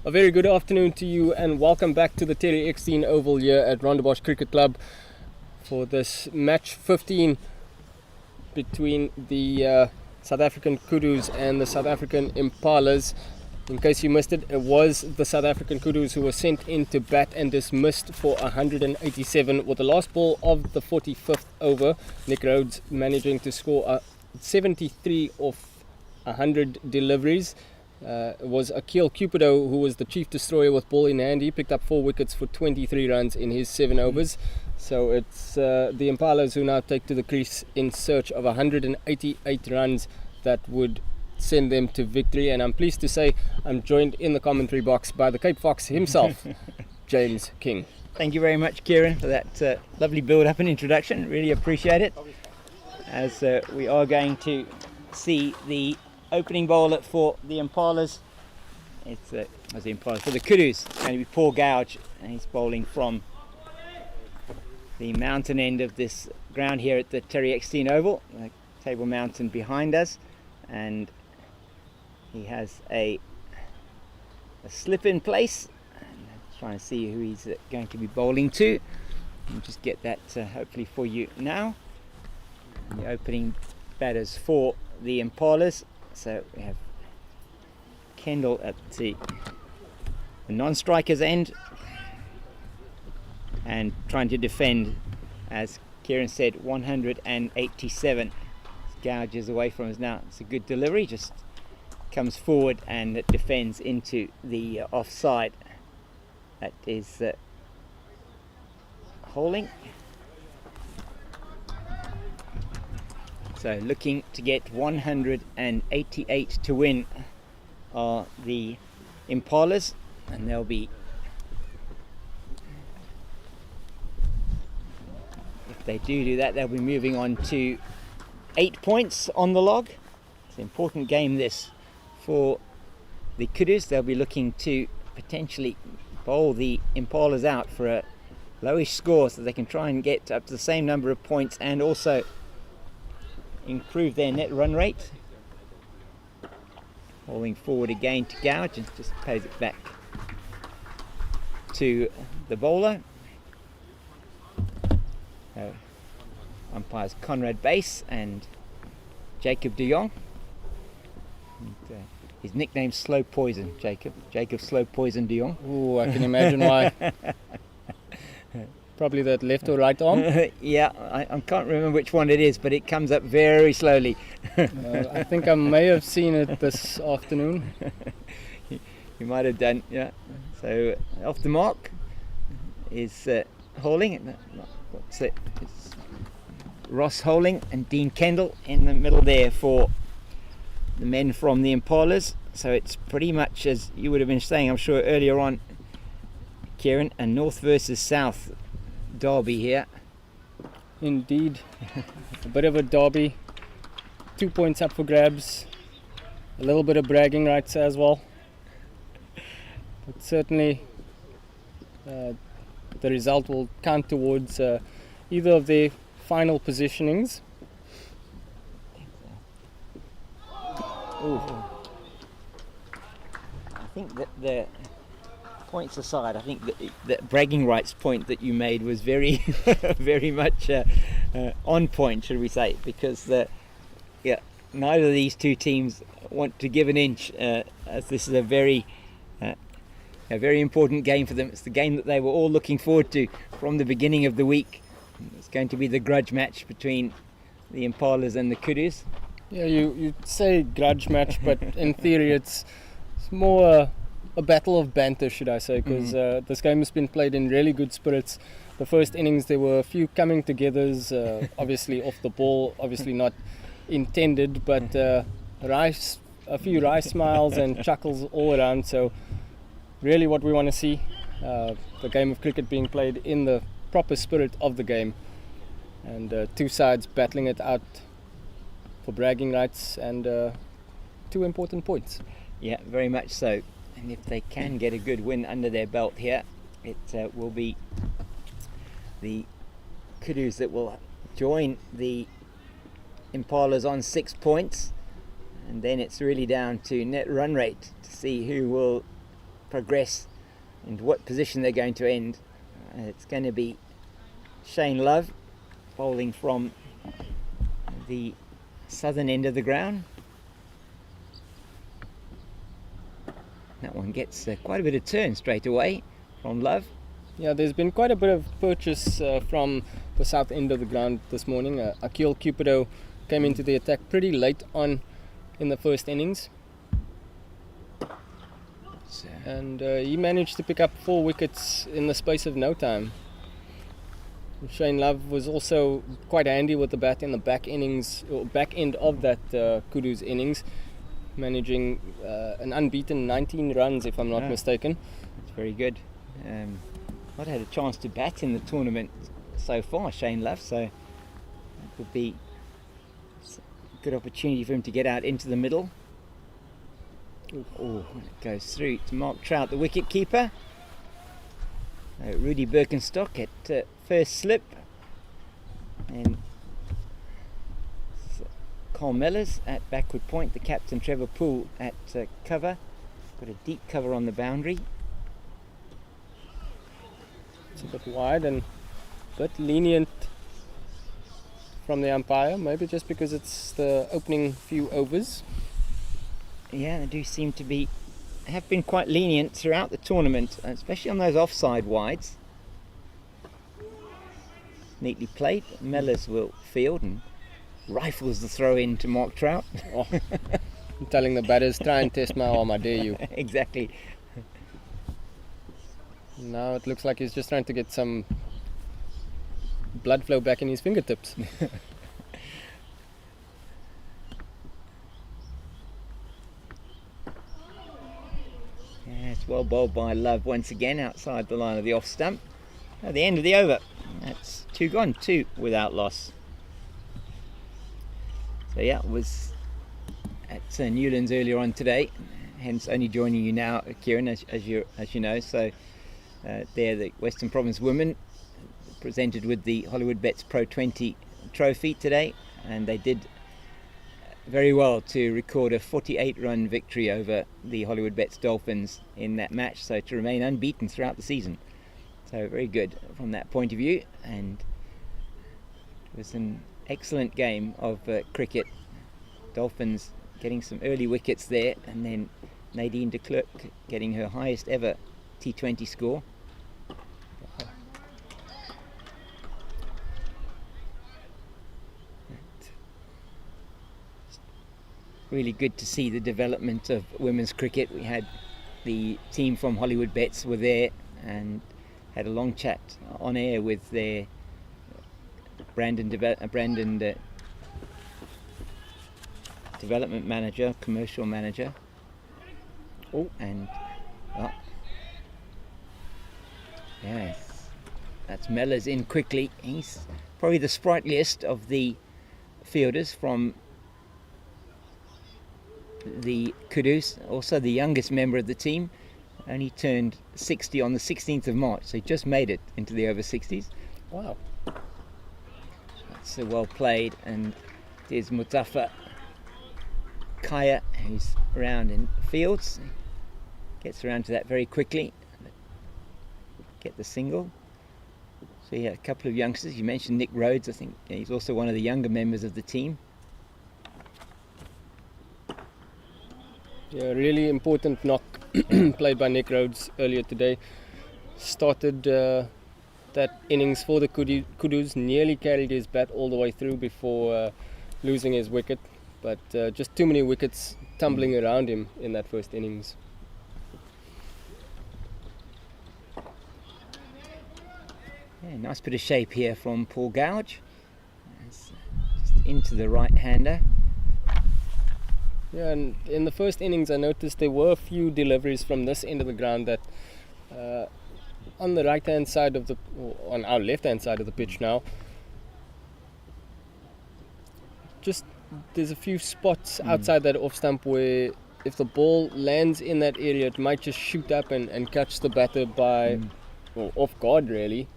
A very good afternoon to you and welcome back to the Tailenders Oval here at Rondebosch Cricket Club for this match 15 between the South African Kudus and the South African Impalas. In case you missed it, it was the South African Kudus who were sent in to bat and dismissed for 187 with the last ball of the 45th over. Nick Rhodes managing to score 73 off 100 deliveries. It was Akil Cupido who was the chief destroyer with ball in hand. He picked up 4 wickets for 23 runs in his 7 overs. So it's the Impalas who now take to the crease in search of 188 runs that would send them to victory. And I'm pleased to say I'm joined in the commentary box by the Cape Fox himself, James King. Thank you very much, Kieran, for that lovely build-up and introduction. Really appreciate it. As we are going to see the opening bowler for the Impalas. It's the Impalas for the Kudus. It's going to be Paul Gouge, and he's bowling from the mountain end of this ground here at the Tailenders Oval, the Table Mountain behind us, and he has a slip in place. And trying to see who he's going to be bowling to. I'll just get that hopefully for you now. The opening batters for the Impalas. So we have Kendall at the non-striker's end and trying to defend, as Kieran said, 187. Gouge is away from us now. It's a good delivery, just comes forward and it defends into the offside. That is Holding. So looking to get 188 to win are the Impalas, and they'll be, if they do that, they'll be moving on to 8 points on the log. It's an important game this for the Kudus. They'll be looking to potentially bowl the Impalas out for a lowish score so they can try and get up to the same number of points and also improve their net run rate. Falling forward again to Gouge and just pays it back to the bowler. Umpires Conrad Bass and Jacob de Jong. And, his nickname's Slow Poison, Jacob Slow Poison de Jong. Ooh, I can imagine why. Probably that left or right arm. Yeah, I can't remember which one it is, but it comes up very slowly. I think I may have seen it this afternoon. You might have done, yeah. So off the mark is Holding. What's it? It's Ross Holding and Dean Kendall in the middle there for the men from the Impalas. So it's pretty much, as you would have been saying, I'm sure earlier on, Kieran, a north versus south derby here. Indeed, a bit of a derby. 2 points up for grabs. A little bit of bragging rights as well. But certainly the result will count towards either of their final positionings. Ooh. I think that the points aside, I think the bragging rights point that you made was very, very much on point, should we say? Because neither of these two teams want to give an inch, as this is a very important game for them. It's the game that they were all looking forward to from the beginning of the week. It's going to be the grudge match between the Impalas and the Kudus. Yeah, you say grudge match, but in theory it's more a battle of banter, should I say, because this game has been played in really good spirits. The first innings there were a few coming togethers, obviously off the ball, obviously not intended, but a few rice smiles and chuckles all around. So really what we want to see, the game of cricket being played in the proper spirit of the game, and two sides battling it out for bragging rights and 2 important points. Yeah, very much so. And if they can get a good win under their belt here, it will be the Kudus that will join the Impalas on 6 points, and then it's really down to net run rate to see who will progress and what position they're going to end. It's going to be Shane Love bowling from the southern end of the ground. That one gets quite a bit of turn straight away from Love. Yeah, there's been quite a bit of purchase from the south end of the ground this morning. Akil Cupido came into the attack pretty late on in the first innings. And he managed to pick up 4 wickets in the space of no time. Shane Love was also quite handy with the bat in the back end of that Kudus innings, managing an unbeaten 19 runs, if I'm not mistaken. It's very good. Not had a chance to bat in the tournament so far, Shane Love, so it would be a good opportunity for him to get out into the middle. Oh, it goes through to Mark Trout, the wicket keeper. Rudy Birkenstock at first slip, and Carl Mellors at backward point, the captain Trevor Poole at cover. Got a deep cover on the boundary. It's a bit wide and a bit lenient from the umpire, maybe just because it's the opening few overs. Yeah, they do seem to have been quite lenient throughout the tournament, especially on those offside wides. Neatly played. Mellors will field and rifles the throw in to Mark Trout. I'm telling the batters, try and test my arm, I dare you. Exactly. Now it looks like he's just trying to get some blood flow back in his fingertips. It's well bowled by Love once again outside the line of the off stump. At the end of the over, that's 2 gone, 2 without loss. So yeah, it was at Newlands earlier on today, hence only joining you now, Kieran, as you know. So there, the Western Province women presented with the Hollywood Bets Pro 20 trophy today, and they did very well to record a 48-run victory over the Hollywood Bets Dolphins in that match, so to remain unbeaten throughout the season. So very good from that point of view, and it was an excellent game of cricket. Dolphins getting some early wickets there, and then Nadine de Klerk getting her highest ever T20 score. Really good to see the development of women's cricket. We had the team from Hollywood Bets were there and had a long chat on air with their Brandon development manager, commercial manager. Yes, that's Mellors in quickly. He's probably the sprightliest of the fielders from the Kudus, also the youngest member of the team. Only turned 60 on the 16th of March, so he just made it into the over-60s. Wow. That's well played, and there's Mutafa Kaya, who's around in fields. Gets around to that very quickly. Get the single. So yeah, a couple of youngsters. You mentioned Nick Rhodes, I think he's also one of the younger members of the team. Yeah, really important knock played by Nick Rhodes earlier today. Started that innings for the Kudus, nearly carried his bat all the way through before losing his wicket, but just too many wickets tumbling around him in that first innings. Yeah, nice bit of shape here from Paul Gouge. Just into the right-hander. Yeah, and in the first innings I noticed there were a few deliveries from this end of the ground that on the right hand side of on our left hand side of the pitch now, just there's a few spots outside that off stump where if the ball lands in that area it might just shoot up and catch the batter by off guard really,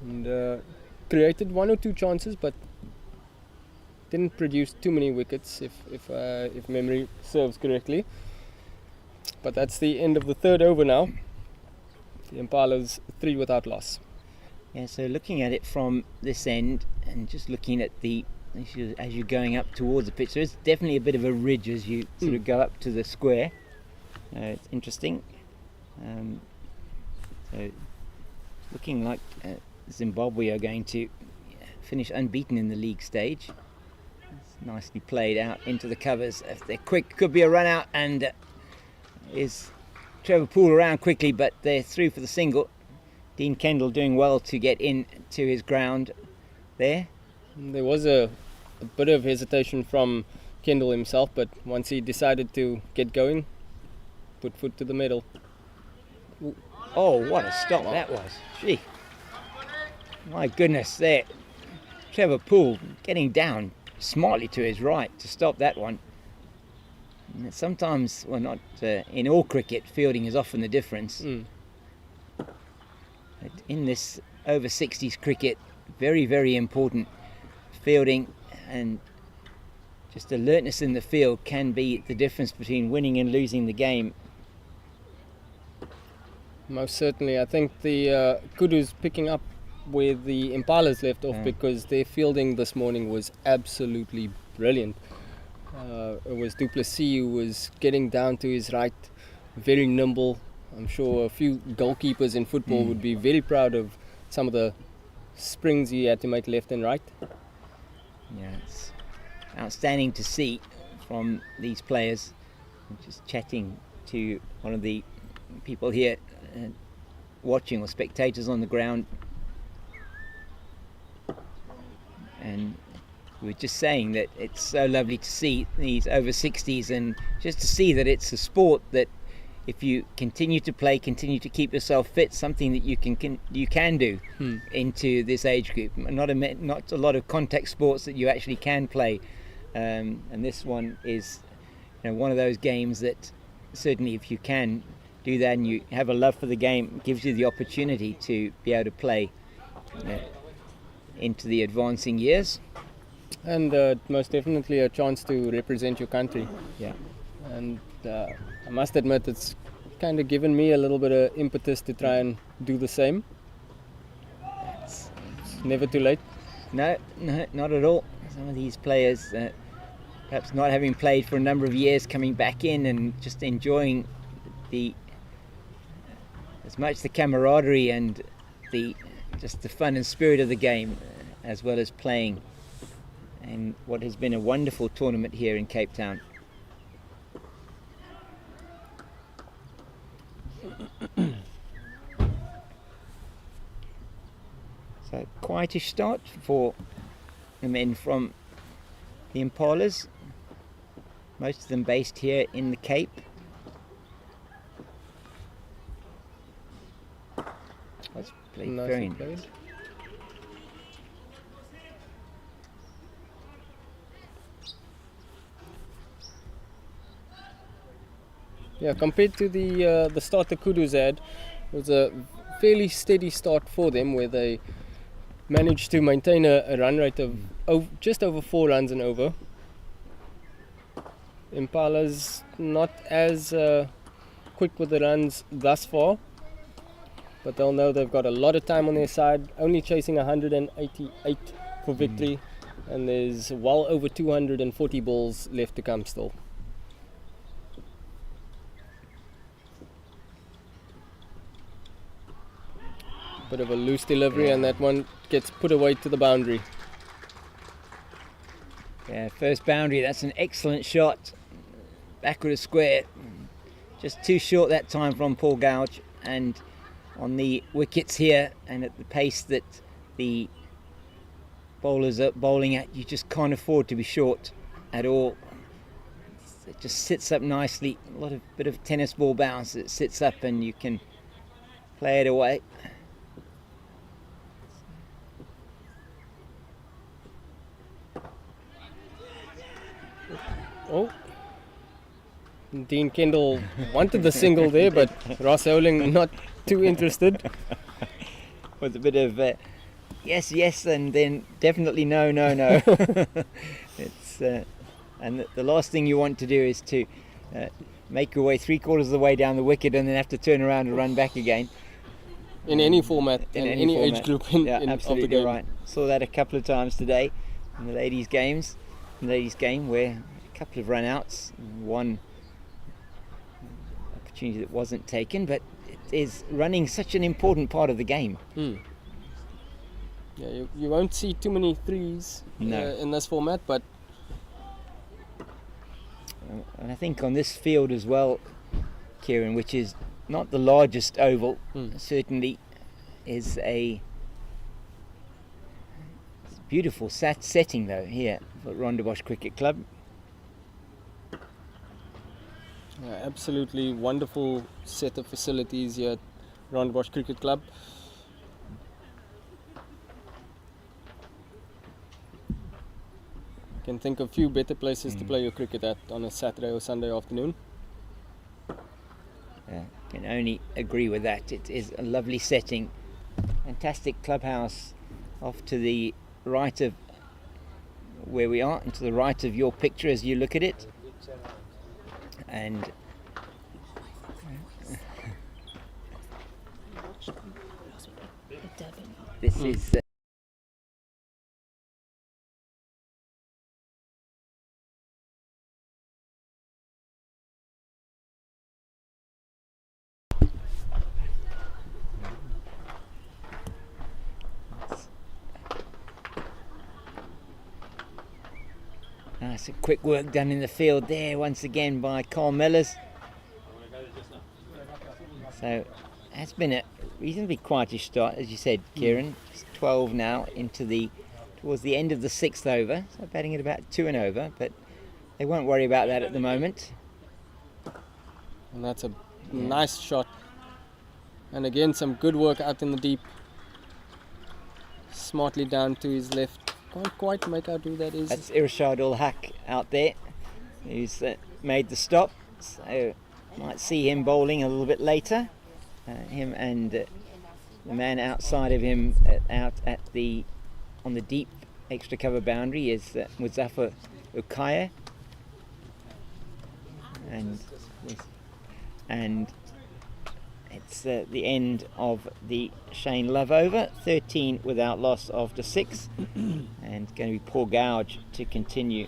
and created 1 or 2 chances but didn't produce too many wickets if memory serves correctly. But that's the end of the third over now. The Impalas 3 without loss. Yeah, so looking at it from this end and just looking at as you're going up towards the pitch, there's definitely a bit of a ridge as you sort of go up to the square. It's interesting. So looking like Zimbabwe are going to finish unbeaten in the league stage. It's nicely played out into the covers. If they're quick, could be a run out, and is Trevor Poole around quickly, but they're through for the single. Dean Kendall doing well to get in to his ground there. There was a bit of hesitation from Kendall himself, but once he decided to get going, put foot to the metal. Oh, what a stop that was. Gee. My goodness, there. Trevor Poole getting down smartly to his right to stop that one. And sometimes, well, not in all cricket, fielding is often the difference. But in this over-60s cricket, very, very important. Fielding and just alertness in the field can be the difference between winning and losing the game. Most certainly. I think the Kudus picking up where the Impalas left off, because their fielding this morning was absolutely brilliant. It was Du Plessis who was getting down to his right, very nimble. I'm sure a few goalkeepers in football would be very proud of some of the springs he had to make left and right. Yeah, it's outstanding to see from these players. I'm just chatting to one of the people here watching, or spectators on the ground, and we were just saying that it's so lovely to see these over-60s, and just to see that it's a sport that if you continue to play, continue to keep yourself fit, something that you can do into this age group. Not a lot of contact sports that you actually can play, and this one is, one of those games that certainly, if you can do that and you have a love for the game, it gives you the opportunity to be able to play into the advancing years. And most definitely a chance to represent your country. Yeah. And I must admit, it's kind of given me a little bit of impetus to try and do the same. It's never too late. No, not at all. Some of these players, perhaps not having played for a number of years, coming back in and just enjoying as much the camaraderie and just the fun and spirit of the game, as well as playing in what has been a wonderful tournament here in Cape Town. So quietish start for the men from the Impalas, most of them based here in the Cape. That's played very nice. Yeah, compared to the start the Kudus had, it was a fairly steady start for them, where they managed to maintain a run rate of just over 4 runs and over. Impalas not as quick with the runs thus far, but they'll know they've got a lot of time on their side, only chasing 188 for victory, and there's well over 240 balls left to come still. Bit of a loose delivery, and that one gets put away to the boundary. Yeah, first boundary, that's an excellent shot. Backward of square. Just too short that time from Paul Gouge, and on the wickets here and at the pace that the bowlers are bowling at, you just can't afford to be short at all. It just sits up nicely. Bit of tennis ball bounce. It sits up and you can play it away. Oh, Dean Kendall wanted the single there, but Ross Howling not too interested. With a bit of yes, and then definitely no. It's and the last thing you want to do is to make your way 3/4 of the way down the wicket and then have to turn around and run back again. In any format, in any format. age group Yeah, of the absolutely game. right. Saw that a couple of times today in the ladies' game where a couple of run-outs, one opportunity that wasn't taken, but it is running such an important part of the game. Yeah, you won't see too many threes in this format, but and I think on this field as well, Kieran, which is not the largest oval, certainly is a beautiful setting though here for Rondebosch Cricket Club. absolutely wonderful set of facilities here at Rondebosch Cricket Club. Can think of few better places to play your cricket at on a Saturday or Sunday afternoon. Yeah, can only agree with that. It is a lovely setting, fantastic clubhouse off to the right of where we are and to the right of your picture as you look at it. And this is nice quick work done in the field there once again by Carl Mellors. So it's been a reasonably quietish start, as you said, Kieran. It's 12 now towards the end of the 6th over, so batting at about 2 and over, but they won't worry about that at the moment. And that's a nice shot. And again, some good work out in the deep. Smartly down to his left. Can't quite make out who that is. That's Irshad ul Haq out there, who's made the stop. So might see him bowling a little bit later. Him and the man outside of him out at on the deep extra cover boundary is Muzaffar Ukaya. And it's the end of the Shane Love over, 13 without loss after 6, and it's going to be Paul Gouge to continue.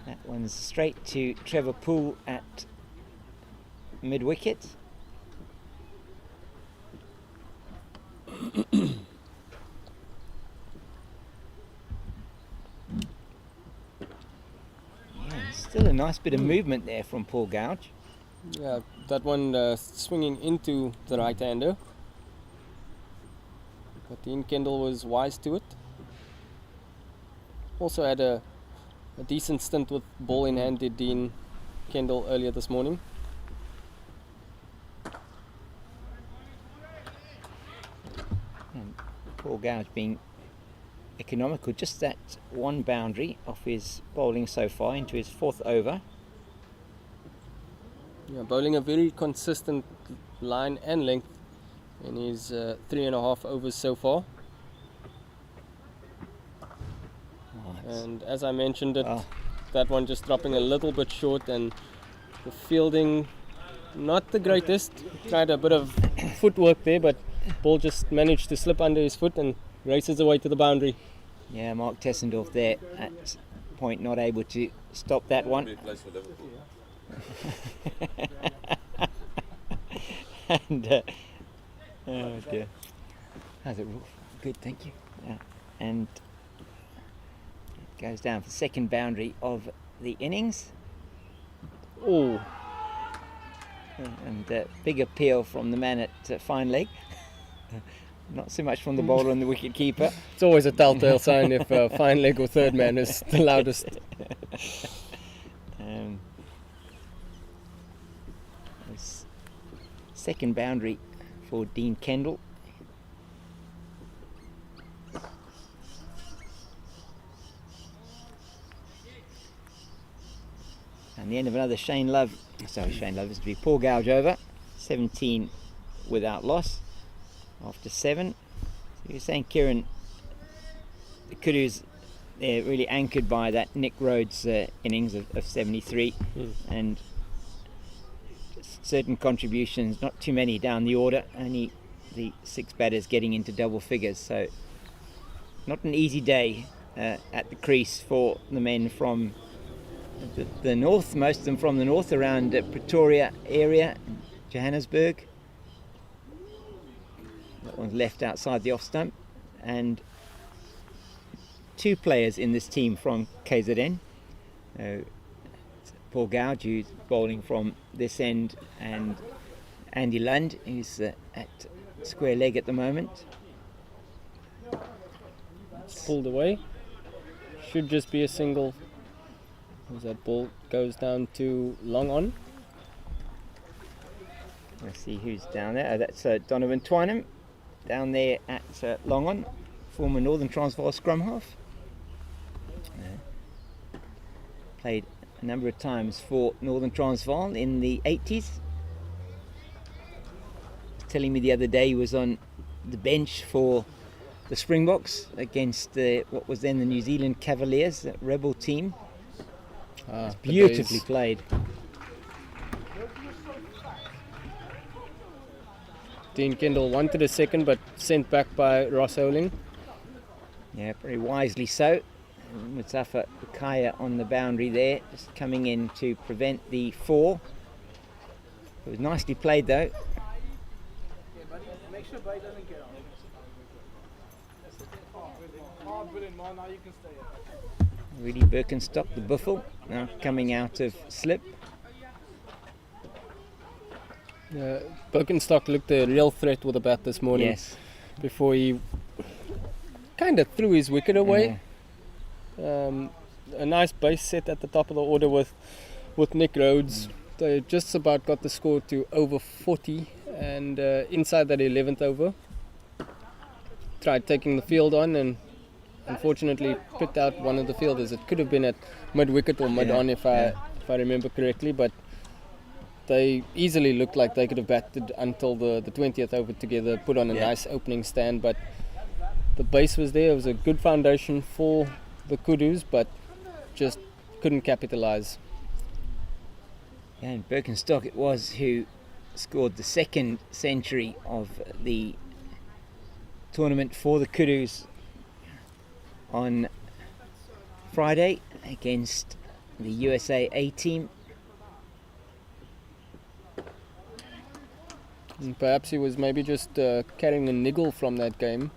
That one's straight to Trevor Poole at mid-wicket. Still a nice bit of movement there from Paul Gouge. Yeah, that one swinging into the right-hander. But Dean Kendall was wise to it. Also had a decent stint with ball in hand, did Dean Kendall earlier this morning. And Paul Gouge being economical, just that one boundary off his bowling so far into his 4th over. Yeah, bowling a very consistent line and length in his 3.5 overs so far. And as I mentioned it, that one just dropping a little bit short, and the fielding not the greatest. Tried a bit of footwork there, but ball just managed to slip under his foot and races away to the boundary. Yeah, Mark Tessendorf there at point not able to stop that one. And oh dear, how's it? Good, thank you. And it goes down for the second boundary of the innings. Oh, and big appeal from the man at fine leg. Not so much from the bowler and the wicket keeper. It's always a telltale sign if fine leg or third man is the loudest. Second boundary for Dean Kendall. And the end of another Shane Love is to be Paul Gouge over. 17 without loss after 7. So you're saying, Kieran, the Kudus, they're really anchored by that Nick Rhodes innings of 73 and certain contributions, not too many down the order, only the 6 batters getting into double figures. So not an easy day at the crease for the men from the north, most of them from the north, around Pretoria area, Johannesburg. That one's left outside the off stump, and 2 players in this team from KZN. Paul Gouge, who's bowling from this end, and Andy Lund, who's at square leg at the moment. Pulled away. Should just be a single. As that ball goes down to long on. Let's see who's down there. Oh, that's Donovan Twynham down there at long on, former Northern Transvaal scrum half. Played a number of times for Northern Transvaal in the 80s. Telling me the other day he was on the bench for the Springboks against what was then the New Zealand Cavaliers, that rebel team. It's beautifully played. Dean Kendall wanted a second but sent back by Ross Oling. Yeah, very wisely so. Mustafa Kaya on the boundary there, just coming in to prevent the 4. It was nicely played though. Make sure Bay doesn't get on. Brilliant, man. Now you can stay here. Rudy Birkenstock, the buffel, now coming out of slip. Birkenstock looked a real threat with the bat this morning. Yes. Before he kind of threw his wicket away. A nice base set at the top of the order with Nick Rhodes. They just about got the score to over 40, and inside that 11th over, tried taking the field on and unfortunately picked out one of the fielders. It could have been at mid wicket or mid on if I remember correctly, but they easily looked like they could have batted until the 20th over together, put on a nice opening stand, but the base was there. It was a good foundation for the Kudus, but just couldn't capitalize. And Birkenstock it was who scored the 2nd century of the tournament for the Kudus on Friday against the USA A team. And perhaps he was maybe just carrying a niggle from that game,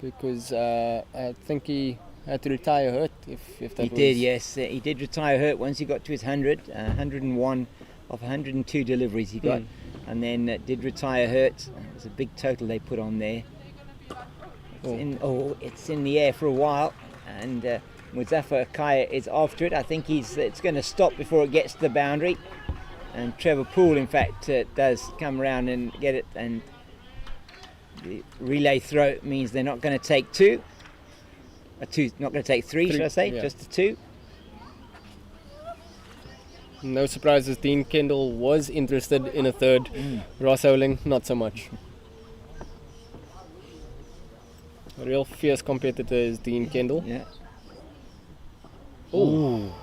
because I think he had to retire hurt. If that he did, yes, he did retire hurt once he got to his 101 of 102 deliveries he got, and then did retire hurt. It was a big total they put on there. It's in the air for a while, and Muzaffar Kaya is after it. I think it's going to stop before it gets to the boundary, and Trevor Poole in fact does come around and get it, and the relay throw means they're not going to take 2. Not going to take 3, should I say? Yeah. Just a 2. No surprises, Dean Kendall was interested in a 3rd. Ross Oling, not so much. A real fierce competitor is Dean Kendall. Yeah. Oh.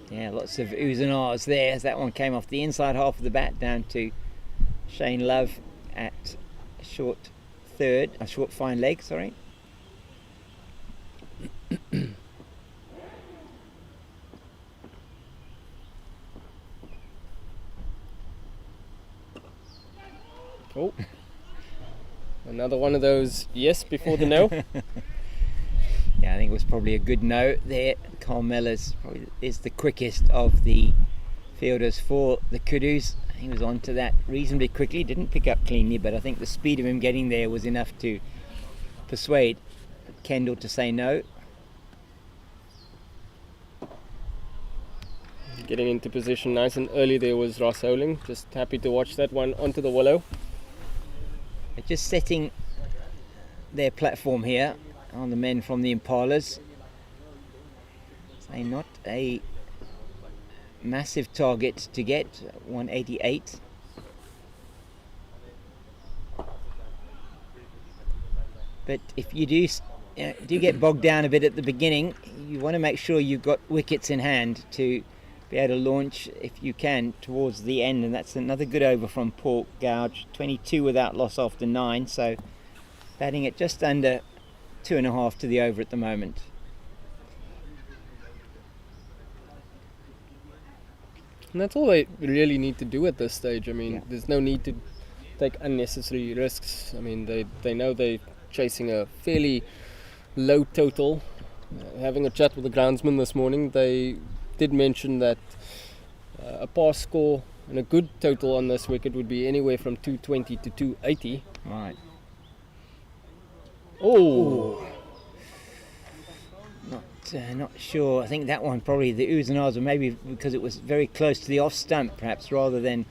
Yeah, lots of oohs and ahs there as that one came off the inside half of the bat down to Shane Love at short fine leg, sorry. Oh, another one of those yes before the no. Yeah, I think it was probably a good no there. Carl Mellors probably is the quickest of the fielders for the Kudus. He was onto that reasonably quickly, didn't pick up cleanly, but I think the speed of him getting there was enough to persuade Kendall to say no. Getting into position nice and early there was Ross Oling. Just happy to watch that one onto the willow. They're just setting their platform here on the men from the Impalas. Say not a massive target to get, 188. But if you do get bogged down a bit at the beginning, you want to make sure you've got wickets in hand to be able to launch, if you can, towards the end. And that's another good over from Paul Gouge, 22 without loss after 9, so batting at just under 2.5 to the over at the moment. And that's all they really need to do at this stage. I mean, there's no need to take unnecessary risks. I mean, they know they're chasing a fairly low total. Having a chat with the groundsman this morning, they did mention that a pass score and a good total on this wicket would be anywhere from 220 to 280. Right. Oh! Not sure. I think that one probably the oohs and ahs were maybe because it was very close to the off stump, perhaps, rather than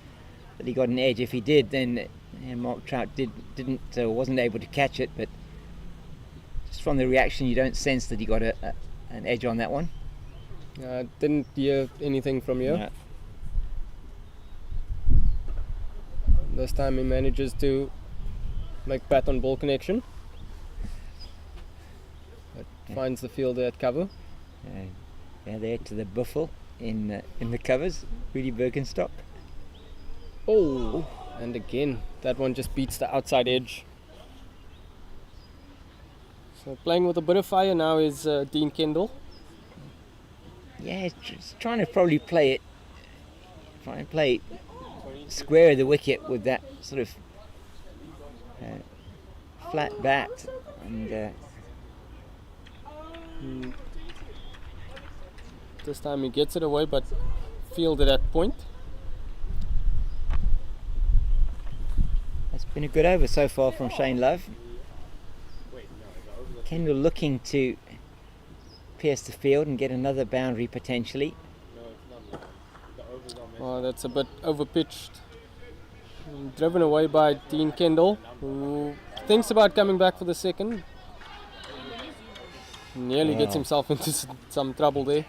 that he got an edge. If he did, then Mark Trout wasn't able to catch it. But just from the reaction, you don't sense that he got an edge on that one. Didn't hear anything from you. No. This time he manages to make bat on ball connection. Finds the fielder at cover. There to the buffle in the covers, Rudy Birkenstock. Oh, and again, that one just beats the outside edge. So playing with a bit of fire now is Dean Kendall. Yeah, he's trying to probably play square of the wicket with that sort of flat bat, and this time he gets it away, but fielded at point. It's been a good over so far from Shane Love. Kendall looking to pierce the field and get another boundary potentially. Oh, that's a bit overpitched. Driven away by Dean Kendall, who thinks about coming back for the second. Nearly gets himself into some trouble there.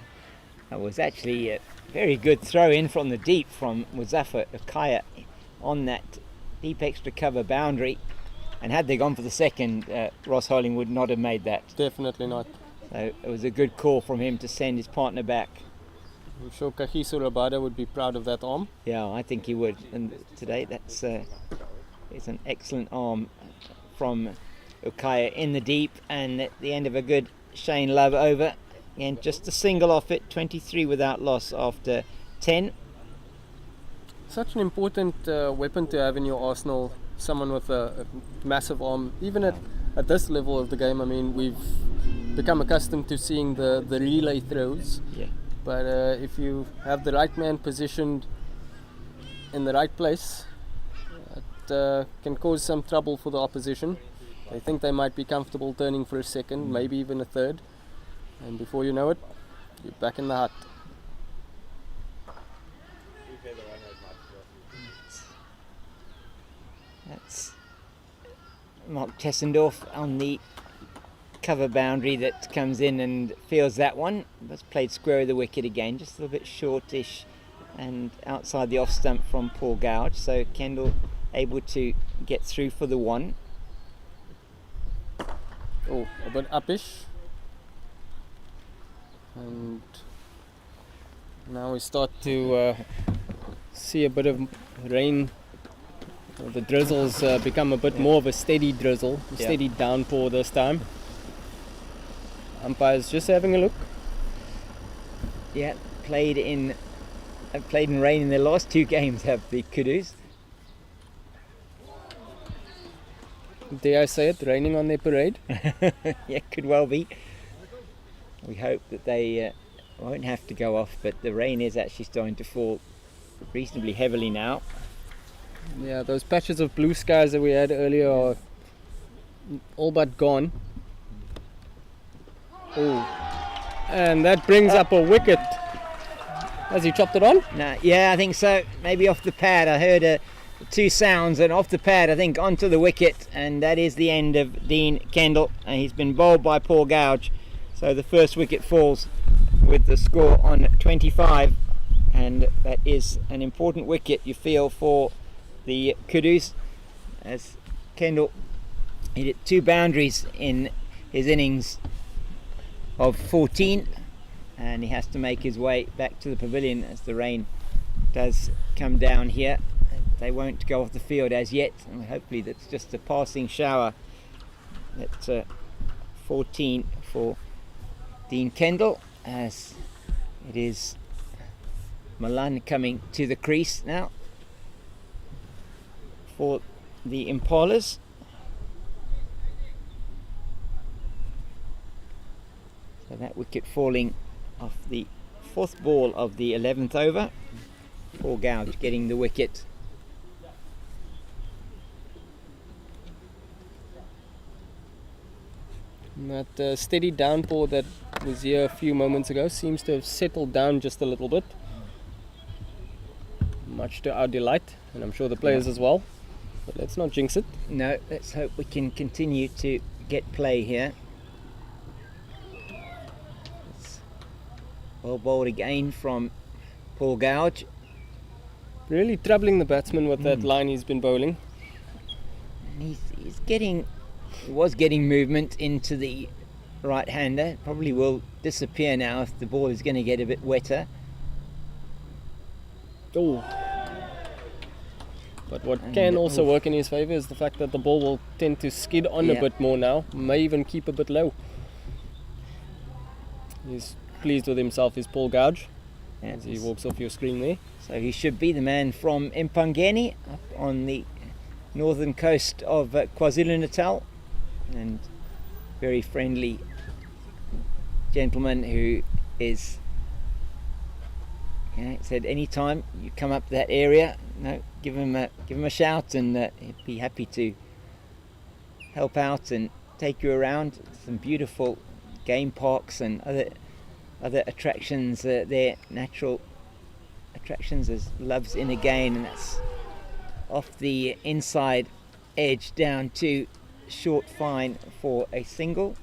That was actually a very good throw in from the deep from Muzaffar Ukaya on that deep extra cover boundary. And had they gone for the second, Ross Holding would not have made that. Definitely not. So it was a good call from him to send his partner back. I'm sure Kagiso Rabada would be proud of that arm. Yeah, I think he would. And today it's an excellent arm from Ukaya in the deep, and at the end of a good Shane Love over. And just a single off it, 23 without loss after 10. Such an important weapon to have in your arsenal, someone with a massive arm. Even at this level of the game, I mean, we've become accustomed to seeing the relay throws. Yeah. But if you have the right man positioned in the right place, it can cause some trouble for the opposition. They think they might be comfortable turning for a second, maybe even a third. And before you know it, you're back in the hut. That's Mark Tessendorf on the cover boundary that comes in and feels that one. That's played square of the wicket again, just a little bit shortish and outside the off stump from Paul Gouge. So Kendall able to get through for the one. Oh, a bit uppish. And now we start to see a bit of rain. The drizzles become a bit more of a steady drizzle, a steady downpour this time. Umpires just having a look. Yeah, played in rain in their last 2 games, have the Kudus. Dare I say it, raining on their parade? Yeah, could well be. We hope that they won't have to go off, but the rain is actually starting to fall reasonably heavily now. Yeah, those patches of blue skies that we had earlier are all but gone. Oh, and that brings up a wicket. Has he chopped it on? No, yeah, I think so. Maybe off the pad. I heard 2 sounds, and off the pad, I think, onto the wicket, and that is the end of Dean Kendall. And he's been bowled by Paul Gouge. So the first wicket falls with the score on 25 and that is an important wicket, you feel, for the Kudus, as Kendall hit 2 boundaries in his innings of 14, and he has to make his way back to the pavilion as the rain does come down here. They won't go off the field as yet, and hopefully that's just a passing shower. That's 14 for Dean Kendall, as it is Milan coming to the crease now for the Impalas. So that wicket falling off the 4th ball of the 11th over. Paul Gouge getting the wicket. And that steady downpour that was here a few moments ago seems to have settled down just a little bit. Much to our delight, and I'm sure the players as well. But let's not jinx it. No, let's hope we can continue to get play here. It's well bowled again from Paul Gouge. Really troubling the batsman with that line he's been bowling. And he was getting movement into the right-hander. Probably will disappear now if the ball is going to get a bit wetter. Oh. But what can also work in his favour is the fact that the ball will tend to skid on a bit more now. May even keep a bit low. He's pleased with himself, is Paul Gouge, as he walks off your screen there. So he should be the man from Mpangeni, up on the northern coast of KwaZulu-Natal, and very friendly gentleman who is, said anytime you come up that area, give him a shout, and he'd be happy to help out and take you around some beautiful game parks and other attractions there, natural attractions, as Love's in again, and that's off the inside edge down to short fine for a single.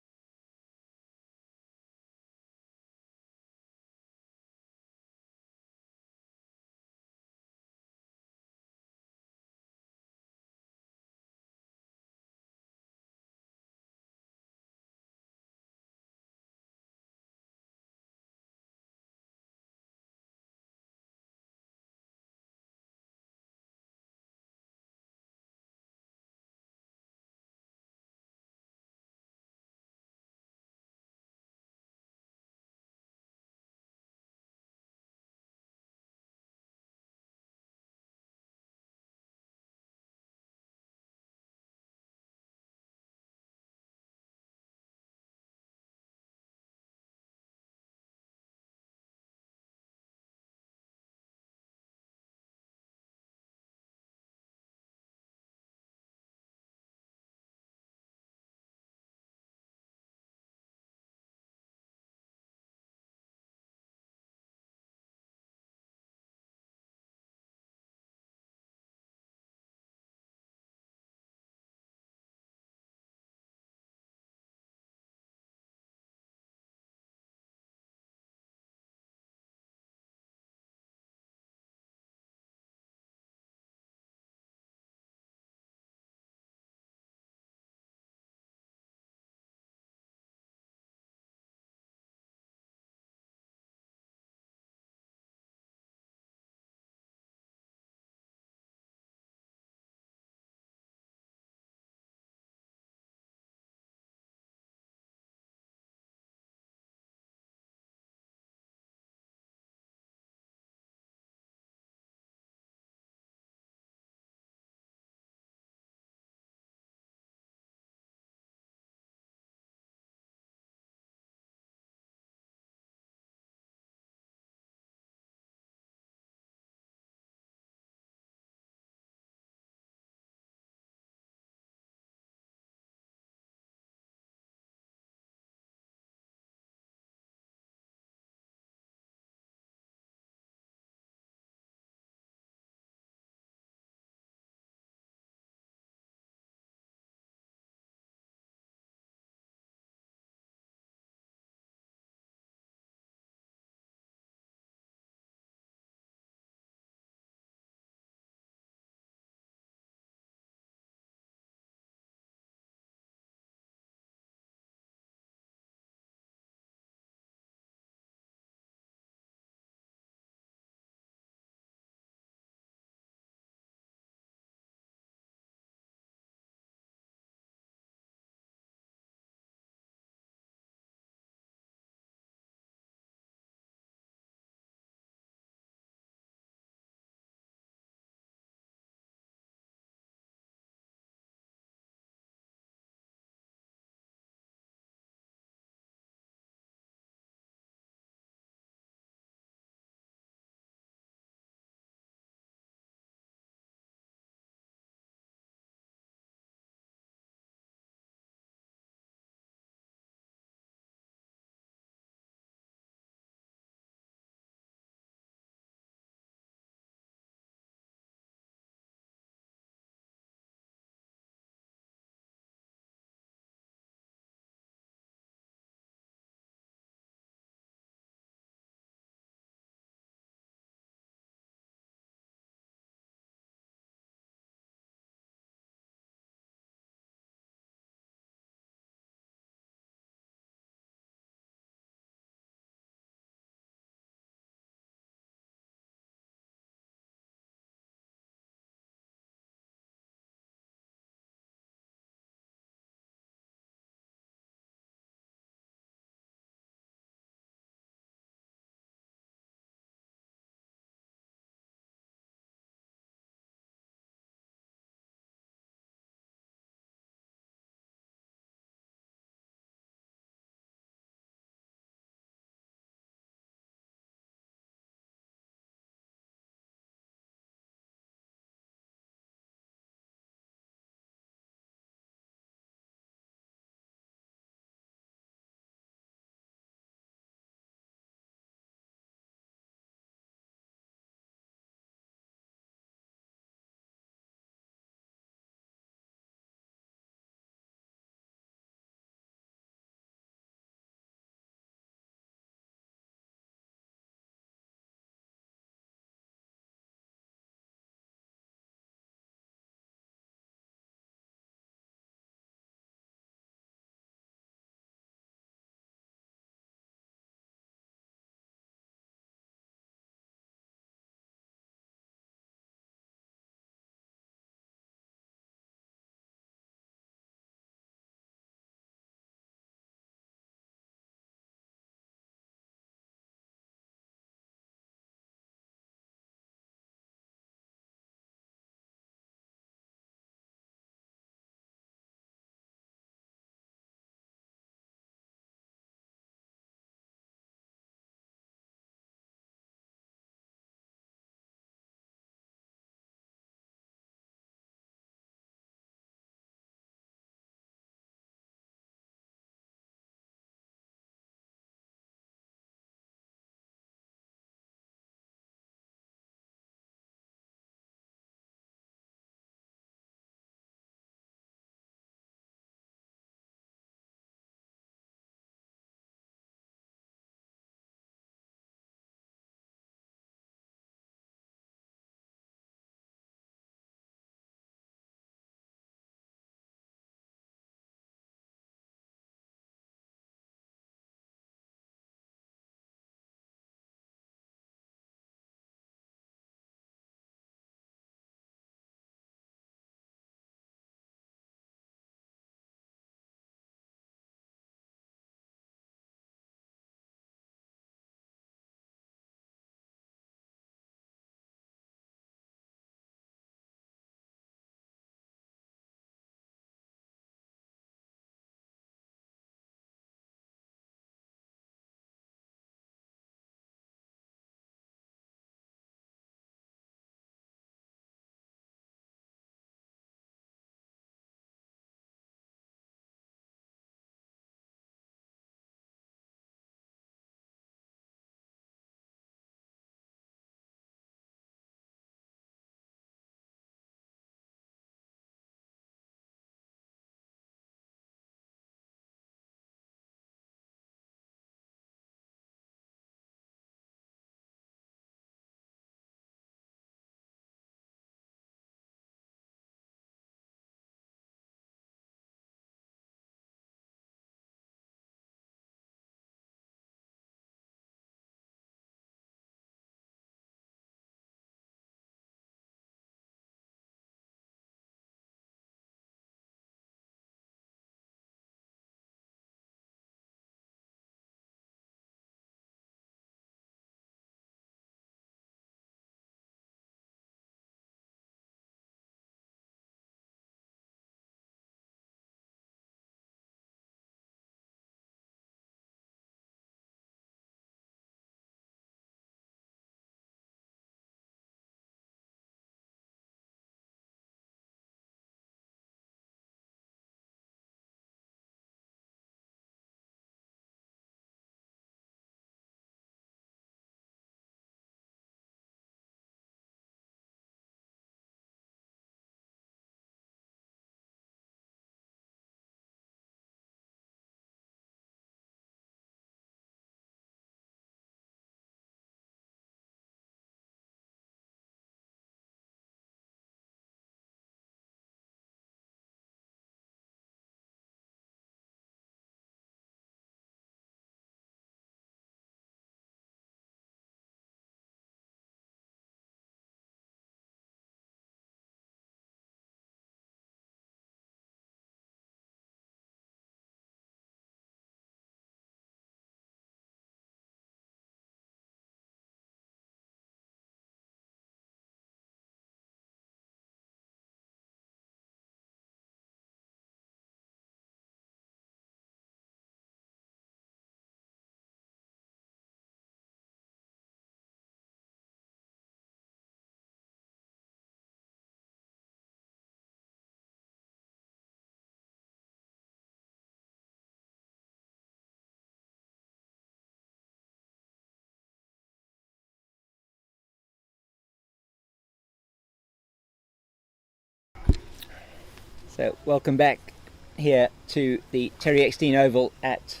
So welcome back here to the Terry Eckstein Oval at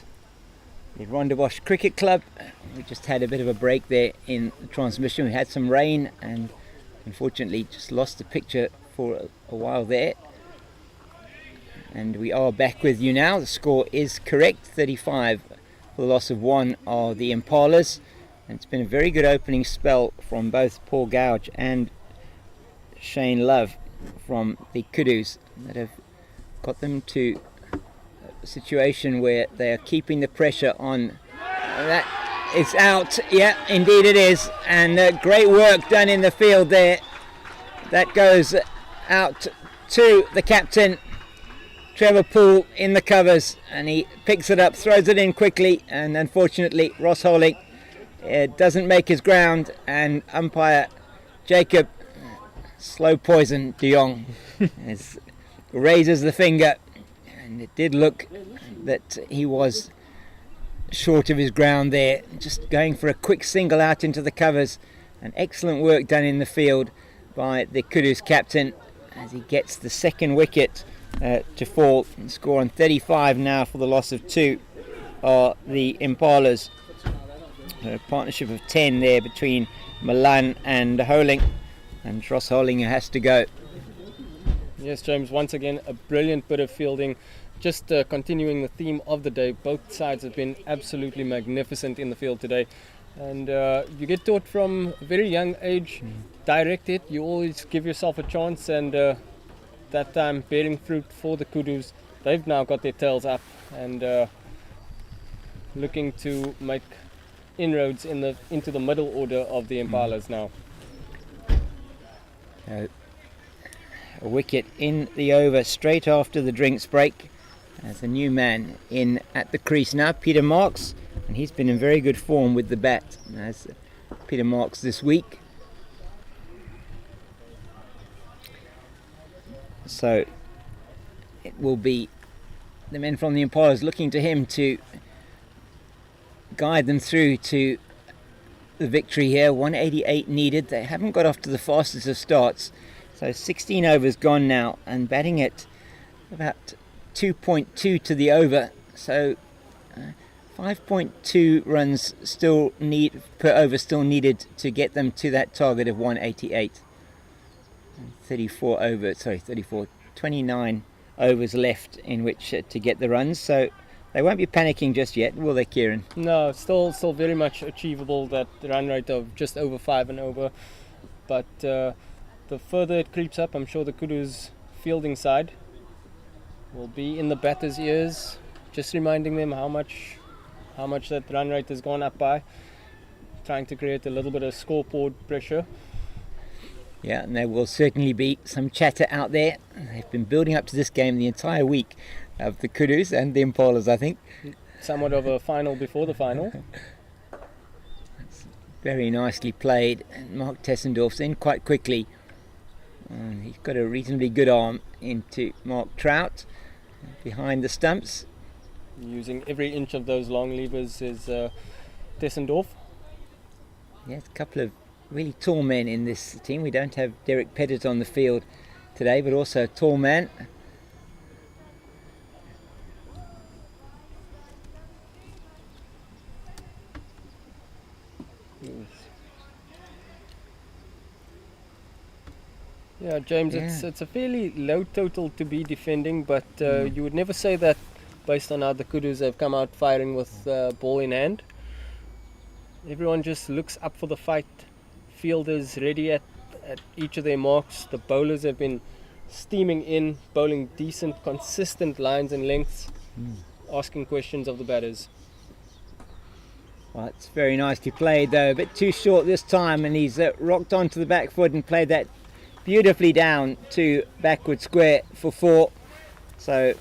the Rondebosch Cricket Club. We just had a bit of a break there in the transmission. We had some rain and unfortunately just lost the picture for a while there. And we are back with you now. The score is correct, 35 for the loss of one of the Impalas. And it's been a very good opening spell from both Paul Gouge and Shane Love from the Kudus that have got them to a situation where they are keeping the pressure on. That it's out, yeah, indeed it is, and great work done in the field there. That goes out to the captain, Trevor Poole, in the covers, and he picks it up, throws it in quickly, and unfortunately Ross Holing doesn't make his ground, and umpire Jacob Slow Poison de Jong raises the finger, and it did look that he was short of his ground there, just going for a quick single out into the covers. And excellent work done in the field by the Kudus captain as he gets the second wicket to fall and score on 35 now for the loss of two are the Impalas. A partnership of 10 there between Milan and Holing, and Ross Holing has to go. Yes, James, once again a brilliant bit of fielding. Just continuing the theme of the day, both sides have been absolutely magnificent in the field today. And you get taught from a very young age, direct it, you always give yourself a chance, and that time bearing fruit for the Kudus. They've now got their tails up and looking to make inroads into the middle order of the Impalas now. A wicket in the over straight after the drinks break. There's a new man in at the crease now, Peter Marks, and he's been in very good form with the bat. As Peter Marks this week. So it will be the men from the Impalas looking to him to guide them through to the victory here. 188 needed. They haven't got off to the fastest of starts. So 16 overs gone now, and batting at about 2.2 to the over. So 5.2 runs still per over still needed to get them to that target of 188. 29 overs left in which to get the runs. So they won't be panicking just yet, will they, Kieran? No, still very much achievable, that run rate of just over 5 and over. But the further it creeps up, I'm sure the Kudus fielding side will be in the batter's ears, just reminding them how much that run rate has gone up by, trying to create a little bit of scoreboard pressure. Yeah, and there will certainly be some chatter out there. They've been building up to this game the entire week of the Kudus and the Impalas, I think. Somewhat of a final before the final. That's very nicely played. And Mark Tessendorf's in quite quickly. He's got a reasonably good arm into Mark Trout behind the stumps. Using every inch of those long levers is Tessendorf. Yes, a couple of really tall men in this team. We don't have Derek Pettit on the field today, but also a tall man. Yeah, James, it's a fairly low total to be defending, but you would never say that based on how the Kudus have come out firing with ball in hand. Everyone just looks up for the fight. Fielders ready at each of their marks. The bowlers have been steaming in, bowling decent, consistent lines and lengths, asking questions of the batters. Well, it's very nicely played though, a bit too short this time, and he's rocked onto the back foot and played that beautifully down to backward square for 4. So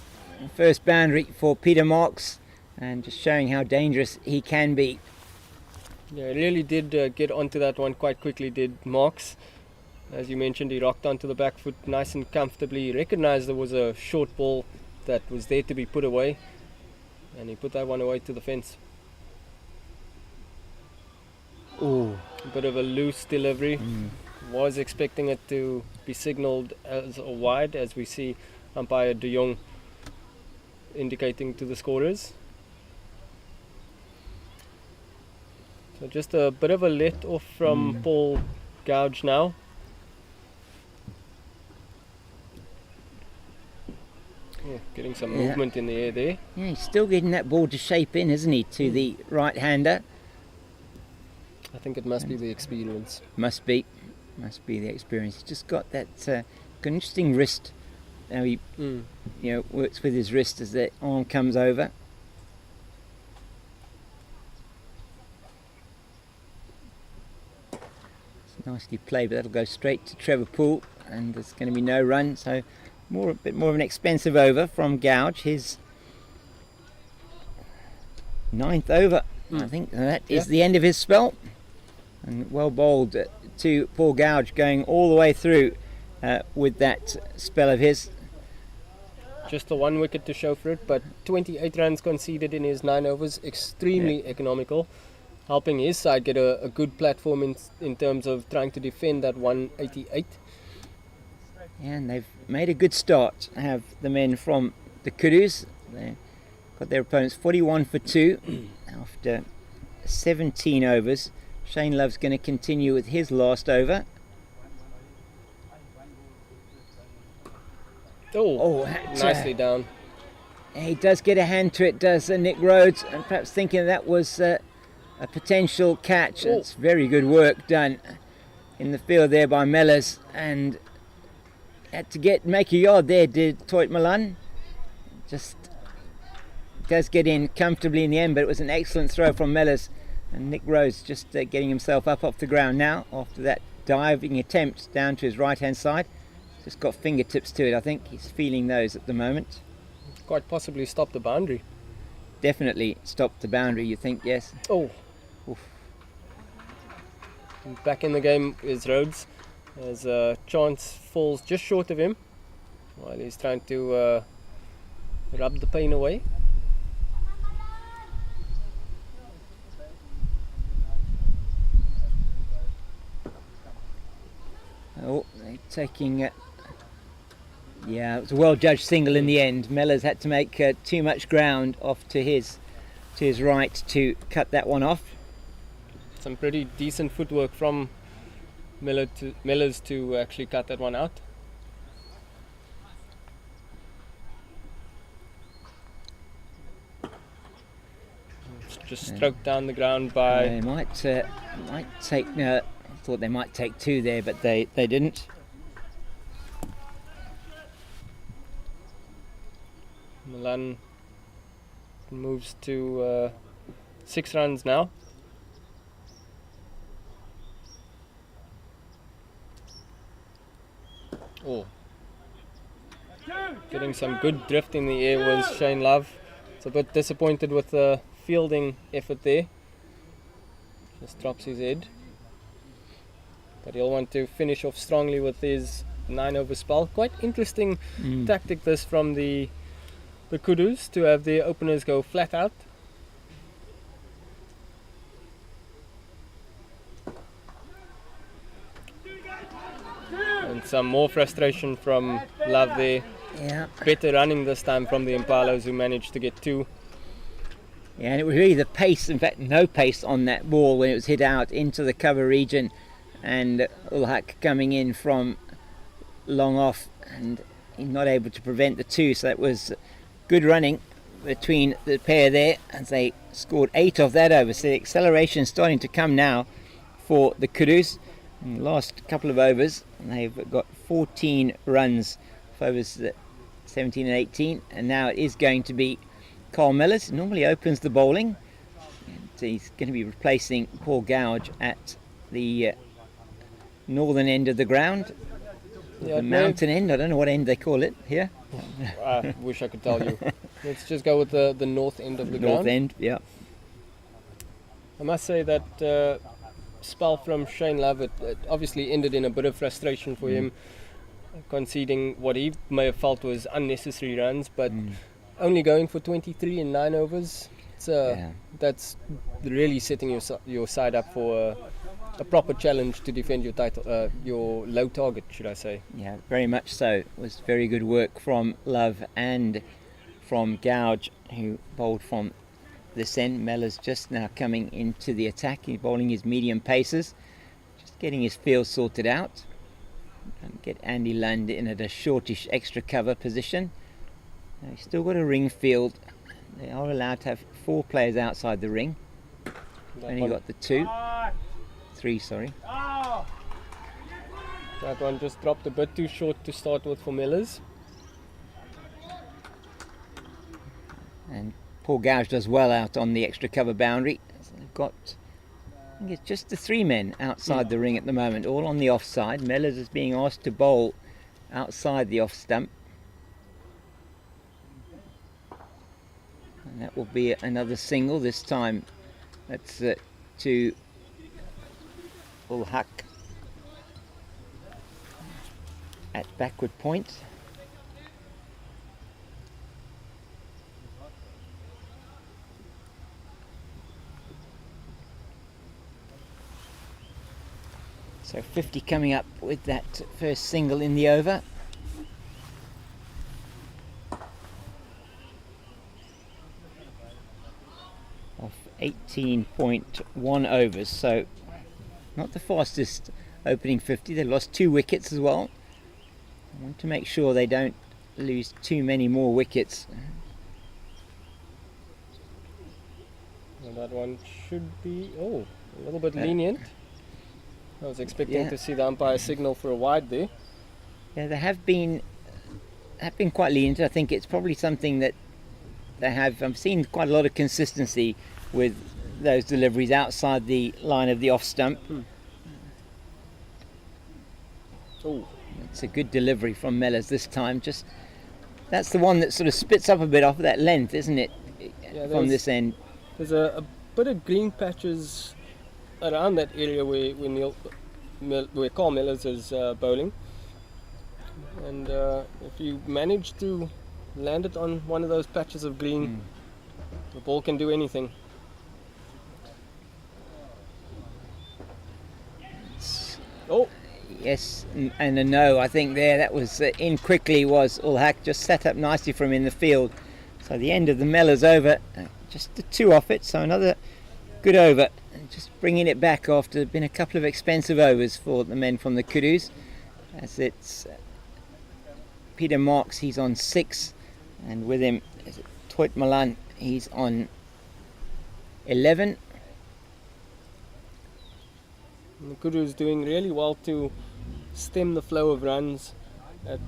first boundary for Peter Marks, and just showing how dangerous he can be. Yeah, he really did get onto that one quite quickly, did Marks. As you mentioned, he rocked onto the back foot nice and comfortably. He recognised there was a short ball that was there to be put away, and he put that one away to the fence. Ooh. A bit of a loose delivery. Was expecting it to be signalled as a wide, as we see umpire De Jong indicating to the scorers. So just a bit of a let off from Paul Gouge now. Oh, getting some movement in the air there. Yeah, he's still getting that ball to shape in, isn't he, to the right-hander? I think it must be the experience. Must be the experience. He's just got that got an interesting wrist. Now he, works with his wrist as the arm comes over. It's nicely played, but that'll go straight to Trevor Poole, and there's going to be no run. So a bit more of an expensive over from Gouge. His 9th over. I think that is the end of his spell. And well bowled to Paul Gouge, going all the way through with that spell of his. Just the 1 wicket to show for it, but 28 runs conceded in his 9 overs, extremely economical, helping his side get a good platform in terms of trying to defend that 188. And they've made a good start, have the men from the Kudus. They've got their opponents 41 for 2 after 17 overs. Shane Love's going to continue with his last over. Nicely down. He does get a hand to it, does Nick Rhodes, and perhaps thinking that was a potential catch. It's very good work done in the field there by Mellors, and had to make a yard there, did Toit Milan. Just does get in comfortably in the end, but it was an excellent throw from Mellors. And Nick Rhodes just getting himself up off the ground now after that diving attempt down to his right hand side. Just got fingertips to it, I think. He's feeling those at the moment. Quite possibly stopped the boundary. Definitely stopped the boundary, you think, yes? Oh. Oof. Back in the game is Rhodes, as Chance falls just short of him while he's trying to rub the pain away. Oh, they're taking... it was a well-judged single in the end. Mellors had to make too much ground off to his right to cut that one off. Some pretty decent footwork from Mellors to actually cut that one out. It's just stroked down the ground by... They might take... I thought they might take 2 there, but they didn't. Milan moves to 6 runs now. Getting some good drift in the air was Shane Love. It's a bit disappointed with the fielding effort there. Just drops his head. But he'll want to finish off strongly with his 9 over spell. Quite interesting tactic this from the Kudus to have their openers go flat out. And some more frustration from Love there. Yeah. Better running this time from the Impalas, who managed to get 2. Yeah, and it was really the pace, in fact no pace on that ball when it was hit out into the cover region, and Ulhak coming in from long off and not able to prevent the 2, so that was good running between the pair there as they scored 8 of that over. So the acceleration starting to come now for the Kudus. In the last couple of overs they've got 14 runs for overs 17 and 18, and now it is going to be Carl Mellors. Normally opens the bowling, and he's going to be replacing Paul Gouge at the northern end of the ground, the mountain end. I don't know what end they call it here. I wish I could tell you. Let's just go with the north end of the ground. North end, yeah. I must say that spell from Shane Love, it obviously ended in a bit of frustration for him, conceding what he may have felt was unnecessary runs, but only going for 23 in 9 overs. That's really setting your side up for a proper challenge to defend your title, your low target, should I say? Yeah, very much so. It was very good work from Love and from Gouge, who bowled from this end. Mellors just now coming into the attack. He's bowling his medium paces, just getting his field sorted out, and get Andy Lund in at a shortish extra cover position. Now he's still got a ring field. They are allowed to have 4 players outside the ring. Only got the 3, sorry. That one just dropped a bit too short to start with for Mellors. And Paul Gouge does well out on the extra cover boundary. So they've got, I think it's just the 3 men outside the ring at the moment, all on the offside. Mellors is being asked to bowl outside the off stump. And that will be another single this time. That's to Ul Haq at backward point. So 50 coming up with that first single in the over. Of 18.1 overs, so not the fastest opening 50. They lost 2 wickets as well. I want to make sure they don't lose too many more wickets. Well, that one should be a little bit lenient. I was expecting to see the umpire signal for a wide there. Yeah, they have been quite lenient. I think it's probably something that they have. I've seen quite a lot of consistency with those deliveries outside the line of the off stump. Oh, it's a good delivery from Mellors this time. Just that's the one that sort of spits up a bit off of that length, isn't it? Yeah, from this end. There's a bit of green patches around that area where Carl Mellors is bowling, and if you manage to land it on one of those patches of green, the ball can do anything. Oh, yes, and a no. I think that was in quickly was Ul Haq, just set up nicely for him in the field. So the end of the Mellors over, just the 2 off it, so another good over. Just bringing it back after been a couple of expensive overs for the men from the Kudus, as it's Peter Marks, he's on 6, and with him is Toit Malan, he's on 11. And the Kudus doing really well to stem the flow of runs at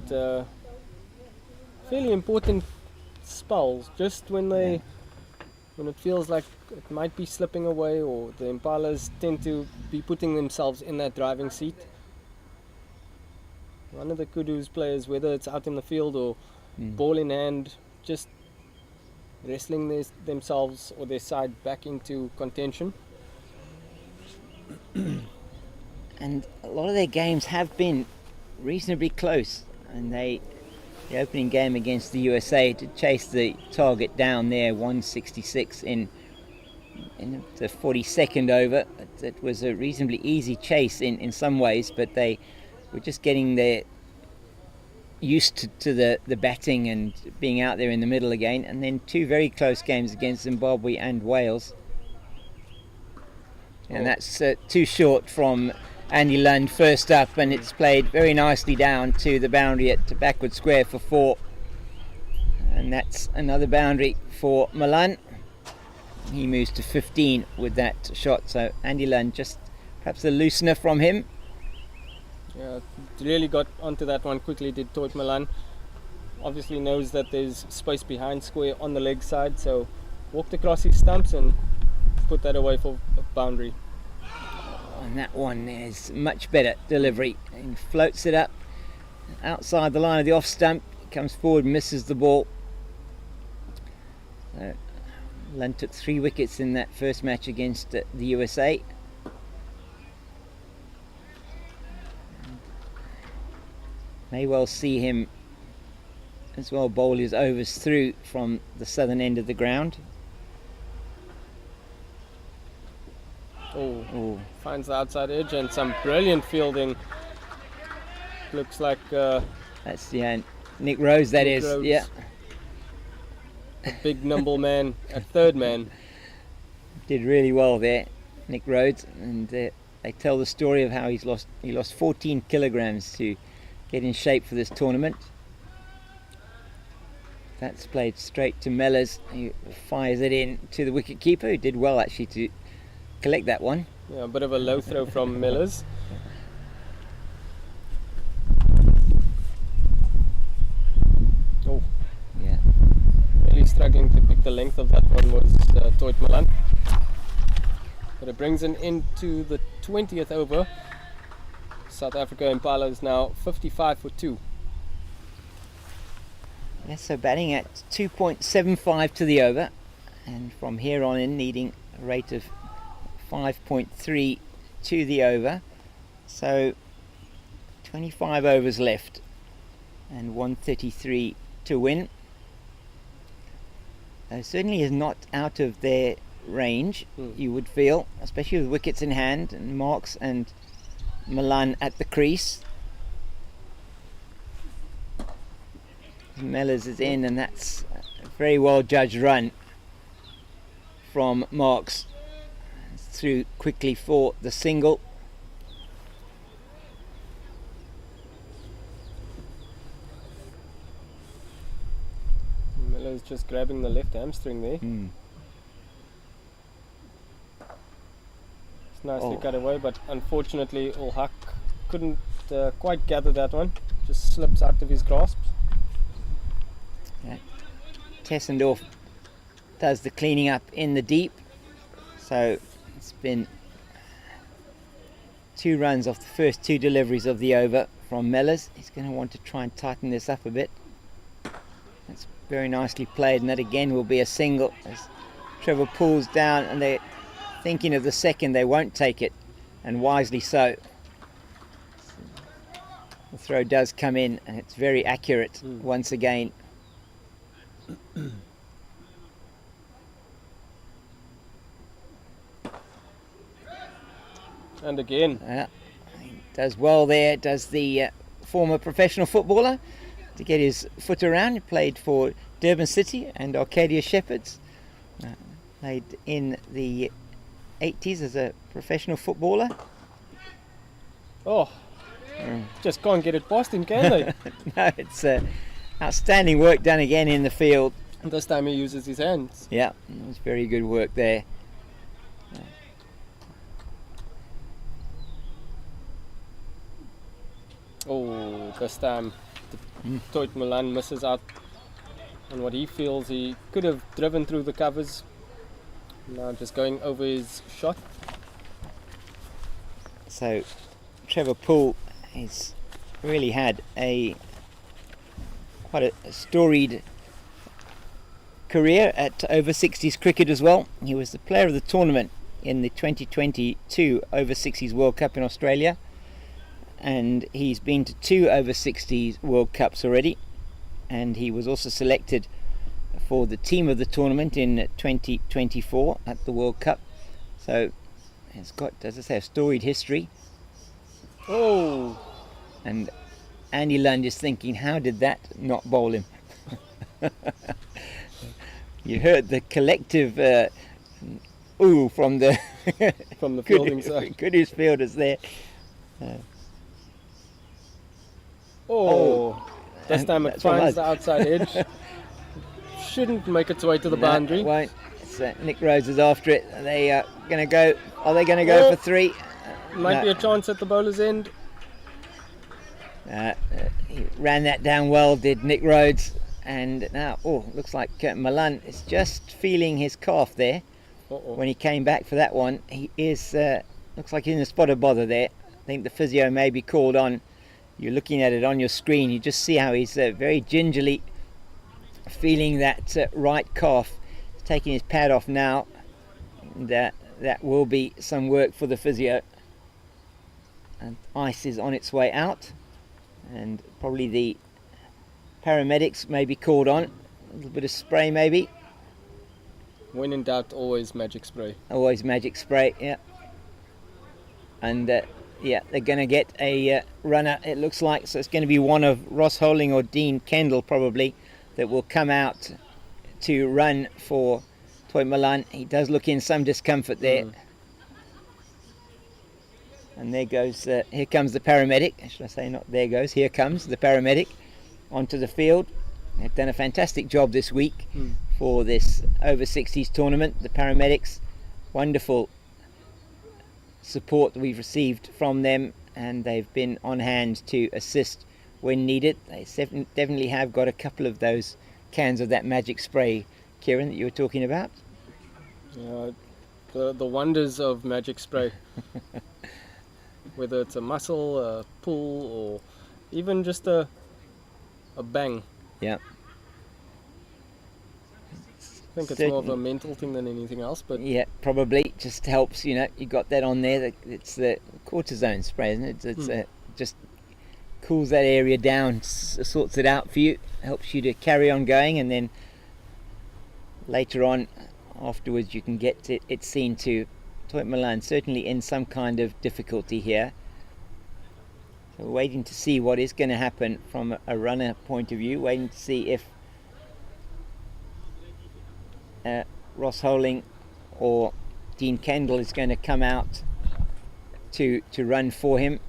fairly important spells, just when it feels like it might be slipping away, or the Impalas tend to be putting themselves in that driving seat. One of the Kudus players, whether it's out in the field or ball in hand, just wrestling themselves or their side back into contention. And a lot of their games have been reasonably close, and the opening game against the USA to chase the target down there, 166 in the 42nd over. It was a reasonably easy chase in some ways, but they were just getting used to the batting and being out there in the middle again. And then 2 very close games against Zimbabwe and Wales, and that's too short from Andy Lund first up, and it's played very nicely down to the boundary at backward square for 4, and that's another boundary for Malan. He moves to 15 with that shot, so Andy Lund just perhaps a loosener from him. Yeah, really got onto that one quickly, did Toit Malan. Obviously knows that there's space behind square on the leg side, so walked across his stumps and put that away for a boundary. And that one is much better delivery, and floats it up outside the line of the off stump, comes forward, misses the ball. So Lund took 3 wickets in that first match against the USA. May well see him as well bowl his overs through from the southern end of the ground. Oh, Finds the outside edge and some brilliant fielding. Looks like that's Nick Rhodes. That Nick is, Rhodes. yeah. a big nimble man at third man. Did really well there, Nick Rhodes, and they tell the story of how he lost 14 kilograms to get in shape for this tournament. That's played straight to Mellors, who fires it in to the wicket keeper, who did well actually to collect that one. Yeah, a bit of a low throw from Mellors. Oh, Yeah. really struggling to pick the length of that one was Toit Malan. But it brings an end to the 20th over. South Africa Impalas now 55 for 2. Yeah, so batting at 2.75 to the over, and from here on in needing a rate of 5.3 to the over. So 25 overs left and 133 to win. Certainly is not out of their range, you would feel, especially with wickets in hand and Marks and Milan at the crease. Mellors is in, and that's a very well judged run from Marks. Through quickly for the single. Miller's just grabbing the left hamstring there. It's nicely cut away, but unfortunately Ul Haq couldn't quite gather that one. Just slips out of his grasp. Tessendorf does the cleaning up in the deep. So it's been 2 runs off the first 2 deliveries of the over from Mellors. He's going to want to try and tighten this up a bit. That's very nicely played, and that again will be a single as Trevor pulls down, and they're thinking of the second. They won't take it, and wisely so. The throw does come in, and it's very accurate once again. And again. He does well there, does the former professional footballer to get his foot around. He played for Durban City and Arcadia Shepherds. Played in the 80s as a professional footballer. Oh, just can't get it past him, can they? No, it's outstanding work done again in the field. This time he uses his hands. Yeah, it was very good work there. Oh, this time Toit Milan misses out on what he feels he could have driven through the covers. Now just going over his shot. So Trevor Poole has really had quite a storied career at over-60s cricket as well. He was the player of the tournament in the 2022 over-60s World Cup in Australia, and he's been to 2 over-60s World Cups already, and he was also selected for the team of the tournament in 2024 at the World Cup. So it's got, as I say, a storied history. Oh, and Andy Lund is thinking, how did that not bowl him? You heard the collective ooh from the fielding side. Kudus fielders there. This time it finds the outside edge. Shouldn't make its way to the boundary. It won't. It's, Nick Rhodes is after it. Are they going to go? Are they going to go for 3? Might be a chance at the bowler's end. He ran that down well, did Nick Rhodes. And now, looks like Milan is just feeling his calf there. When he came back for that one. He is, looks like he's in a spot of bother there. I think the physio may be called on. You're looking at it on your screen. You just see how he's very gingerly feeling that right calf. He's taking his pad off now. And, that will be some work for the physio. And ice is on its way out. And probably the paramedics may be called on. A little bit of spray maybe. When in doubt, always magic spray. Always magic spray, yeah. And yeah, they're going to get a runner, it looks like. So it's going to be one of Ross Holding or Dean Kendall probably that will come out to run for Toy Milan. He does look in some discomfort there. And there goes, here comes the paramedic. Should I say not there goes, here comes the paramedic onto the field. They've done a fantastic job this week for this over-60s tournament. The paramedics, wonderful support that we've received from them, and they've been on hand to assist when needed. They definitely have got a couple of those cans of that magic spray, Kieran, that you were talking about. The wonders of magic spray. Whether it's a muscle, a pull, or even just a bang. Yeah. I think it's more of a mental thing than anything else, but yeah, probably just helps. You know, you got that on there. It's the cortisone spray, isn't it? It's just cools that area down, sorts it out for you, helps you to carry on going, and then later on, afterwards, you can get it seen to Toy Milan. Certainly in some kind of difficulty here. So we're waiting to see what is going to happen from a runner point of view. Waiting to see if Ross Holding or Dean Kendall is going to come out to run for him.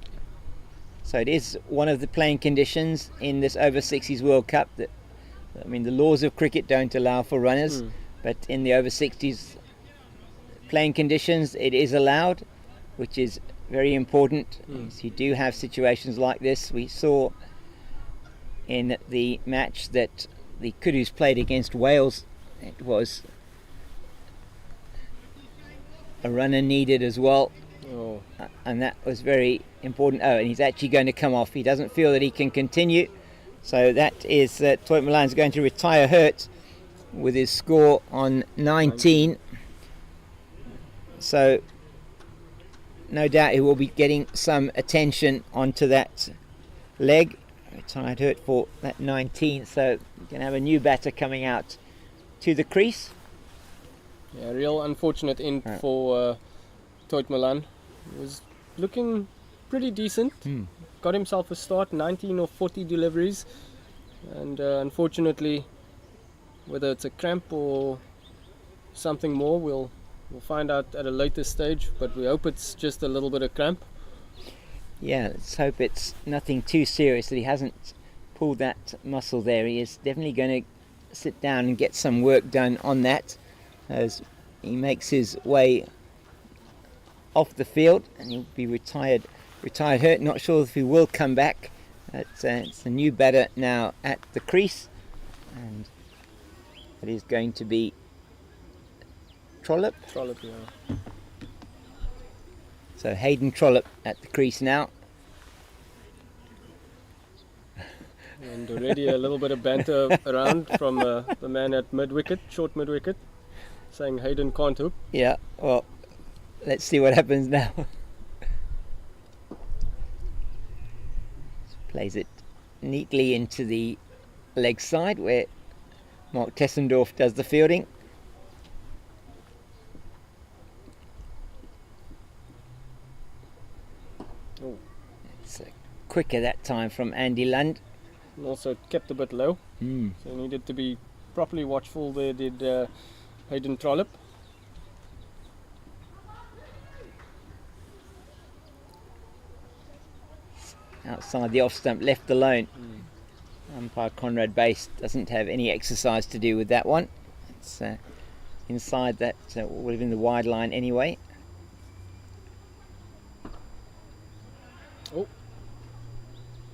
So it is one of the playing conditions in this over-60s World Cup. That, I mean, the laws of cricket don't allow for runners, but in the over-60s playing conditions it is allowed, which is very important. So you do have situations like this. We saw in the match that the Kudus played against Wales, it was a runner needed as well, and that was very important. And he's actually going to come off. He doesn't feel that he can continue, so that is Toy Milan's going to retire hurt with his score on 19. So no doubt he will be getting some attention onto that leg. Retired hurt for that 19, so you can have a new batter coming out to the crease. Yeah, real unfortunate end for Toy Milan. He was looking pretty decent. Got himself a start, 19 or 40 deliveries, and unfortunately, whether it's a cramp or something more, we'll find out at a later stage, but we hope it's just a little bit of cramp. Yeah, let's hope it's nothing too serious, that he hasn't pulled that muscle there. He is definitely going to sit down and get some work done on that as he makes his way off the field, and he'll be retired hurt. Not sure if he will come back. It's a new batter now at the crease, and it is going to be Trollope, yeah. So Hayden Trollope at the crease now. And already a little bit of banter around from the man at mid-wicket, short mid-wicket, saying Hayden can't hook. Yeah, well, let's see what happens now. Plays it neatly into the leg side where Mark Tessendorf does the fielding. It's quicker that time from Andy Lund. And also kept a bit low, so he needed to be properly watchful there, did Hayden Trollope. Outside the off stump, left alone. Umpire Conrad Bass doesn't have any exercise to do with that one. It's inside that, would have been the wide line anyway.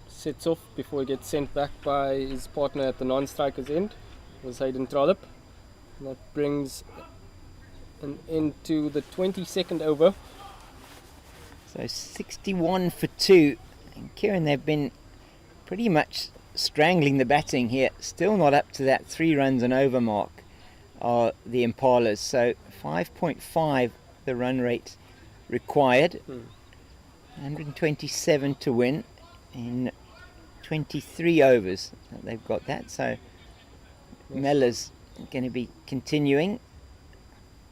Sets off before he gets sent back by his partner at the non-striker's end, was Hayden Trollope. And that brings an end to the 22nd over. So 61 for 2. And Kieran, they've been pretty much strangling the batting here. Still not up to that 3 runs and over mark are the Impalas. So 5.5 the run rate required. 127 to win in 23 overs. They've got that. So Mellor's going to be continuing.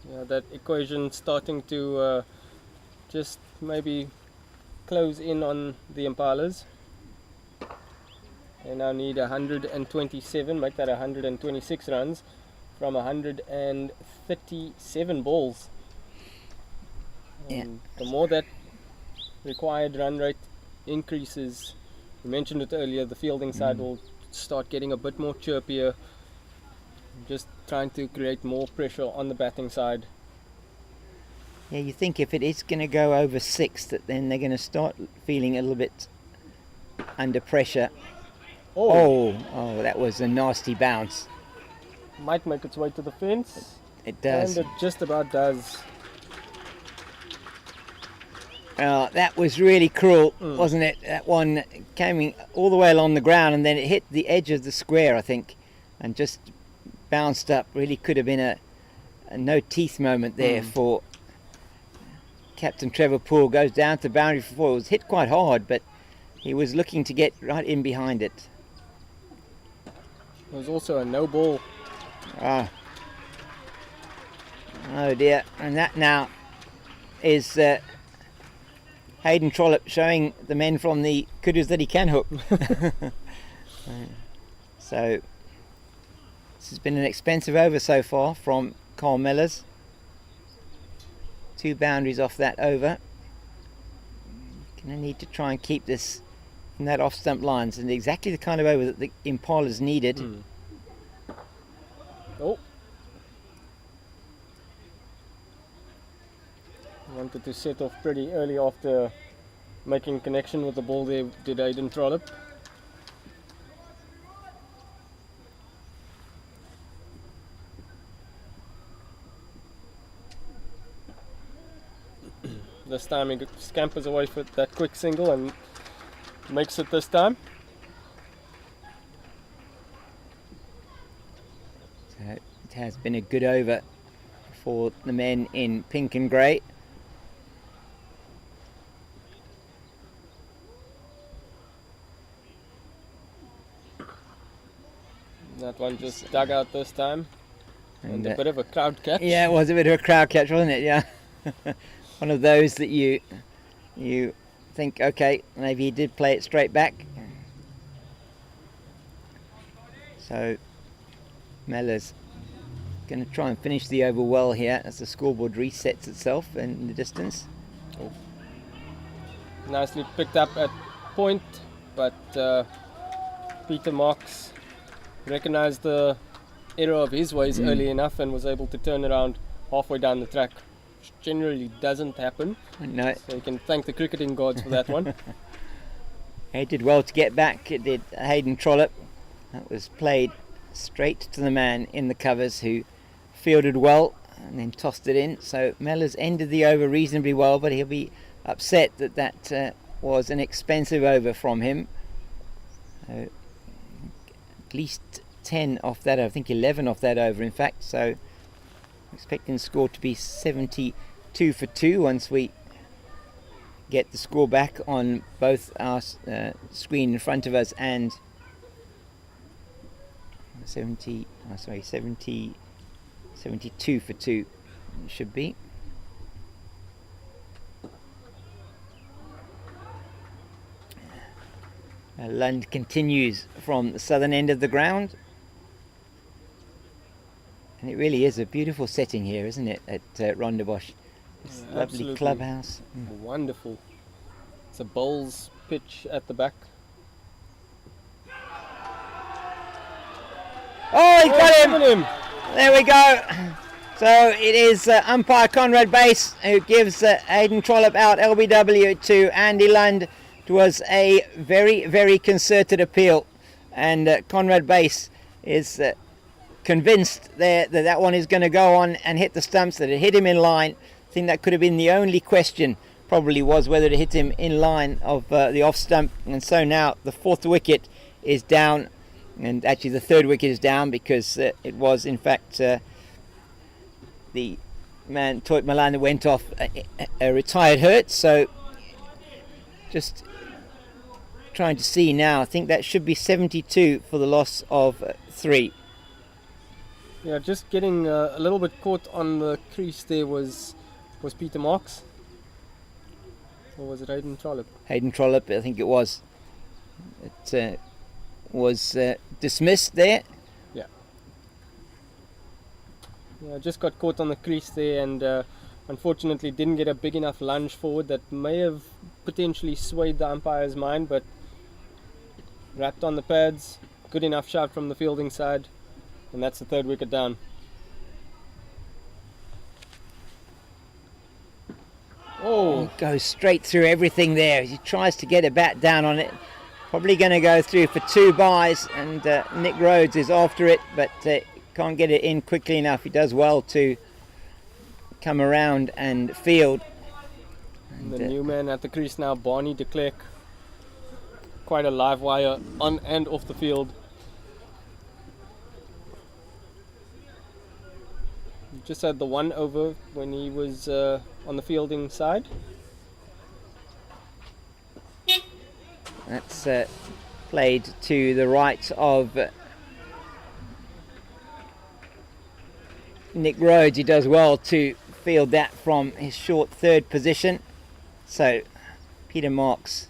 Yeah, that equation starting to just maybe close in on the Impalas. They now need 127, make that 126 runs from 137 balls. And the more that required run rate increases, we mentioned it earlier, the fielding side will start getting a bit more chirpier, just trying to create more pressure on the batting side. Yeah, you think if it is going to go over 6, that then they're going to start feeling a little bit under pressure. Oh, that was a nasty bounce. Might make its way to the fence. It does. And it just about does. That was really cruel, wasn't it? That one came all the way along the ground and then it hit the edge of the square, I think, and just bounced up. Really could have been a no teeth moment there for Captain Trevor Poole. Goes down to the boundary for 4. It was hit quite hard, but he was looking to get right in behind it. There was also a no ball. Oh dear. And that now is Hayden Trollope showing the men from the Kudus that he can hook. So this has been an expensive over so far from Carl Mellors. 2 boundaries off that over. Gonna need to try and keep this in that off stump lines, and exactly the kind of over that the Impalas needed. Oh, wanted to set off pretty early after making connection with the ball there, did Hayden Trollope. This time he scampers away for that quick single and makes it this time. So it has been a good over for the men in pink and grey. That one just dug out this time. And a bit of a crowd catch. Yeah, it was a bit of a crowd catch, wasn't it? Yeah. One of those that you think, okay, maybe he did play it straight back. So Mellors going to try and finish the over well here as the scoreboard resets itself in the distance. Oh. Nicely picked up at point, but Peter Marks recognized the error of his ways early enough and was able to turn around halfway down the track, which generally doesn't happen. No. So you can thank the cricketing gods for that one. He did well to get back. It did Hayden Trollope. That was played straight to the man in the covers, who fielded well and then tossed it in. So Mellors ended the over reasonably well, but he'll be upset that that was an expensive over from him. At least 10 off that, I think 11 off that over in fact, so expecting the score to be 72 for 2 once we get the score back on both our screen in front of us, and 72 for 2 it should be. Lund continues from the southern end of the ground, and it really is a beautiful setting here, isn't it, at Rondebosch? This lovely Absolutely. clubhouse. Wonderful. It's a bowls pitch at the back. Oh, he's got him! Him! There we go. So it is umpire Conrad Bass who gives Hayden Trollope out, LBW to Andy Lund. It was a very, very concerted appeal, and Conrad Bass is convinced there that that one is going to go on and hit the stumps, that it hit him in line. I think that could have been the only question, probably, was whether it hit him in line of the off stump. And so now the 4th wicket is down, and actually the 3rd wicket is down, because it was in fact the man Toit Malan who went off a retired hurt. So just trying to see now, I think that should be 72 for the loss of 3. Yeah, just getting a little bit caught on the crease there was Peter Marks. Or was it Hayden Trollope? Hayden Trollope, I think it was. It was dismissed there. Yeah, just got caught on the crease there and unfortunately didn't get a big enough lunge forward that may have potentially swayed the umpire's mind, but wrapped on the pads, good enough shot from the fielding side, and that's the 3rd wicket down. Oh, Goes straight through everything there. He tries to get a bat down on it. Probably going to go through for 2 byes, and Nick Rhodes is after it, but can't get it in quickly enough. He does well to come around and field. And, the new man at the crease now, Barney de Klerk. Quite a live wire on and off the field. He just had the 1 over when he was on the fielding side. That's played to the right of Nick Rhodes. He does well to field that from his short 3rd position. So Peter Marks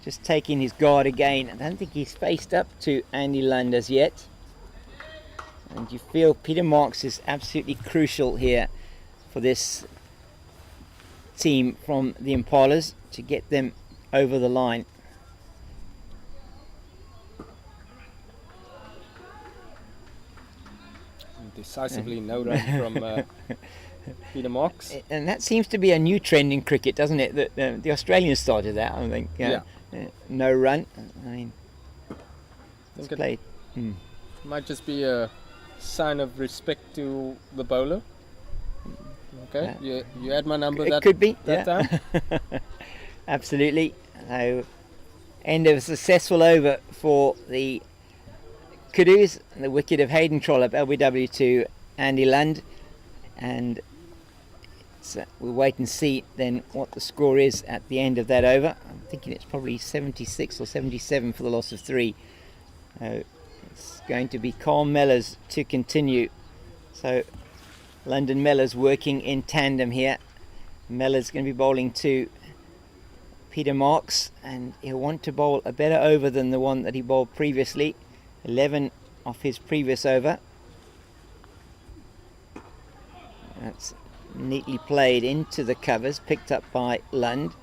just taking his guard again. I don't think he's faced up to Andy Lund as yet. And you feel Peter Marks is absolutely crucial here for this team from the Impalas to get them over the line. Decisively no run from Peter Marks. And that seems to be a new trend in cricket, doesn't it? That the Australians started that, I think. No run. I mean, it's played. Might just be a sign of respect to the bowler. Okay, you had my number. It could be that time. Absolutely. So, end of a successful over for the Kudus, the wicket of Hayden Trollope, LBW to Andy Lund, and we'll wait and see then what the score is at the end of that over. I'm thinking it's probably 76 or 77 for the loss of 3. It's going to be Carl Mellors to continue. So London Mellors working in tandem here. Mellors going to be bowling to Peter Marks, and he'll want to bowl a better over than the one that he bowled previously. 11 off his previous over. That's neatly played into the covers, picked up by Lund.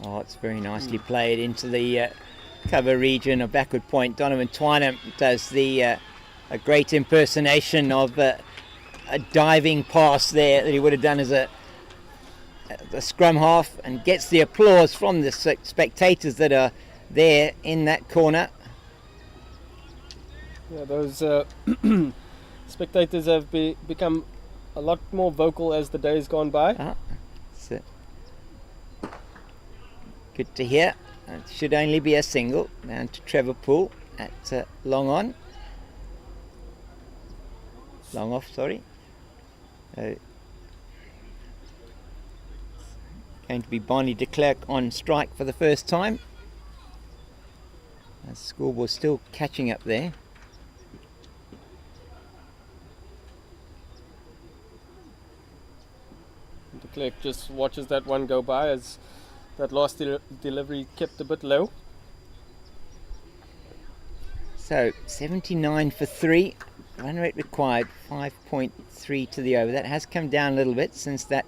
Oh, it's very nicely played into the cover region of backward point. Donovan Twynham does a great impersonation of a diving pass there that he would have done as a scrum half, and gets the applause from the spectators that are there in that corner. Yeah, those spectators have become a lot more vocal as the days gone by. So good to hear. It should only be a single down to Trevor Poole at long off, sorry. Going to be Barney de Klerk on strike for the first time. The scoreboard still catching up there. De Klerk just watches that one go by as that last delivery kept a bit low. So 79 for 3, run rate required 5.3 to the over. That has come down a little bit since that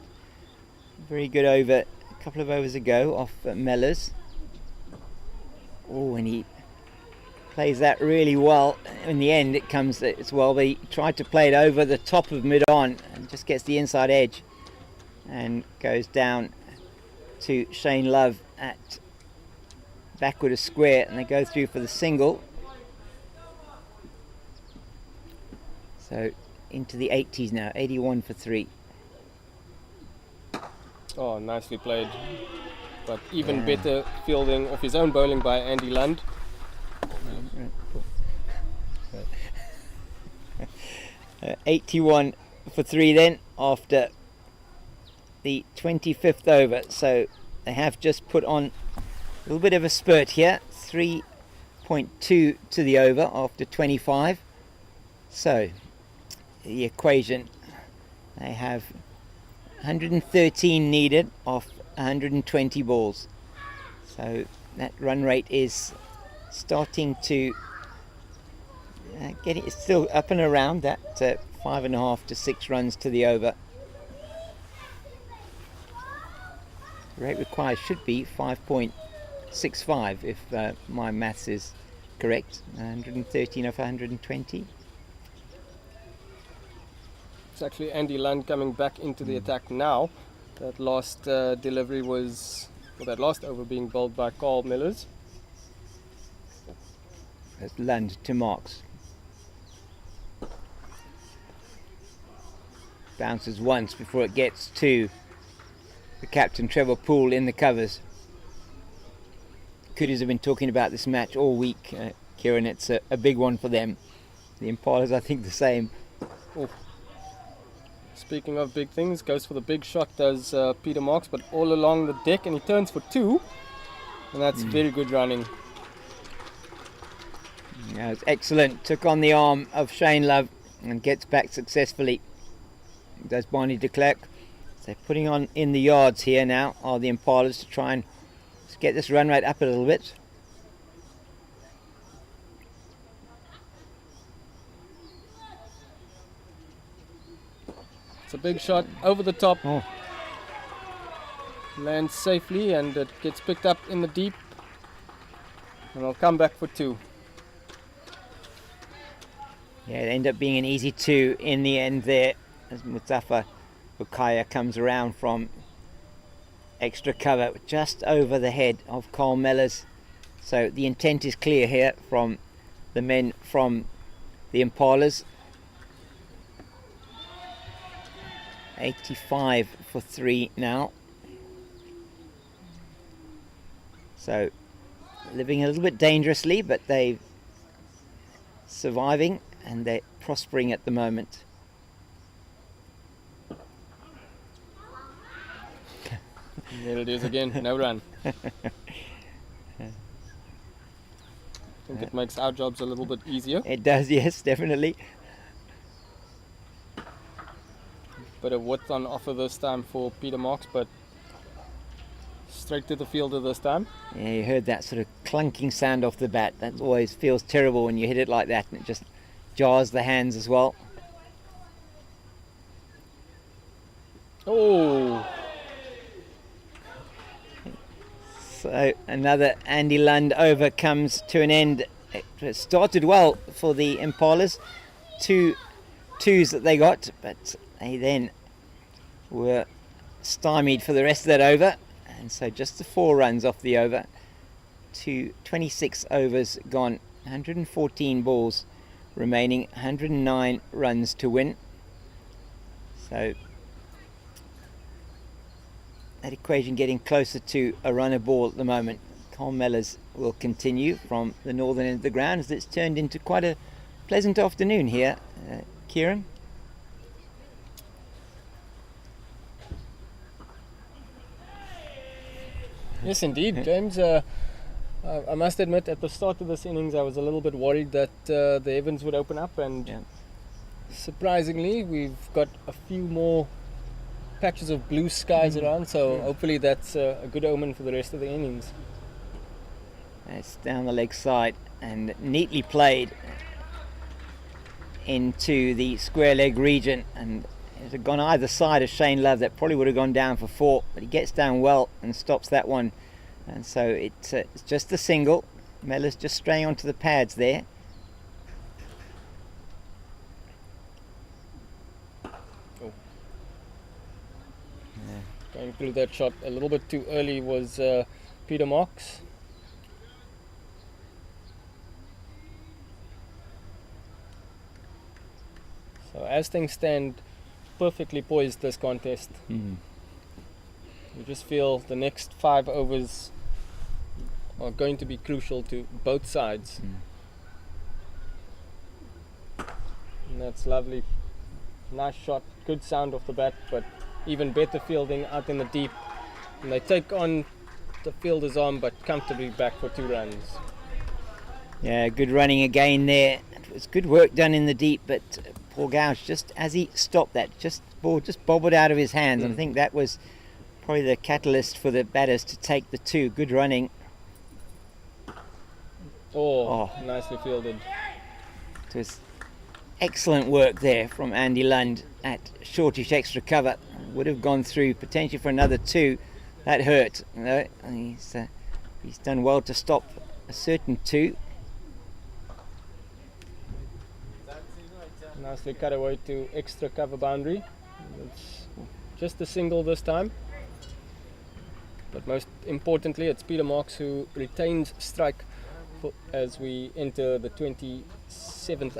very good over a couple of overs ago off Mellors. Oh, and he plays that really well. In the end it comes as well, but he tried to play it over the top of mid-on and just gets the inside edge and goes down to Shane Love at backward a square, and they go through for the single. So into the 80s now, 81 for 3. Oh, nicely played. But even better fielding of his own bowling by Andy Lund. 81 for 3 then after the 25th over. So they have just put on a little bit of a spurt here, 3.2 to the over after 25. So the equation, they have 113 needed off 120 balls. So that run rate is starting to it's still up and around that 5.5 to 6 runs to the over. The rate required should be 5.65 if my maths is correct. 113 of 120. It's actually Andy Lund coming back into the attack now. That last delivery was, well, that last over being bowled by Carl Millers. That's Lund to Marks. Bounces once before it gets to the captain Trevor Poole in the covers. Kudus have been talking about this match all week, Kieran. It's a big one for them. The Impalas, I think, the same. Oh. Speaking of big things, goes for the big shot, does Peter Marks, but all along the deck, and he turns for 2, and that's very good running. Yeah, it's excellent. Took on the arm of Shane Love and gets back successfully. Does Barney de Klerk. So putting on in the yards here now are the Impalas to try and get this run rate up a little bit. It's a big shot over the top. Oh. Lands safely and it gets picked up in the deep. And I'll come back for 2. Yeah, it ended up being an easy 2 in the end there as Mustafa Bukaya comes around from extra cover just over the head of Carl Mellors. So the intent is clear here from the men from the Impalas. 85 for 3 now. So living a little bit dangerously, but they're surviving and they're prospering at the moment. There it is again, no run. I think it makes our jobs a little bit easier. It does, yes, definitely. Bit of width on offer this time for Peter Marks, but straight to the fielder this time. Yeah, you heard that sort of clunking sound off the bat. That always feels terrible when you hit it like that, and it just jars the hands as well. Oh! So another Andy Lund over comes to an end. It started well for the Impalas. 2 twos that they got, but they then were stymied for the rest of that over. And so just the 4 runs off the over to 26 overs gone, 114 balls remaining, 109 runs to win. So that equation getting closer to a runner ball at the moment. Carl Mellors will continue from the northern end of the ground as it's turned into quite a pleasant afternoon here, Kieran. Yes, indeed, James. I must admit, at the start of this innings, I was a little bit worried that the heavens would open up, and surprisingly, we've got a few more patches of blue skies around, so hopefully that's a good omen for the rest of the innings. It's down the leg side and neatly played into the square leg region, and it had gone either side of Shane Love. That probably would have gone down for 4, but he gets down well and stops that one, and so it's just a single. Mellors just straying onto the pads there. Going through that shot a little bit too early was Peter Marks. So as things stand, perfectly poised this contest. You just feel the next 5 overs are going to be crucial to both sides. And that's lovely. Nice shot, good sound off the bat, but even better fielding out in the deep. And they take on the fielder's arm, but comfortably back for 2 runs. Yeah, good running again there. It was good work done in the deep, but poor Gouge, just as he stopped that, ball just bobbled out of his hands. And I think that was probably the catalyst for the batters to take the 2. Good running. Oh, nicely fielded. It was excellent work there from Andy Lund at shortish extra cover. Would have gone through potentially for another 2. That hurt. No, he's done well to stop a certain 2. Nicely cut away to extra cover boundary. It's just a single this time. But most importantly, it's Peter Marks who retains strike as we enter the 28th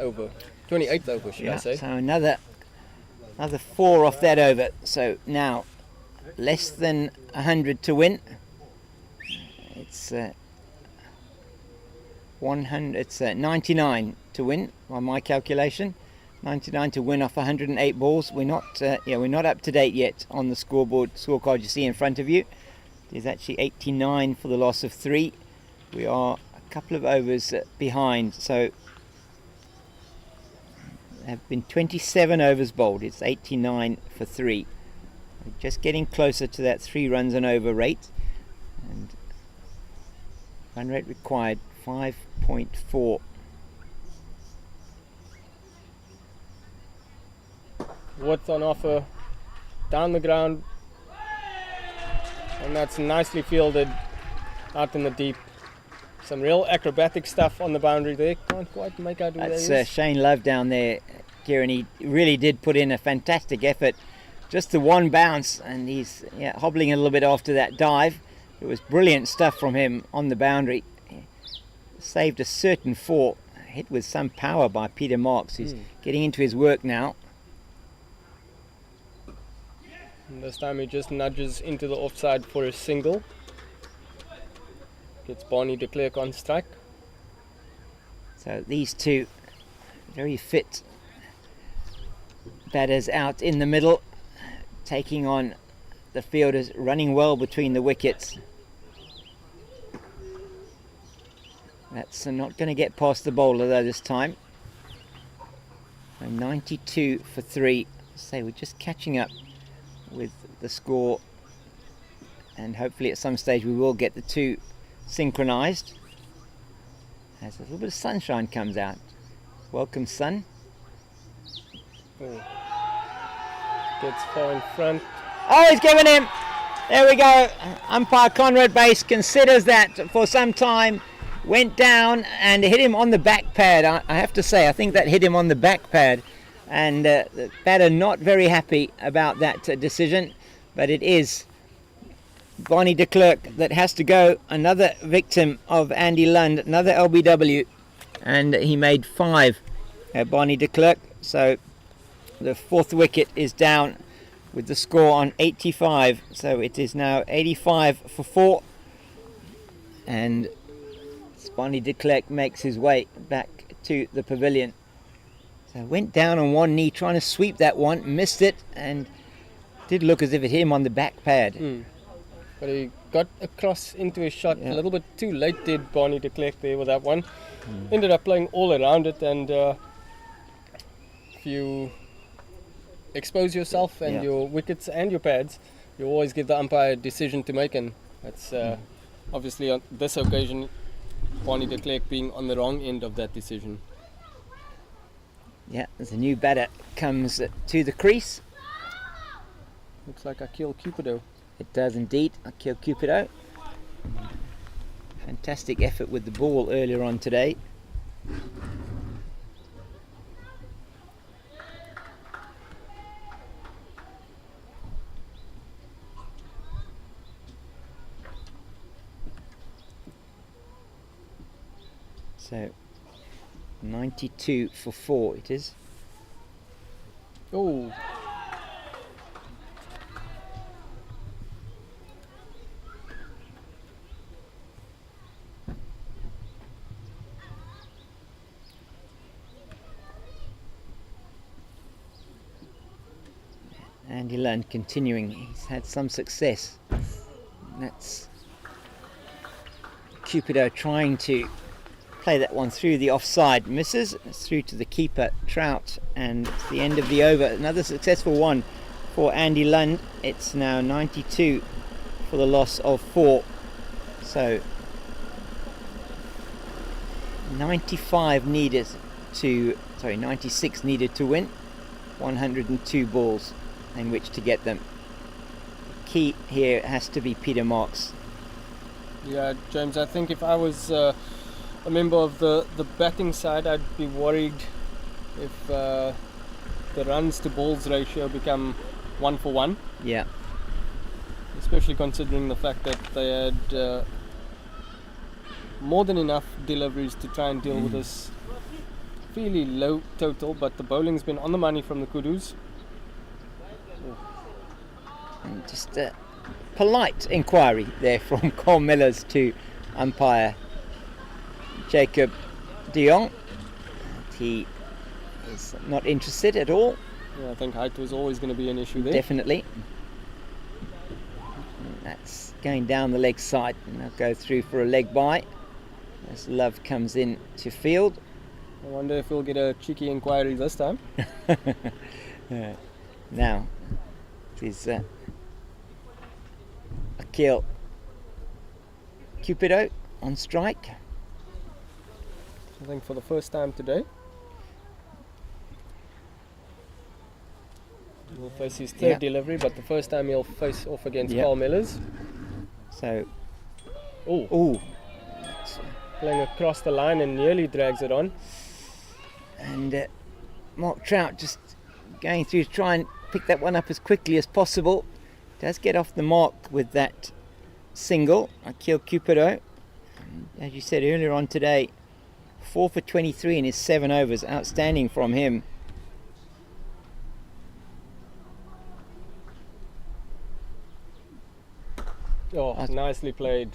over, should I say. So another 4 off that over. So now less than 100 to win. It's 100. It's 99 to win on my calculation. 99 to win off 108 balls. We're not up to date yet on the scorecard you see in front of you. There's actually 89 for the loss of 3. We are a couple of overs behind, so there have been 27 overs bowled. It's 89 for 3. We're just getting closer to that 3 runs and over rate, and run rate required 5.4. Width on offer, down the ground, and that's nicely fielded out in the deep. Some real acrobatic stuff on the boundary there. Can't quite make out who that is. That's Shane Love down there, Kieran. He really did put in a fantastic effort. Just the one bounce, and he's hobbling a little bit after that dive. It was brilliant stuff from him on the boundary. Saved a certain 4. Hit with some power by Peter Marks, who's getting into his work now. And this time he just nudges into the offside for a single. Gets Barney de Klerk on strike. So these 2 very fit batters out in the middle, taking on the fielders, running well between the wickets. That's not going to get past the bowler though this time. So 92 for 3. Say we're just catching up with the score, and hopefully at some stage we will get the 2 synchronized as a little bit of sunshine comes out. Welcome, sun. Gets far in front. Oh, he's given him. There we go. Umpire Conrad Base considers that for some time. Went down and hit him on the back pad. I have to say, I think that hit him on the back pad. And the batter not very happy about that decision, but it is Barney de Klerk that has to go. Another victim of Andy Lund, another LBW, and he made 5, Barney de Klerk. So the 4th wicket is down with the score on 85. So it is now 85 for 4, and Barney de Klerk makes his way back to the pavilion. So went down on one knee trying to sweep that one, missed it, and did look as if it hit him on the back pad. But he got across into his shot a little bit too late, did Barney de Klerk there with that one. Ended up playing all around it, and if you expose yourself and your wickets and your pads, you always give the umpire a decision to make, and that's obviously on this occasion Barney de Klerk being on the wrong end of that decision. Yeah, as a new batter comes to the crease. Looks like Akil Cupido. It does indeed, Akil Cupido. Fantastic effort with the ball earlier on today. So 92 for 4 it is. Oh. Andy Lund continuing. He's had some success. That's Cupido trying to play that one through the offside, misses. It's through to the keeper, Trout, and it's the end of the over. Another successful one for Andy Lund. It's now 92 for the loss of 4. So 96 needed to win, 102 balls in which to get them. Key here has to be Peter Marks. Yeah, James, I think if I was a member of the batting side, I'd be worried if the runs to balls ratio become 1 for 1. Yeah. Especially considering the fact that they had more than enough deliveries to try and deal with this fairly low total, but the bowling's been on the money from the Kudus. And just a polite inquiry there from Cole Millers to umpire Jacob de Jong. He is not interested at all. Yeah, I think height was always going to be an issue there. Definitely. And that's going down the leg side, and they'll go through for a leg bye as Love comes in to field. I wonder if we'll get a cheeky inquiry this time. Now it is Akil Cupido on strike. I think for the first time today. He'll face his third delivery, but the first time he'll face off against Carl Millers. So, playing across the line and nearly drags it on. And Mark Trout just going through to try and pick that one up as quickly as possible. Does get off the mark with that single, Akil Cupido. As you said earlier on today, 4 for 23 in his 7 overs. Outstanding from him. Oh, nicely played.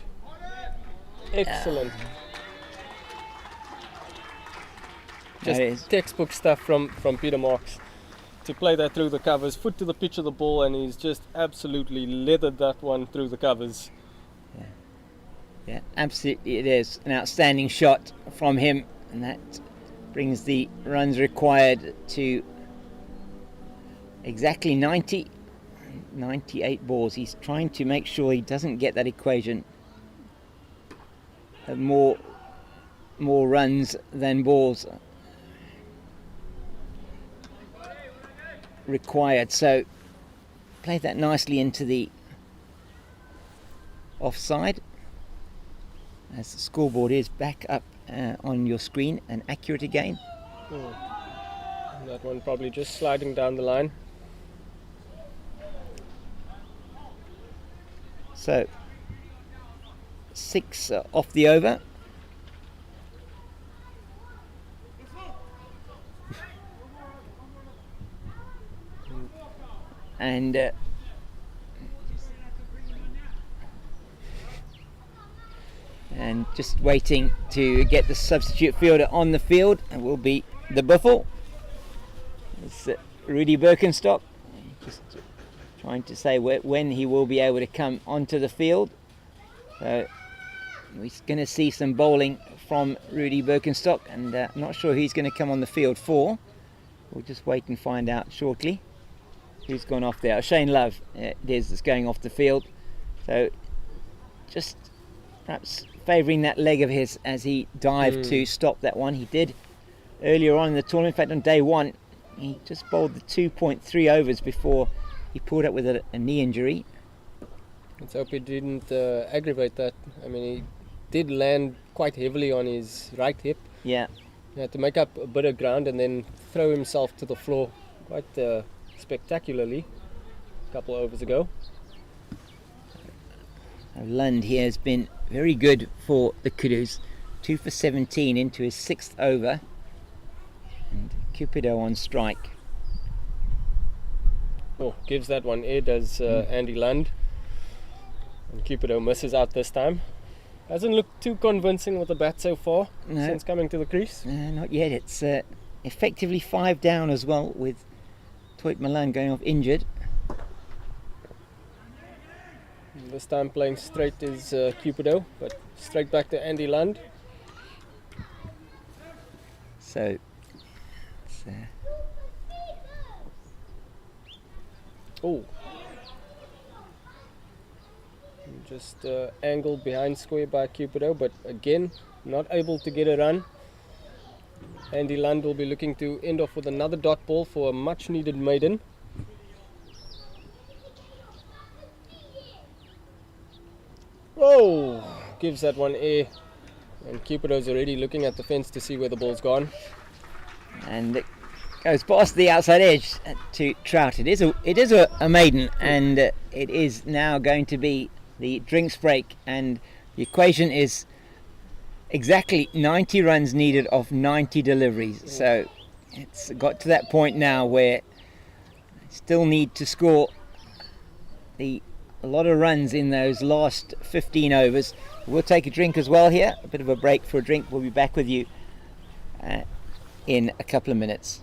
Excellent. Just textbook stuff from Peter Marks. To play that through the covers, foot to the pitch of the ball, and he's just absolutely leathered that one through the covers. Yeah, absolutely it is an outstanding shot from him, and that brings the runs required to exactly 98 balls. He's trying to make sure he doesn't get that equation of more runs than balls required. So played that nicely into the offside, as the scoreboard is back up on your screen and accurate again. That one probably just sliding down the line. So 6 off the over. And just waiting to get the substitute fielder on the field, and will be the Buffel. It's Rudy Birkenstock, just trying to say when he will be able to come onto the field. So we're going to see some bowling from Rudy Birkenstock, and I'm not sure who's going to come on the field for. We'll just wait and find out shortly who's gone off there. Shane Love it is that's going off the field. So just perhaps favouring that leg of his as he dived to stop that one. He did earlier on in the tournament. In fact, on day 1 he just bowled the 2.3 overs before he pulled up with a knee injury. Let's hope he didn't aggravate that. I mean, he did land quite heavily on his right hip. Yeah. He had to make up a bit of ground and then throw himself to the floor quite spectacularly a couple of overs ago. Lund here has been very good for the Kudus. 2 for 17 into his 6th over. And Cupido on strike. Oh, gives that one air, does Andy Lund. And Cupido misses out this time. Hasn't looked too convincing with the bat so far since coming to the crease. Not yet. It's effectively 5 down as well, with Toit Milan going off injured. This time playing straight is Cupido, but straight back to Andy Lund. So it's, Oh, just angled behind square by Cupido, but again not able to get a run. Andy Lund will be looking to end off with another dot ball for a much needed maiden. Oh, gives that one air, and Cupido's already looking at the fence to see where the ball's gone. and it goes past the outside edge to Trout. It is a maiden, and it is now going to be the drinks break, and the equation is exactly 90 runs needed of 90 deliveries. So it's got to that point now where they still need to score a lot of runs in those last 15 overs. We'll take a drink as well here, a bit of a break for a drink. We'll be back with you in a couple of minutes.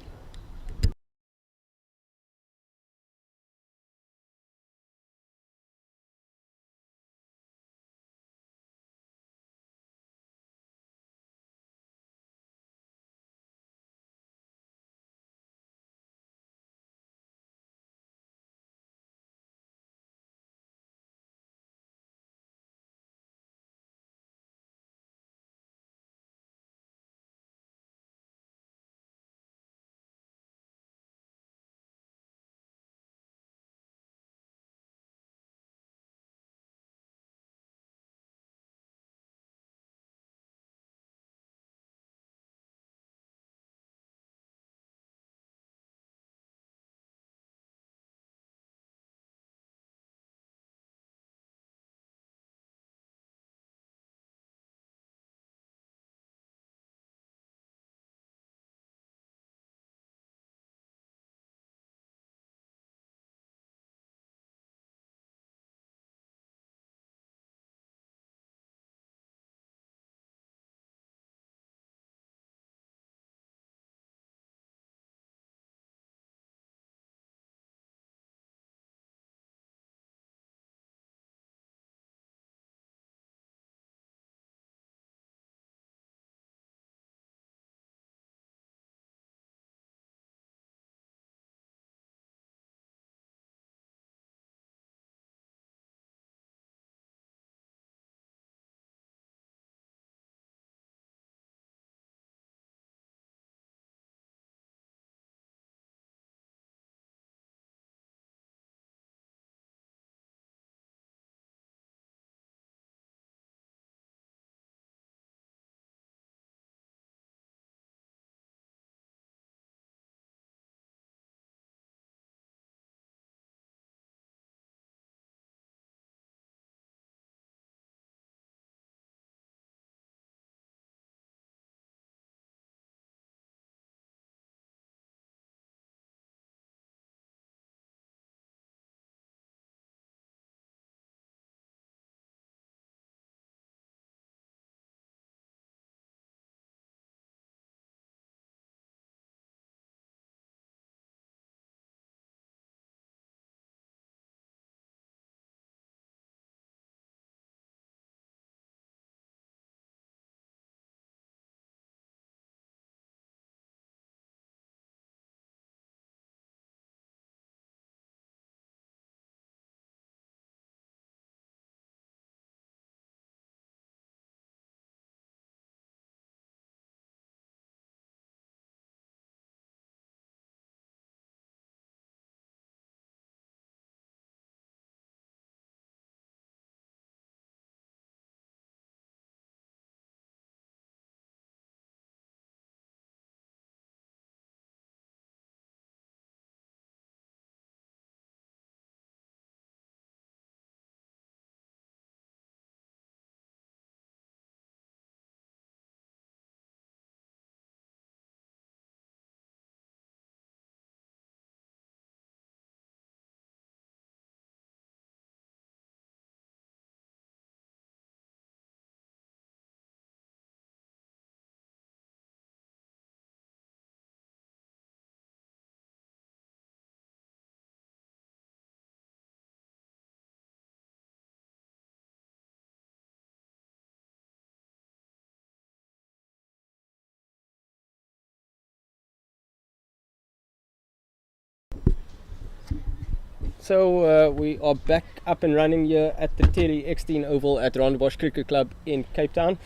So we are back up and running here at the Terry Eckstein Oval at Rondebosch Cricket Club in Cape Town,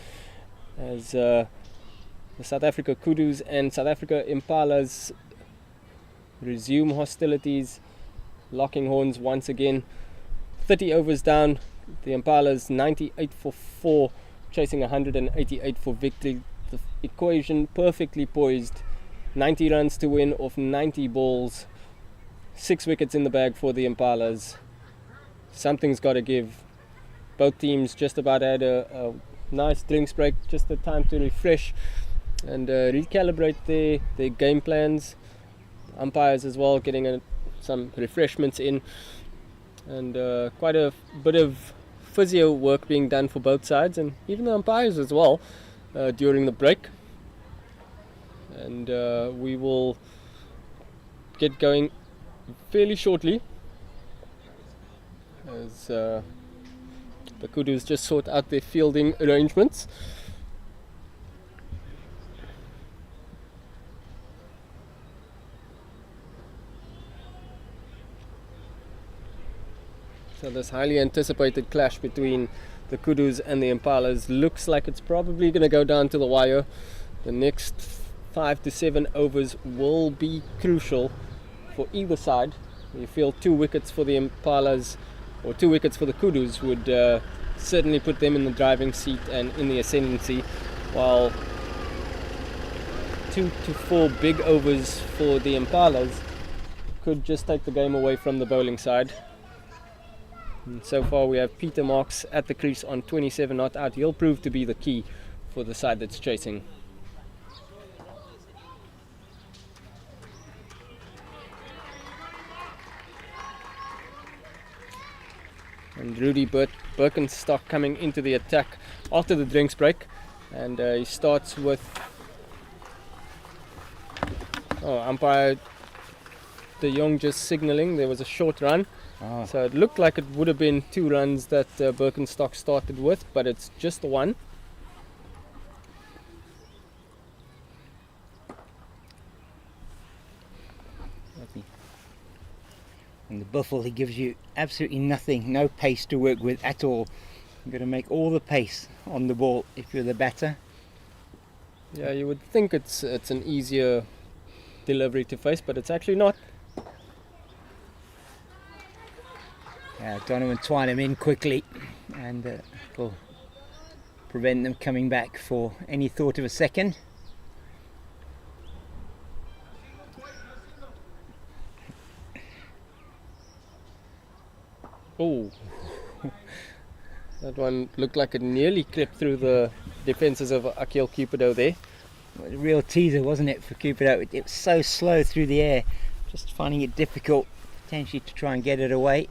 as the South Africa Kudus and South Africa Impalas resume hostilities, locking horns once again. 30 overs down, the Impalas 98 for 4, chasing 188 for victory. The equation perfectly poised. 90 runs to win off 90 balls. 6 wickets in the bag for the Impalas. Something's got to give. Both teams just about had a nice drinks break, just the time to refresh and recalibrate their game plans. Umpires as well getting some refreshments in, and quite a bit of physio work being done for both sides, and even the umpires as well during the break. And we will get going fairly shortly, as the Kudus just sort out their fielding arrangements. So this highly anticipated clash between the Kudus and the Impalas looks like it's probably going to go down to the wire. The next 5 to 7 overs will be crucial for either side. You feel 2 wickets for the Impalas or 2 wickets for the Kudus would certainly put them in the driving seat and in the ascendancy, while 2 to 4 big overs for the Impalas could just take the game away from the bowling side. And so far we have Peter Marks at the crease on 27 not out. He'll prove to be the key for the side that's chasing. And Rudy Birkenstock coming into the attack after the drinks break, and he starts with umpire De Jong just signalling there was a short run. So it looked like it would have been 2 runs that Birkenstock started with, but it's just the 1. And the Buffle, he gives you absolutely nothing, no pace to work with at all. You've got to make all the pace on the ball if you're the batter. Yeah, you would think it's an easier delivery to face, but it's actually not. Donovan twine him in quickly, and will prevent them coming back for any thought of a second. Oh, that one looked like it nearly crept through the defences of Akil Cupido there. Well, a real teaser, wasn't it, for Cupido? It was so slow through the air, just finding it difficult potentially to try and get it away.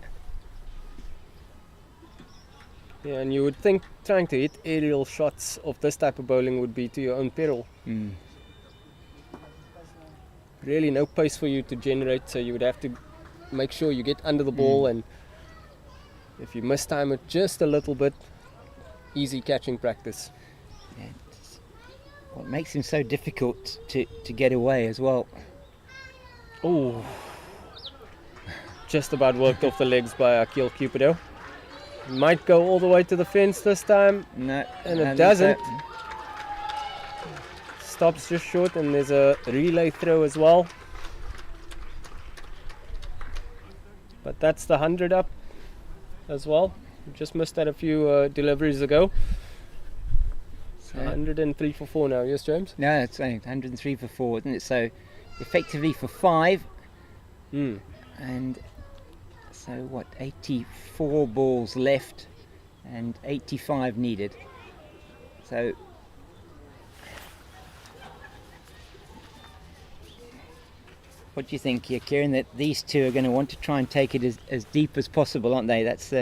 Yeah, and you would think trying to hit aerial shots of this type of bowling would be to your own peril. Really no pace for you to generate, so you would have to make sure you get under the ball, and if you mistime it just a little bit, easy catching practice. Yeah, what makes him so difficult to get away as well. Oh, just about worked off the legs by Akil Cupido. Might go all the way to the fence this time. No, and it doesn't. Stops just short, and there's a relay throw as well. But that's the 100 up as well. Just missed that a few deliveries ago. So 103 for 4 now. Yes, James? No, it's only 103 for 4, isn't it? So effectively for 5. And so what, 84 balls left and 85 needed. So what do you think here, Kieran, that these two are going to want to try and take it as deep as possible, aren't they? That's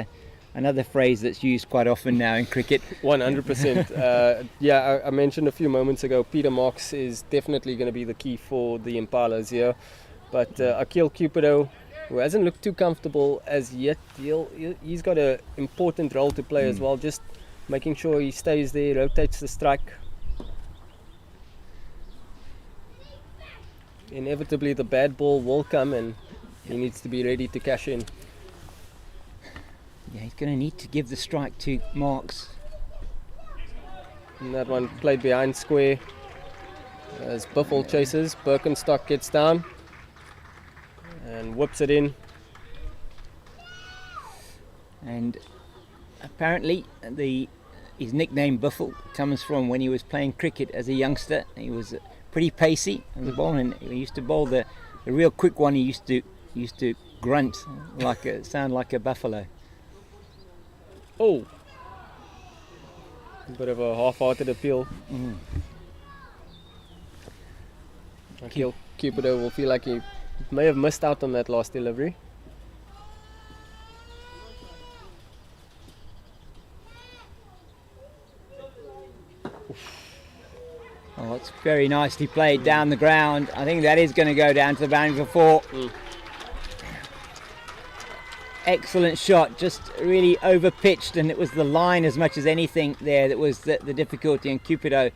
another phrase that's used quite often now in cricket. 100%. Yeah, I mentioned a few moments ago, Peter Marks is definitely going to be the key for the Impalas here. But Akil Cupido, who hasn't looked too comfortable as yet, he's got an important role to play as well, just making sure he stays there, rotates the strike. Inevitably the bad ball will come, and he needs to be ready to cash in. Yeah, he's going to need to give the strike to Marks. And that one played behind square. As Buffel chases, Birkenstock gets down and whips it in. And apparently his nickname Buffel comes from when he was playing cricket as a youngster. He was pretty pacey as a bowler, and he used to bowl the real quick one. He used to grunt sound like a buffalo. Oh, a bit of a half-hearted appeal. I feel Cupido will feel like he may have missed out on that last delivery. Oh, it's very nicely played down the ground. I think that is going to go down to the boundary for 4. Excellent shot, just really over pitched, and it was the line as much as anything there that was the difficulty, and Cupido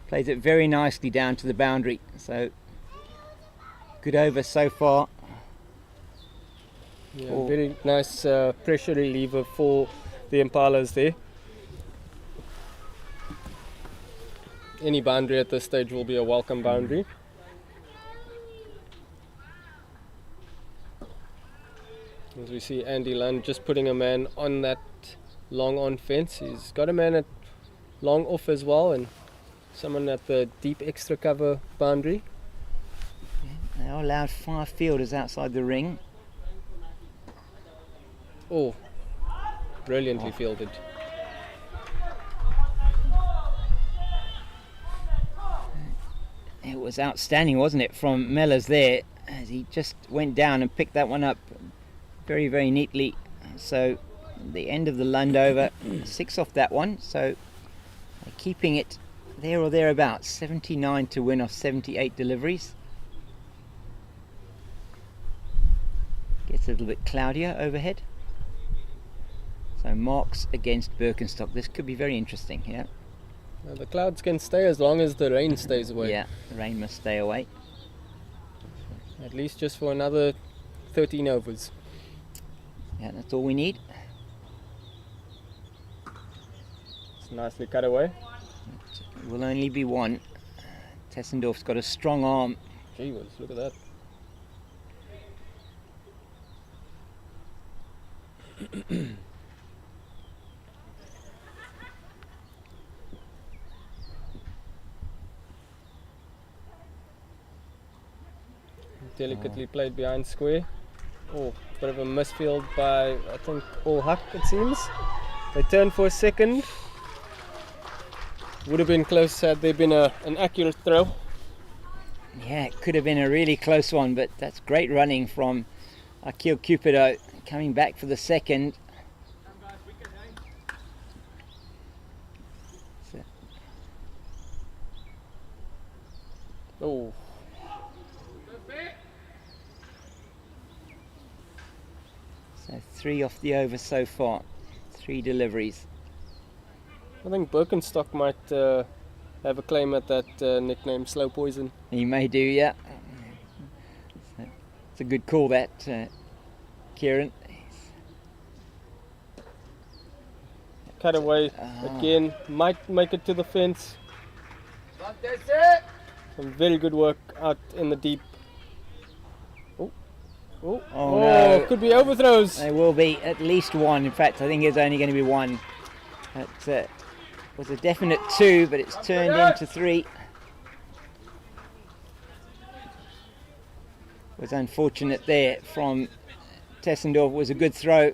plays it very nicely down to the boundary. So good over so far. Yeah, very nice pressure reliever for the Impalas there. Any boundary at this stage will be a welcome boundary. As we see Andy Lund just putting a man on that long on fence. He's got a man at long off as well, and someone at the deep extra cover boundary. They are allowed 5 fielders outside the ring. Oh, brilliantly fielded. It was outstanding, wasn't it, from Mellors there, as he just went down and picked that one up very, very neatly. So the end of the Lund over, 6 off that one, so keeping it there or thereabouts. 79 to win off 78 deliveries. Gets a little bit cloudier overhead. So Marks against Birkenstock. This could be very interesting, yeah. The clouds can stay as long as the rain stays away. Yeah, the rain must stay away. At least just for another 13 overs. Yeah, that's all we need. It's nicely cut away. It will only be 1. Tessendorf's got a strong arm. Gee whiz, look at that. Delicately played behind square. Oh, bit of a misfield by, I think, All Huck, it seems. They turned for a second. Would have been close had there been an accurate throw. Yeah, it could have been a really close one, but that's great running from Akil Cupido, coming back for the second. Oh. So 3 off the over so far, 3 deliveries. I think Birkenstock might have a claim at that nickname, Slow Poison. He may do, yeah. So it's a good call, that, Kieran. Cut away again, might make it to the fence. Some very good work out in the deep. Oh, no. Could be overthrows. There will be at least 1. In fact, I think there's only going to be 1. That was a definite 2, but it's turned into 3. It was unfortunate there from Tessendorf. It was a good throw,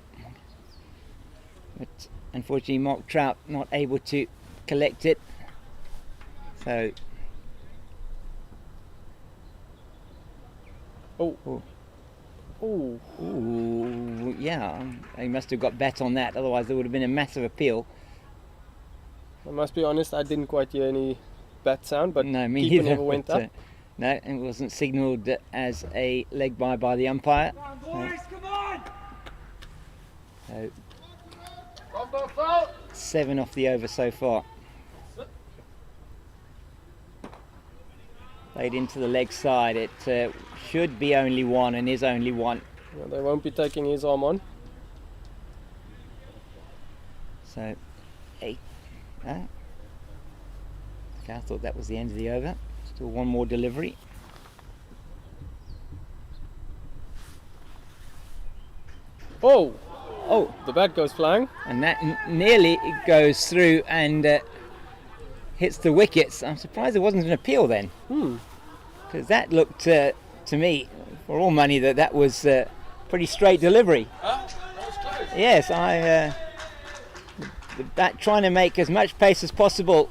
but unfortunately Mark Trout not able to collect it. So Ooh, yeah, he must have got bat on that, otherwise there would have been a massive appeal. I must be honest, I didn't quite hear any bat sound, but no, me keeper either, never went up. No, it wasn't signalled as a leg by the umpire. Come on, boys, come on! So 7 off the over so far. Played into the leg side. It should be only 1 and is only 1. Well, they won't be taking his arm on. So, 8. Okay, I thought that was the end of the over. Still one more delivery. Oh, Oh, the bat goes flying. and that nearly goes through and hits the wickets. I'm surprised there wasn't an appeal then, because that looked to me, for all money, that was pretty straight delivery. Yes, the bat trying to make as much pace as possible,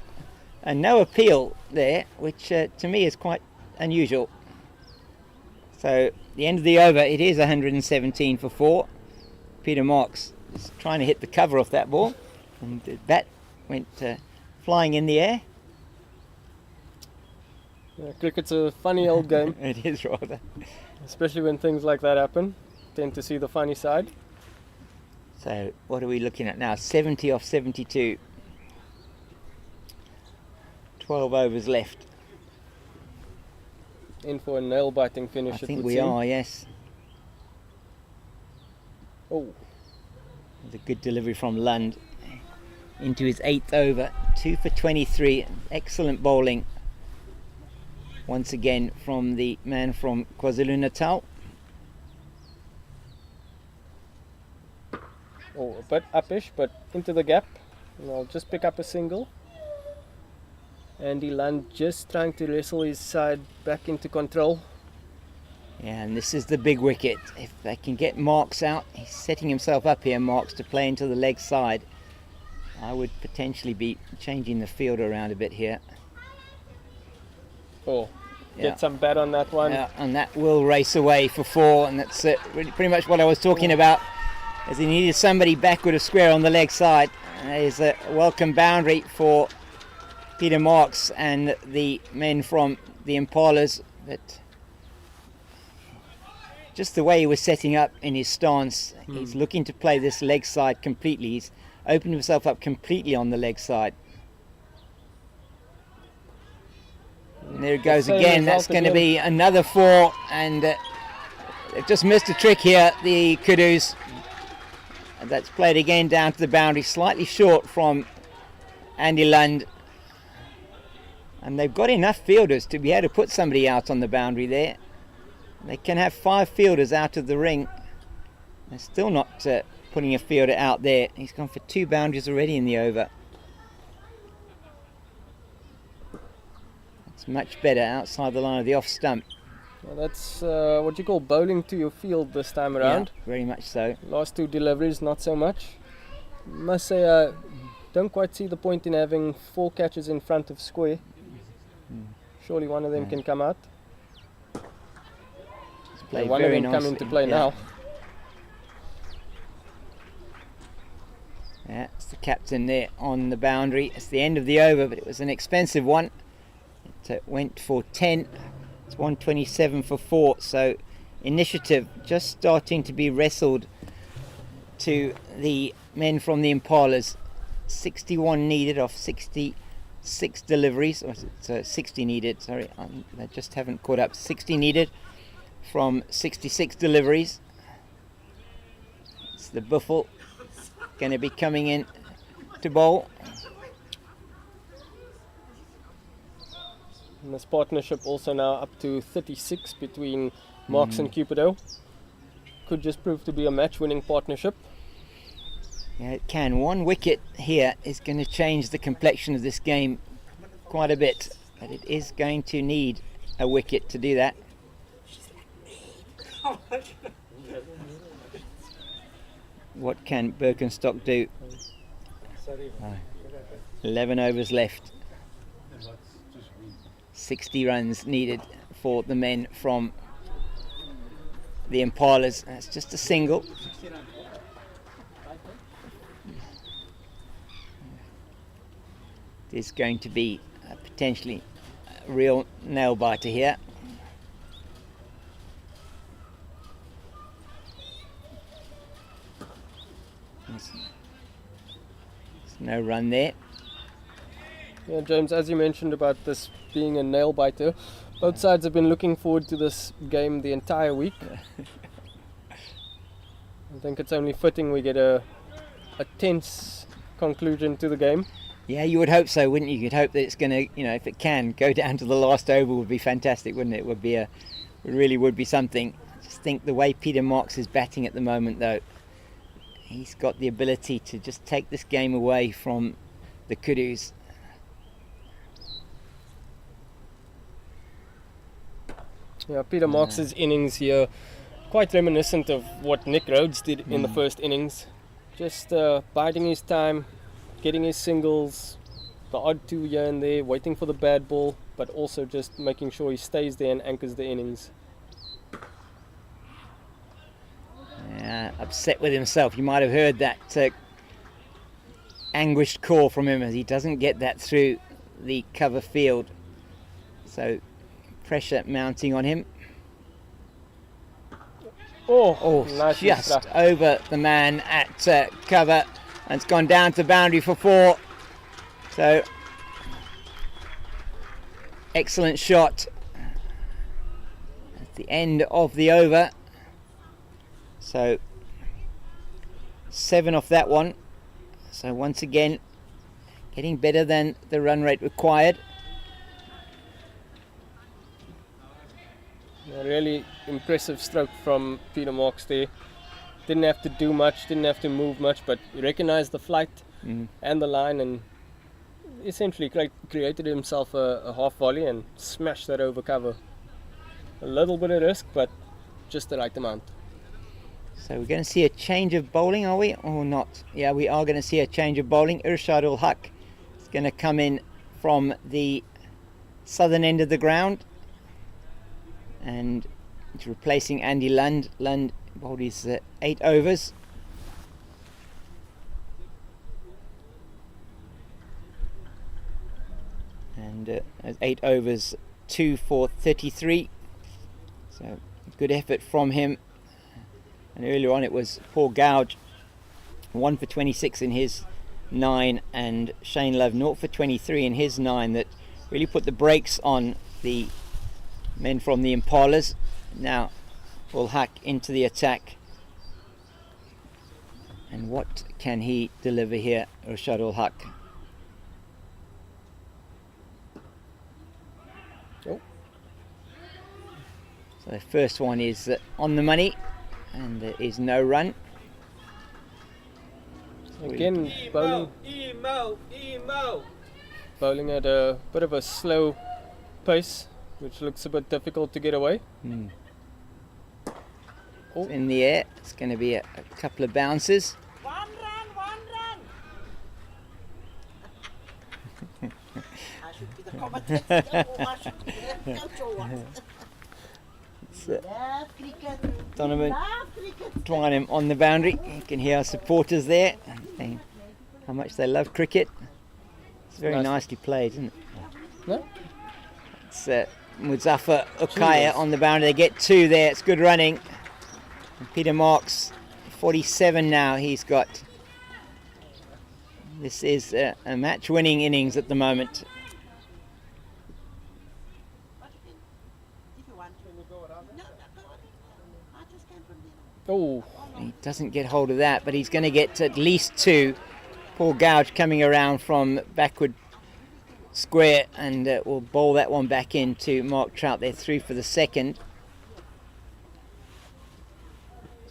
and no appeal there, which to me is quite unusual. So the end of the over, it is 117 for 4. Peter Marks is trying to hit the cover off that ball, and the bat went flying in the air. Yeah, cricket's a funny old game, It is rather. especially when things like that happen. Tend to see the funny side. So what are we looking at now? 70 off 72. 12 overs left. In for a nail-biting finish. I it think would we seem. are, yes. Oh, The good delivery from Lund into his 8th over. 2 for 23. Excellent bowling. Once again from the man from KwaZulu-Natal. oh, a bit uppish, but into the gap. And I'll just pick up a single. Andy Lund just trying to wrestle his side back into control. Yeah, and this is the big wicket. If they can get Marks out, he's setting himself up here, Marks, to play into the leg side. I would potentially be changing the field around a bit here. Oh, Yeah. get some bat on that one. Yeah, and that will race away for 4, and that's really pretty much what I was talking about, as he needed somebody backward of square on the leg side. There's a welcome boundary for Peter Marks and the men from the Impalas, but just the way he was setting up in his stance, he's looking to play this leg side completely. He's opened himself up completely on the leg side. And there it goes Same again. That's result going to again. be another 4, and they've just missed a trick here, the Kudus. And that's played again down to the boundary, slightly short from Andy Lund. And they've got enough fielders to be able to put somebody out on the boundary there. They can have 5 fielders out of the ring. They're still not putting a fielder out there. He's gone for 2 boundaries already in the over. It's much better outside the line of the off stump. Well, that's what you call bowling to your field this time around. Yeah, very much so. Last 2 deliveries, not so much. Must say, I don't quite see the point in having 4 catches in front of square. Surely one of them can come out. Played One of very them come nicely. into play Yeah. now. Yeah, it's the captain there on the boundary. It's the end of the over, but it was an expensive one. It went for 10. It's 127 for 4. So initiative just starting to be wrestled to the men from the Impalas. 61 needed off 66 deliveries, or 60 needed, sorry, I just haven't caught up. 60 needed from 66 deliveries. It's the Buffel going to be coming in to bowl. And this partnership also now up to 36 between Marks and Cupido. Could just prove to be a match-winning partnership. Yeah, it can. 1 wicket here is going to change the complexion of this game quite a bit, but it is going to need a wicket to do that. What can Birkenstock do? 11 overs left. 60 runs needed for the men from the Impalas. That's just a single. There's going to be potentially a real nail biter here. There's no run there. Yeah, James, as you mentioned about this being a nail biter, both sides have been looking forward to this game the entire week. I think it's only fitting we get a tense conclusion to the game. Yeah, you would hope so, wouldn't you? You'd hope that it's going to, if it can go down to the last over, would be fantastic, wouldn't it? It really would be something. I just think the way Peter Marks is batting at the moment, though, he's got the ability to just take this game away from the Kudus. Yeah, Peter Marks's innings here, quite reminiscent of what Nick Rhodes did in the first innings. Just biding his time, getting his singles, the odd two here and there, waiting for the bad ball, but also just making sure he stays there and anchors the innings. Yeah, upset with himself. You might have heard that anguished call from him as he doesn't get that through the cover field. So pressure mounting on him. Oh, nicely just struck. over the man at cover, and it's gone down to boundary for 4. So excellent shot at the end of the over. So 7 off that one. So once again, getting better than the run rate required. A really impressive stroke from Peter Marks there. Didn't have to do much, didn't have to move much, but he recognized the flight and the line and essentially created himself a half volley and smashed that over cover. A little bit of risk, but just the right amount. So we're going to see a change of bowling, are we, or not? Yeah, we are going to see a change of bowling. Irshad ul Haq is going to come in from the southern end of the ground, and he's replacing Andy Lund. Lund bowled his 8 overs. And 8 overs, 2 for 33. So good effort from him. And earlier on it was Paul Gouge, 1 for 26 in his 9, and Shane Love 0 for 23 in his 9, that really put the brakes on the men from the Impalas. Now ul Haq into the attack, and what can he deliver here, Irshad ul Haq? Oh. So the first one is on the money, and there is no run. Again, bowling at a bit of a slow pace, which looks a bit difficult to get away. It's in the air. It's going to be a couple of bounces. One run. I should be the commentator. I should be the coach or what? Love cricket. Donovan Love cricket. trying him on the boundary. You can hear our supporters there saying how much they love cricket. It's very Nice. nicely played, isn't it? No? It's Muzaffar Ukaya on the boundary. They get 2 there. It's good running. And Peter Marks, 47 now he's got. This is a match-winning innings at the moment. If you want to. No, go on. I just came from there. Oh, He doesn't get hold of that, but he's going to get at least 2. Paul Gouge coming around from backward square, and will bowl that one back into Mark Trout. They're through for the second.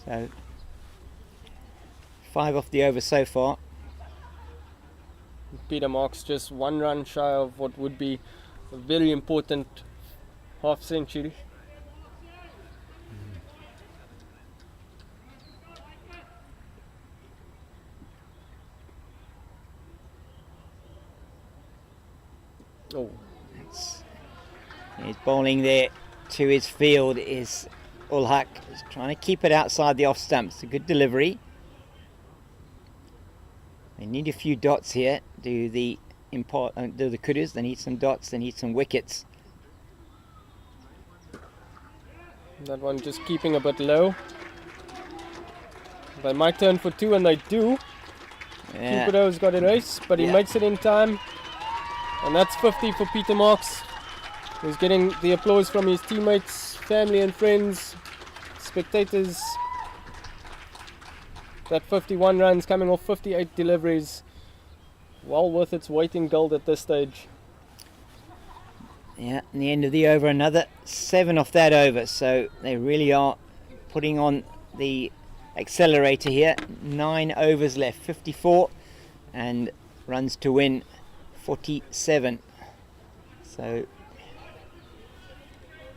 So 5 off the over so far. Peter Marks just 1 run shy of what would be a very important half century. Oh, He's bowling there to his field is ul Haq. He's trying to keep it outside the off stump. It's a good delivery. They need a few dots here. Do the Kudus. They need some dots. They need some wickets. that one just keeping a bit low. They might turn for 2, and they do. Yeah. Kudo's got a race, but he Yeah. makes it in time. And that's 50 for Peter Marks. He's getting the applause from his teammates, family and friends, spectators. That 51 runs coming off 58 deliveries. well worth its weight in gold at this stage. Yeah, in the end of the over, another 7 off that over, so they really are putting on the accelerator here. 9 overs left, 54, and runs to win 47. So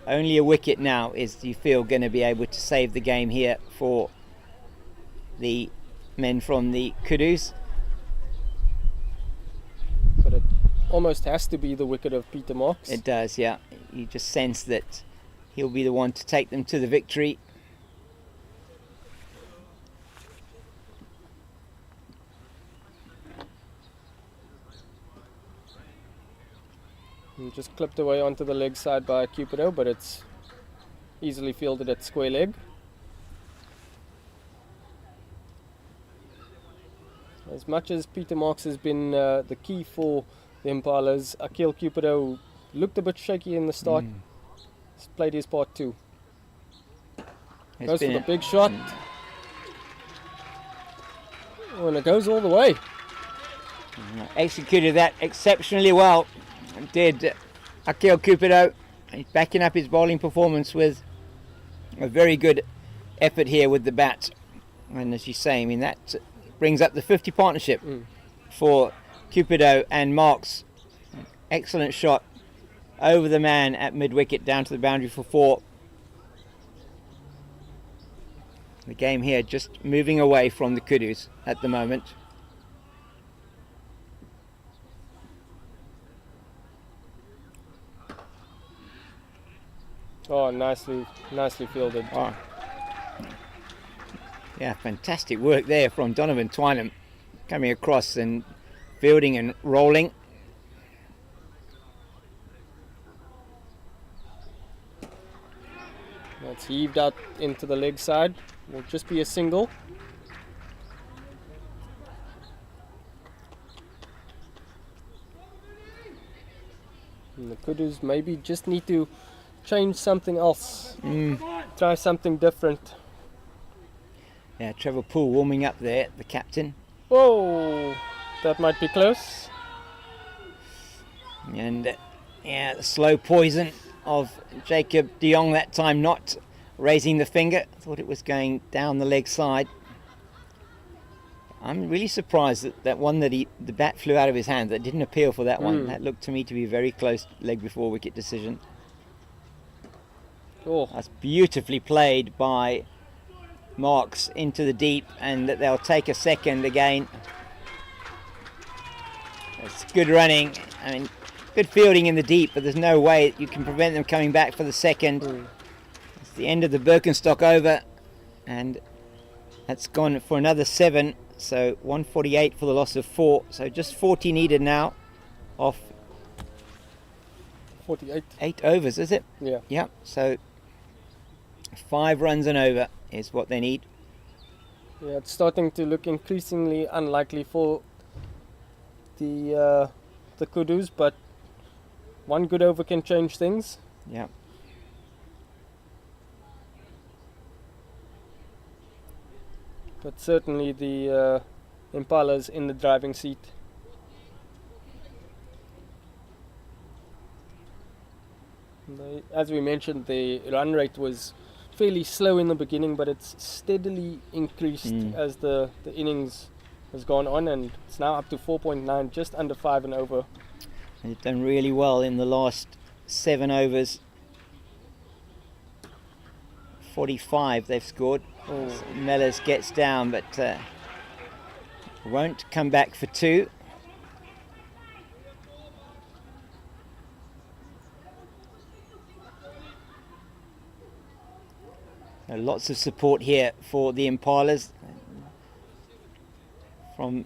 only a wicket now is, you feel, going to be able to save the game here for the men from the Kudus. But it almost has to be the wicket of Peter Marks. It does, yeah. You just sense that he'll be the one to take them to the victory. And just clipped away onto the leg side by Cupido, but it's easily fielded at square leg. As much as Peter Marks has been the key for the Impalas, Akil Cupido looked a bit shaky in the start. He's played his part too. Goes for the big shot. Oh, and it goes all the way. Executed that exceptionally well, did Akil Cupido. He's backing up his bowling performance with a very good effort here with the bat. And as you say, I mean, that brings up the 50 partnership for Cupido and Marks. Excellent shot over the man at mid-wicket, down to the boundary for 4. The game here just moving away from the Kudus at the moment. Oh, nicely fielded. Oh. Yeah, fantastic work there from Donovan Twynham, coming across and fielding and rolling. That's heaved out into the leg side. Will just be a single. And the Kudus maybe just need to change something else. Try something different. Yeah, Trevor Poole warming up there, the captain. Whoa, that might be close. And yeah, the slow poison of Jacob de Jong that time, not raising the finger. Thought it was going down the leg side. I'm really surprised that one that the bat flew out of his hand, that didn't appeal for that one. That looked to me to be a very close leg before wicket decision. Oh, That's beautifully played by Marks into the deep, and that they'll take a second again. It's good running. I mean, good fielding in the deep, but there's no way you can prevent them coming back for the second. It's the end of the Birkenstock over, and that's gone for another 7. So 148 for the loss of 4. So just 40 needed now off 48. 8 overs, is it? Yeah. Yeah. So 5 runs and over is what they need. Yeah, it's starting to look increasingly unlikely for the Kudus, but one good over can change things. Yeah. But certainly the Impalas in the driving seat. As we mentioned, the run rate was fairly slow in the beginning, but it's steadily increased as the innings has gone on, and it's now up to 4.9, just under 5 and over. They've done really well in the last 7 overs. 45 they've scored. Mellors gets down, but won't come back for 2. Lots of support here for the Impalas from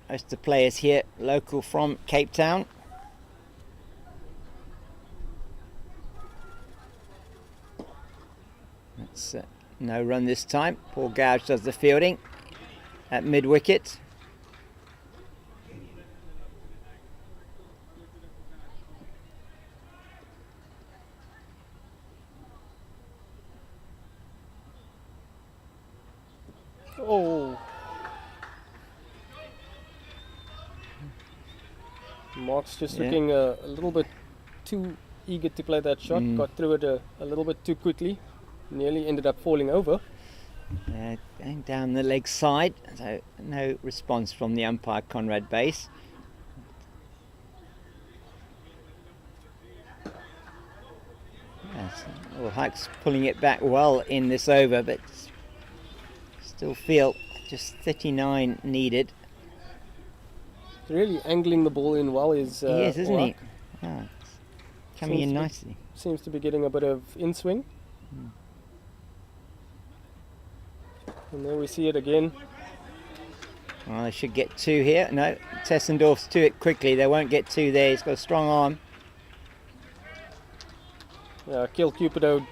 most of the players here, local from Cape Town. That's no run this time. Paul Gouge does the fielding at mid-wicket. Oh, Mark's just Yeah. looking a little bit too eager to play that shot. Got through it a little bit too quickly. Nearly ended up falling over. Going down the leg side, so no response from the umpire, Conrad Base. Yes, well, Huck's pulling it back well in this over, but still feel just 39 needed. Really angling the ball in well is He is, isn't he? Oak. Oh, it's coming in nicely. Seems to be getting a bit of in-swing. And there we see it again. Well, they should get two here. No, Tessendorf's to it quickly. They won't get two there. He's got a strong arm. Kiel Cupido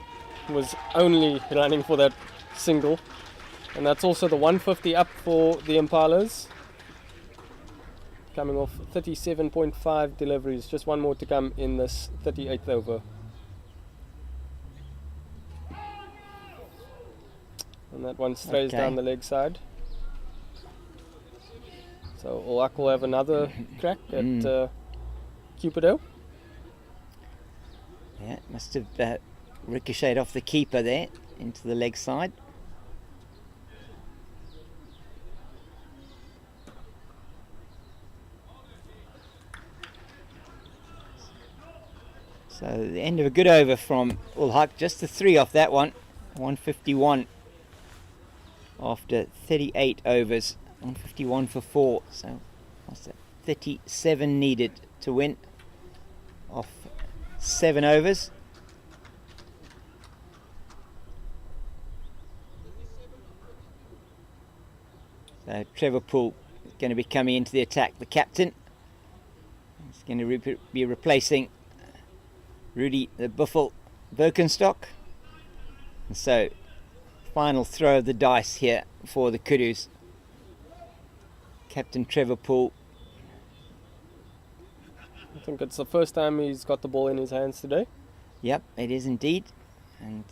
was only running for that single. And that's also the 150 up for the Impalas. Coming off 37.5 deliveries. Just one more to come in this 38th over. And that one strays down the leg side. So Olak will have another crack at Cupido. Yeah, must have ricocheted off the keeper there into the leg side. So the end of a good over from Ulhak, just the 3 off that one, 151 after 38 overs, 151 for 4, so what's that, 37 needed to win off 7 overs. So Trevor Poole is going to be coming into the attack, the captain. He's going to be replacing Rudy the Buffel Birkenstock. And so, final throw of the dice here for the Kudus. Captain Trevor Poole. I think it's the first time he's got the ball in his hands today. Yep, it is indeed. And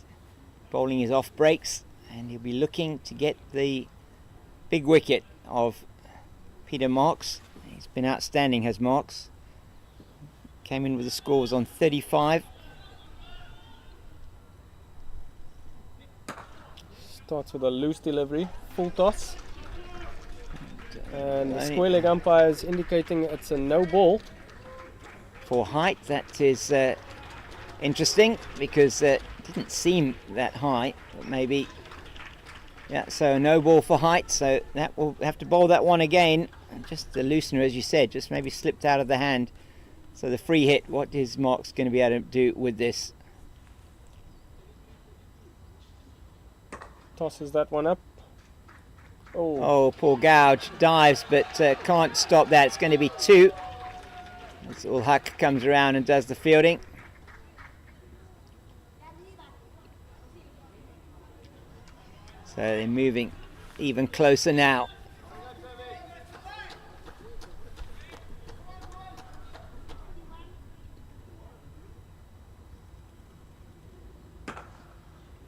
bowling is off breaks, and he'll be looking to get the big wicket of Peter Marks. He's been outstanding, has Marks. Came in with the scores on 35. Starts with a loose delivery, full toss. And the square leg umpire is indicating it's a no ball. For height, that is interesting, because it didn't seem that high, but maybe. Yeah, so no ball for height, so that will have to bowl that one again. Just the loosener, as you said, just maybe slipped out of the hand. So the free hit, what is Marks going to be able to do with this? Tosses that one up. Oh, poor Gouge dives, but can't stop that. It's going to be 2. As Ulhak comes around and does the fielding. So they're moving even closer now.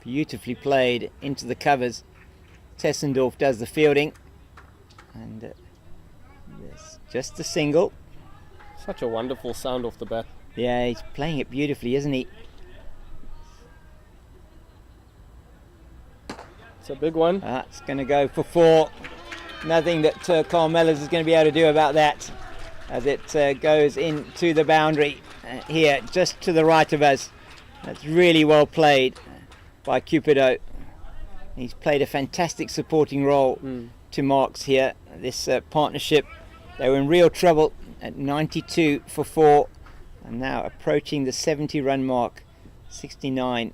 Beautifully played into the covers. Tessendorf does the fielding, and yes, just a single. Such a wonderful sound off the bat. Yeah, he's playing it beautifully, isn't he? It's a big one. It's going to go for 4. Nothing that Carl Mellors is going to be able to do about that, as it goes into the boundary here, just to the right of us. That's really well played by Cupido. He's played a fantastic supporting role to Marks here. This partnership, they were in real trouble at 92 for 4, and now approaching the 70 run mark, 69.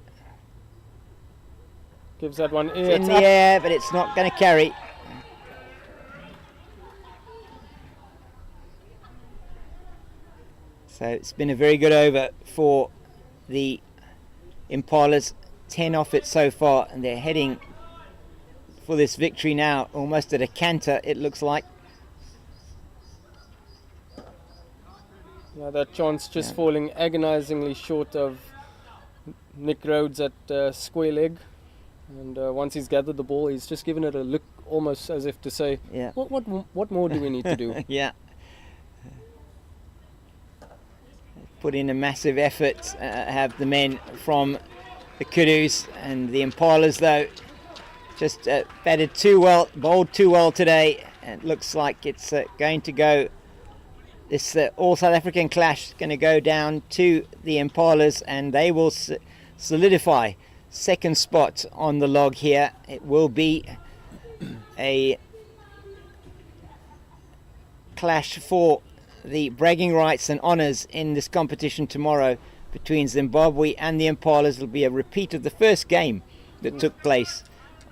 Gives that one It's in the air, but it's not going to carry. So it's been a very good over for the Impalas. 10 off it so far, and they're heading for this victory now, almost at a canter, it looks like. Yeah, that chance just falling agonizingly short of Nick Rhodes at square leg. And once he's gathered the ball, he's just given it a look, almost as if to say, what more do we need to do? Yeah. put in a massive effort, have the men from the Kudus, and the Impalas though just batted too well, bowled too well today. It looks like it's going to go, this all South African clash is going to go down to the Impalas, and they will solidify second spot on the log here. It will be a clash for the bragging rights and honours in this competition tomorrow between Zimbabwe and the Impalas. It'll be a repeat of the first game that took place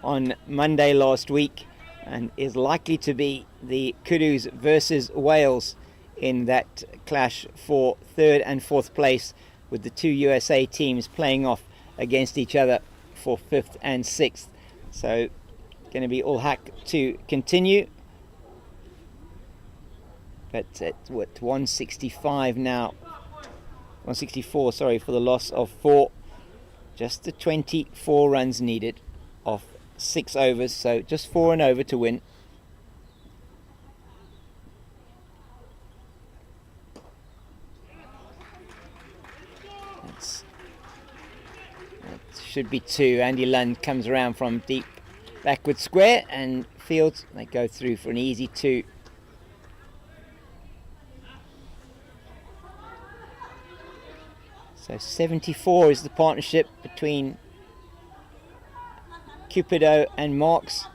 on Monday last week, and is likely to be the Kudus versus Wales in that clash for third and fourth place, with the two USA teams playing off against each other for fifth and sixth. So going to be all hack to continue, but it's what, 165 now, 164 sorry, for the loss of 4. Just the 24 runs needed off 6 overs, so just 4 and over to win. That should be 2. Andy Lund comes around from deep backward square, and Fields, they go through for an easy 2. So 74 is the partnership between Cupido and Marks.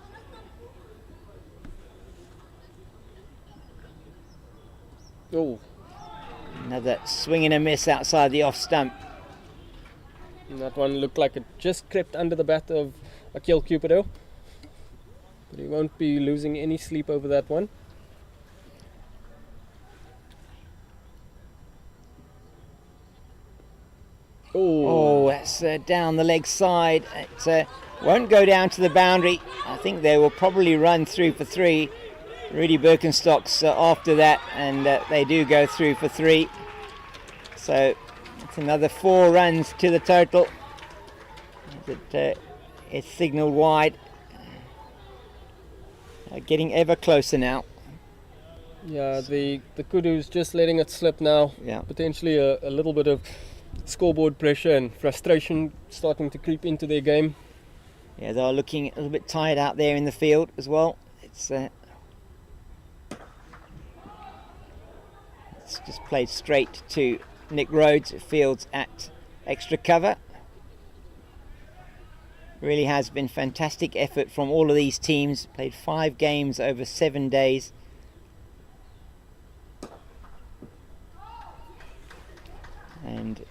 Oh, Another swing and a miss outside the off stump. and that one looked like it just crept under the bat of Akil Cupido. But he won't be losing any sleep over that one. Oh, that's down the leg side. It won't go down to the boundary. I think they will probably run through for 3. Rudy Birkenstock's after that, and they do go through for 3. So it's another 4 runs to the total. It's signalled wide. Getting ever closer now. Yeah, the Kudus just letting it slip now. Yeah. Potentially a little bit of scoreboard pressure and frustration starting to creep into their game. Yeah, they're looking a little bit tired out there in the field as well. It's just played straight to Nick Rhodes. Fields at extra cover. Really has been fantastic effort from all of these teams. Played 5 games over 7 days. And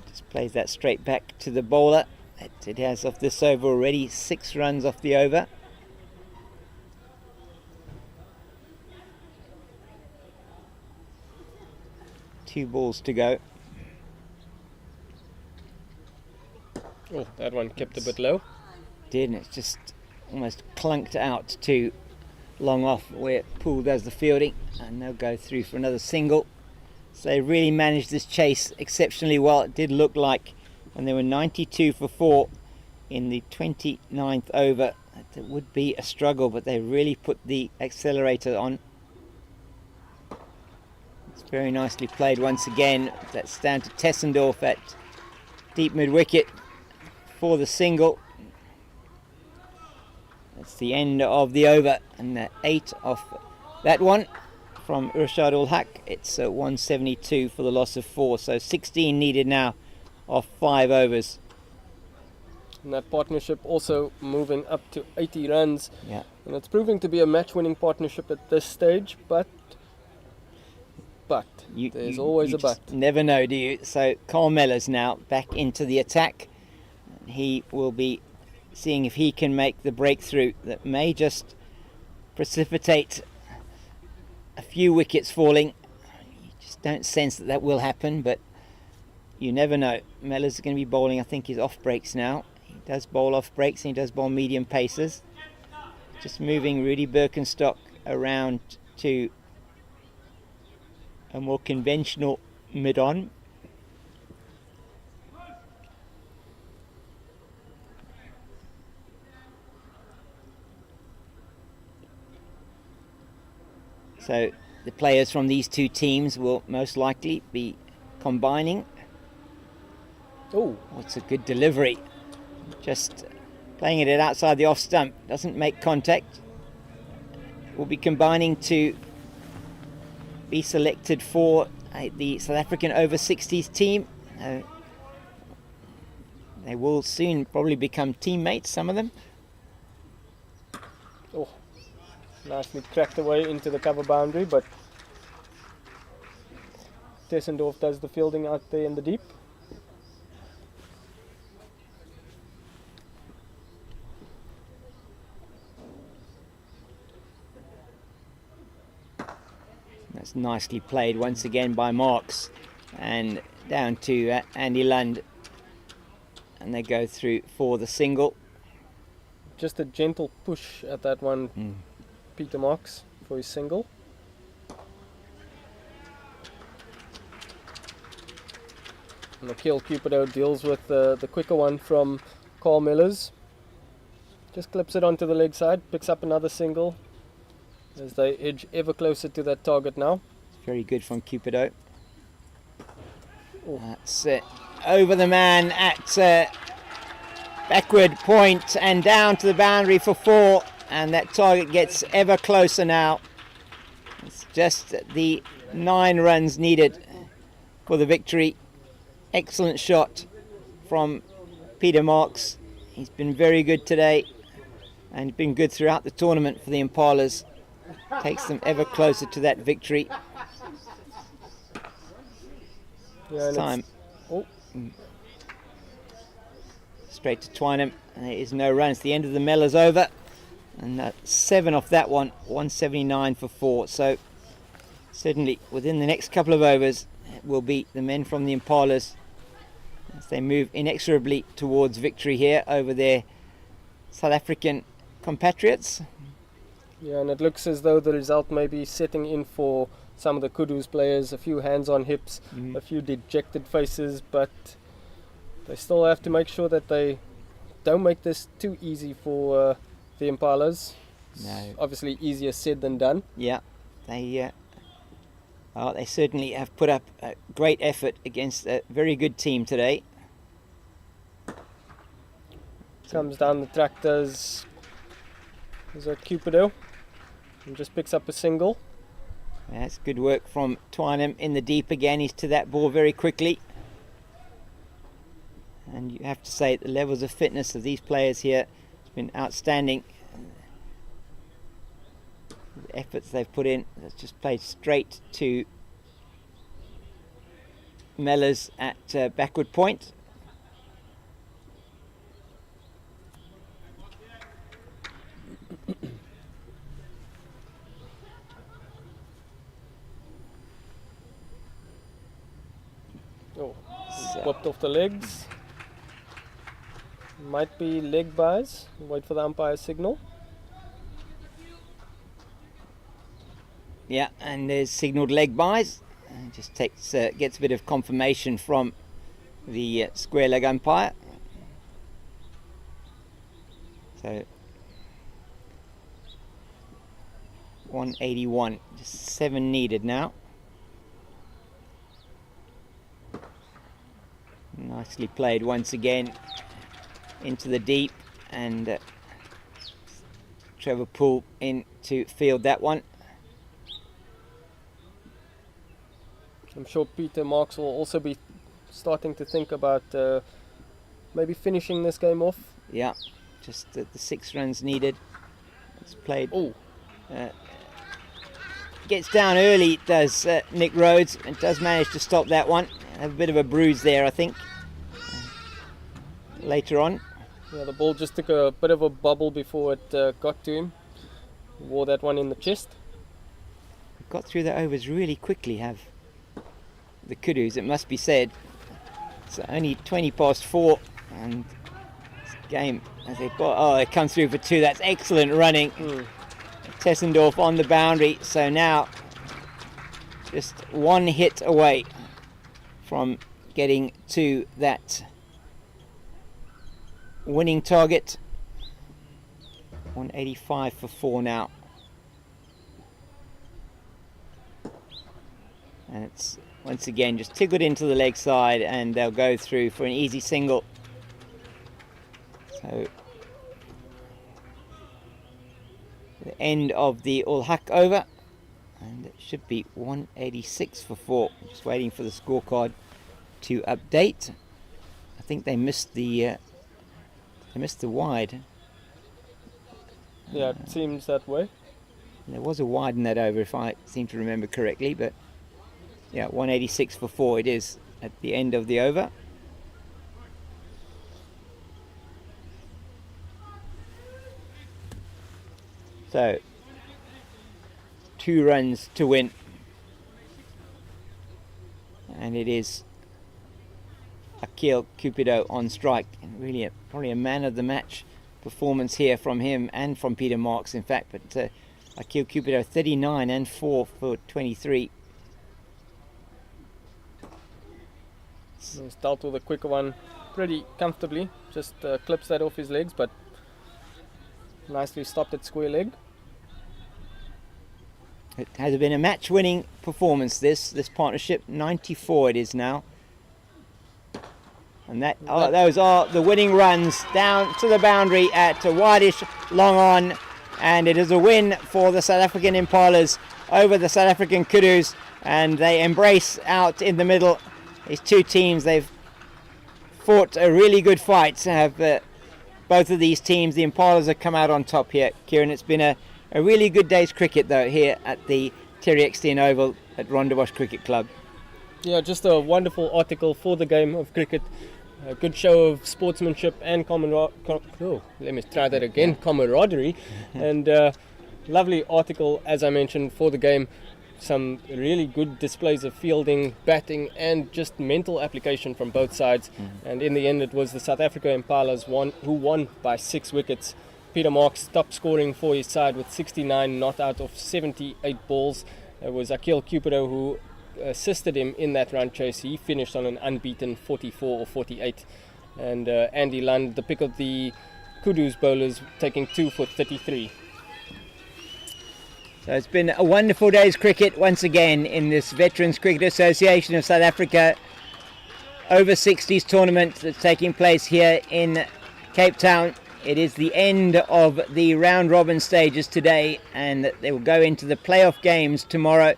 just plays that straight back to the bowler. It has off this over already 6 runs off the over. Two balls to go. Oh, that one kept a bit low. Did, and it's just almost clunked out to long off where Poole does the fielding, and they'll go through for another single. So they really managed this chase exceptionally well. It did look like when they were 92 for 4 in the 29th over that it would be a struggle, but they really put the accelerator on. It's very nicely played once again. That's down to Tessendorf at deep mid wicket for the single. That's the end of the over, and 8 off that one from Urshad ul Haq. It's 172 for the loss of 4, so 16 needed now off 5 overs. And that partnership also moving up to 80 runs. Yeah. And it's proving to be a match-winning partnership at this stage, but there's always a but. Never know, do you? So Carl Mellors now back into the attack. He will be seeing if he can make the breakthrough that may just precipitate a few wickets falling. You just don't sense that will happen, but you never know. Mellors is going to be bowling, I think, his off breaks now. He does bowl off breaks and he does bowl medium paces. Just moving Rudy Birkenstock around to a more conventional mid-on. So the players from these two teams will most likely be combining. Oh, It's a good delivery. Just playing it outside the off stump. Doesn't make contact. Will be combining to be selected for the South African over-60s team. They will soon probably become teammates, some of them. oh, nicely cracked away into the cover boundary, but Tailenders does the fielding out there in the deep. That's nicely played once again by Marks, and down to Andy Lund, and they go through for the single. Just a gentle push at that one, Peter Marks, for his single. And Akil Cupido deals with the quicker one from Carl Millers. Just clips it onto the leg side, picks up another single as they edge ever closer to that target now. Very good from Cupido. That's over the man at backward point and down to the boundary for 4, and that target gets ever closer now. It's just the 9 runs needed for the victory. Excellent shot from Peter Marks. He's been very good today and been good throughout the tournament for the Impalas. Takes them ever closer to that victory. Yeah, This time oh, straight to Twynham, and there is no run. It's the end of the Mellors over, and 7 off that one, 179 for 4. So certainly within the next couple of overs it will be the men from the Impalas as they move inexorably towards victory here over their South African compatriots. yeah, and it looks as though the result may be setting in for some of the Kudus players. A few hands on hips, a few dejected faces, but they still have to make sure that they don't make this too easy for the Impalas. No. Obviously easier said than done. Yeah, they certainly have put up a great effort against a very good team today. Comes down the tractors. There's a Cupido and just picks up a single. That's good work from Twynham in the deep again. He's to that ball very quickly. And you have to say the levels of fitness of these players here has been outstanding. The efforts they've put in. That's just played straight to Mellors at backward point. Oh, whipped off the legs. Might be leg buys. Wait for the umpire's signal. Yeah, and there's signalled leg buys. And just takes gets a bit of confirmation from the square leg umpire. So 181, just 7 needed now. Nicely played once again into the deep, and Trevor Poole in to field that one. I'm sure Peter Marks will also be starting to think about maybe finishing this game off. Yeah, just the 6 runs needed. It's played. Oh, Gets down early, does Nick Rhodes, and does manage to stop that one. Have a bit of a bruise there, I think. Later on. yeah, the ball just took a bit of a bubble before it got to him. Wore that one in the chest. Got through the overs really quickly, have the Kudus, it must be said. It's only 20 past 4, and this game, as they come through for 2. That's excellent running. Tessendorf on the boundary, so now just 1 hit away from getting to that winning target. 185 for 4 now. And it's once again just tickled into the leg side, and they'll go through for an easy single. So the end of the All-Haq over, and it should be 186 for 4. Just waiting for the scorecard to update. I think they missed the wide. Yeah, it seems that way. There was a wide in that over, if I seem to remember correctly, but yeah, 186 for 4 it is at the end of the over. So 2 runs to win, and it is Akil Cupido on strike, and really probably a man of the match performance here from him and from Peter Marks, in fact. But Akil Cupido 39 and 4 for 23. He's dealt with a quicker one pretty comfortably, just clips that off his legs, but nicely stopped at square leg. It has been a match-winning performance, this partnership. 94 it is now. And those are the winning runs down to the boundary at a wideish long on, and it is a win for the South African Impalas over the South African Kudus, and they embrace out in the middle. These two teams, they've fought a really good fight. Both of these teams, the Impalas have come out on top here, Kieran. It's been a really good day's cricket though here at the Terry Eckstein Oval at Rondebosch Cricket Club. Yeah, just a wonderful article for the game of cricket. A good show of sportsmanship and camaraderie, and lovely article, as I mentioned, for the game. Some really good displays of fielding, batting, and just mental application from both sides. And in the end, it was the South Africa Impalas who won by 6 wickets. Peter Marks top scoring for his side with 69 not out of 78 balls. It was Akil Cupido who assisted him in that run chase. He finished on an unbeaten 44 or 48, and Andy Lund, the pick of the Kudus bowlers, taking 2 for 33. So it's been a wonderful day's cricket once again in this Veterans Cricket Association of South Africa Over-60s tournament that's taking place here in Cape Town. It is the end of the round robin stages today, and they will go into the playoff games tomorrow.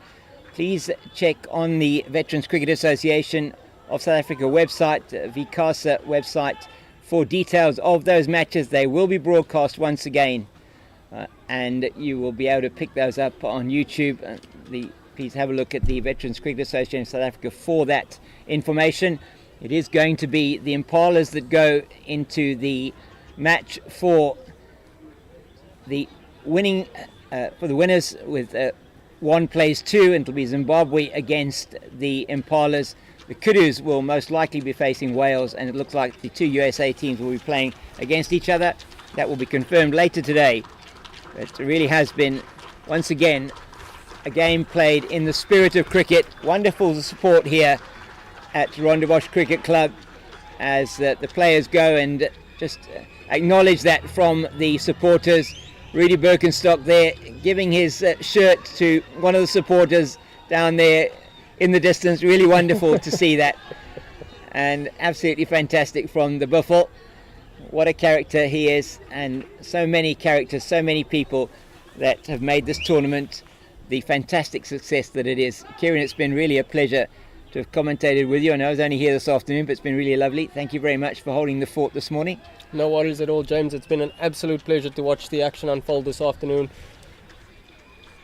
Please check on the Veterans Cricket Association of South Africa website, VCASA website, for details of those matches. They will be broadcast once again, and you will be able to pick those up on YouTube. Please have a look at the Veterans Cricket Association of South Africa for that information. It is going to be the Impalas that go into the match for the winning for the winners with 1 plays 2, and it'll be Zimbabwe against the Impalas. The Kudus will most likely be facing Wales, and it looks like the 2 USA teams will be playing against each other. That will be confirmed later today. It really has been, once again, a game played in the spirit of cricket. Wonderful support here at Rondebosch Cricket Club as the players go, and just acknowledge that from the supporters. Rudy Birkenstock there giving his shirt to one of the supporters down there in the distance. Really wonderful to see that, and absolutely fantastic from the Buffel. What a character he is, and so many characters, so many people that have made this tournament the fantastic success that it is. Kieran, it's been really a pleasure to have commentated with you. I know I was only here this afternoon, but it's been really lovely. Thank you very much for holding the fort this morning. No worries at all, James. It's been an absolute pleasure to watch the action unfold this afternoon.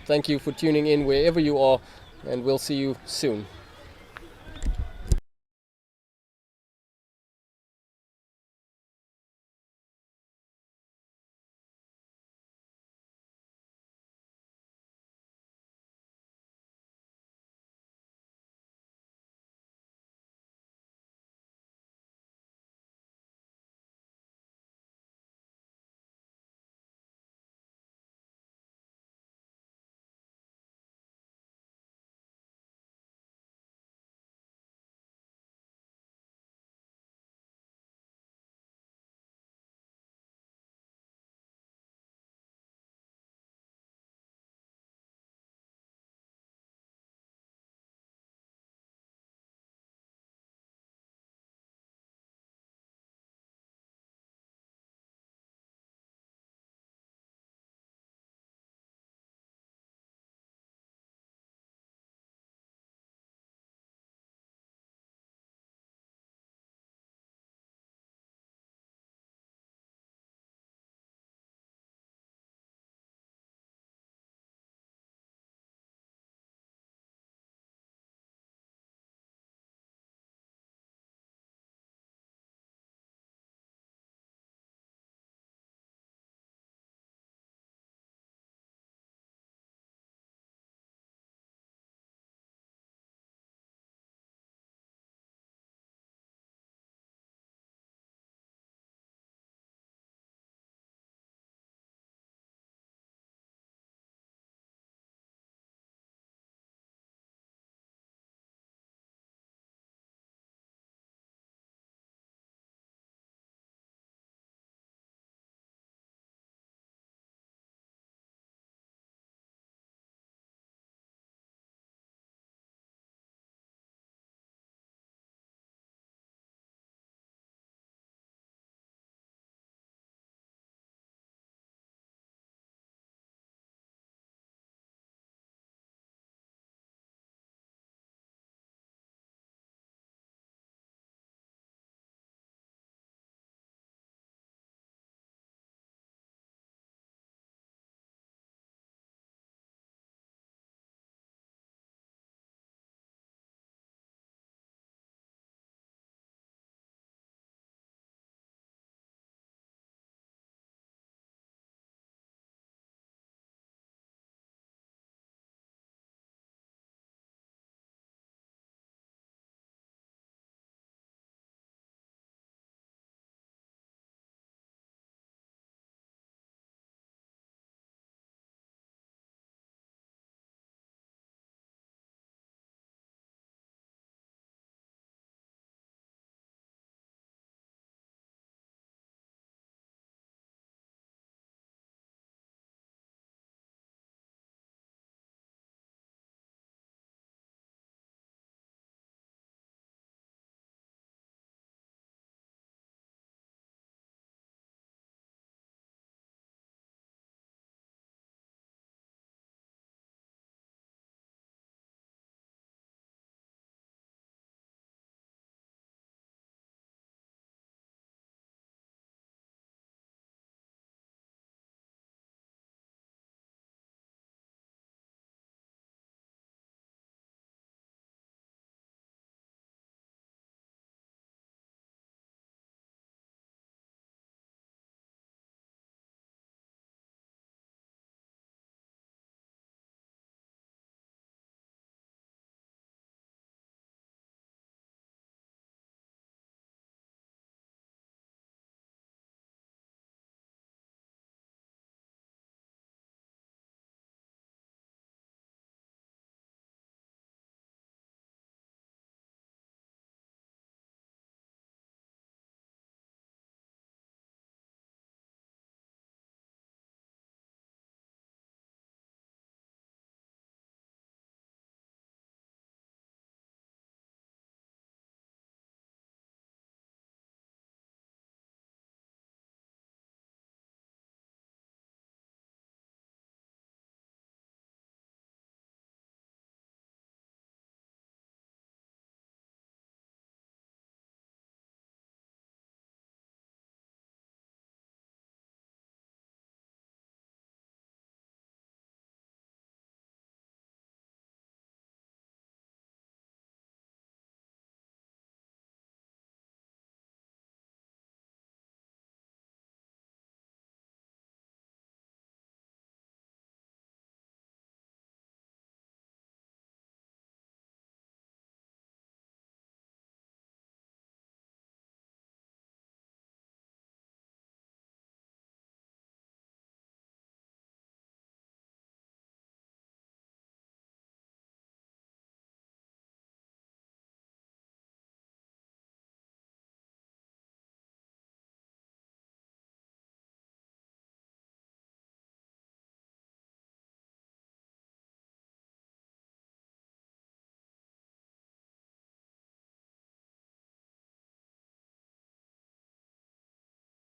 Thank you for tuning in wherever you are, and we'll see you soon.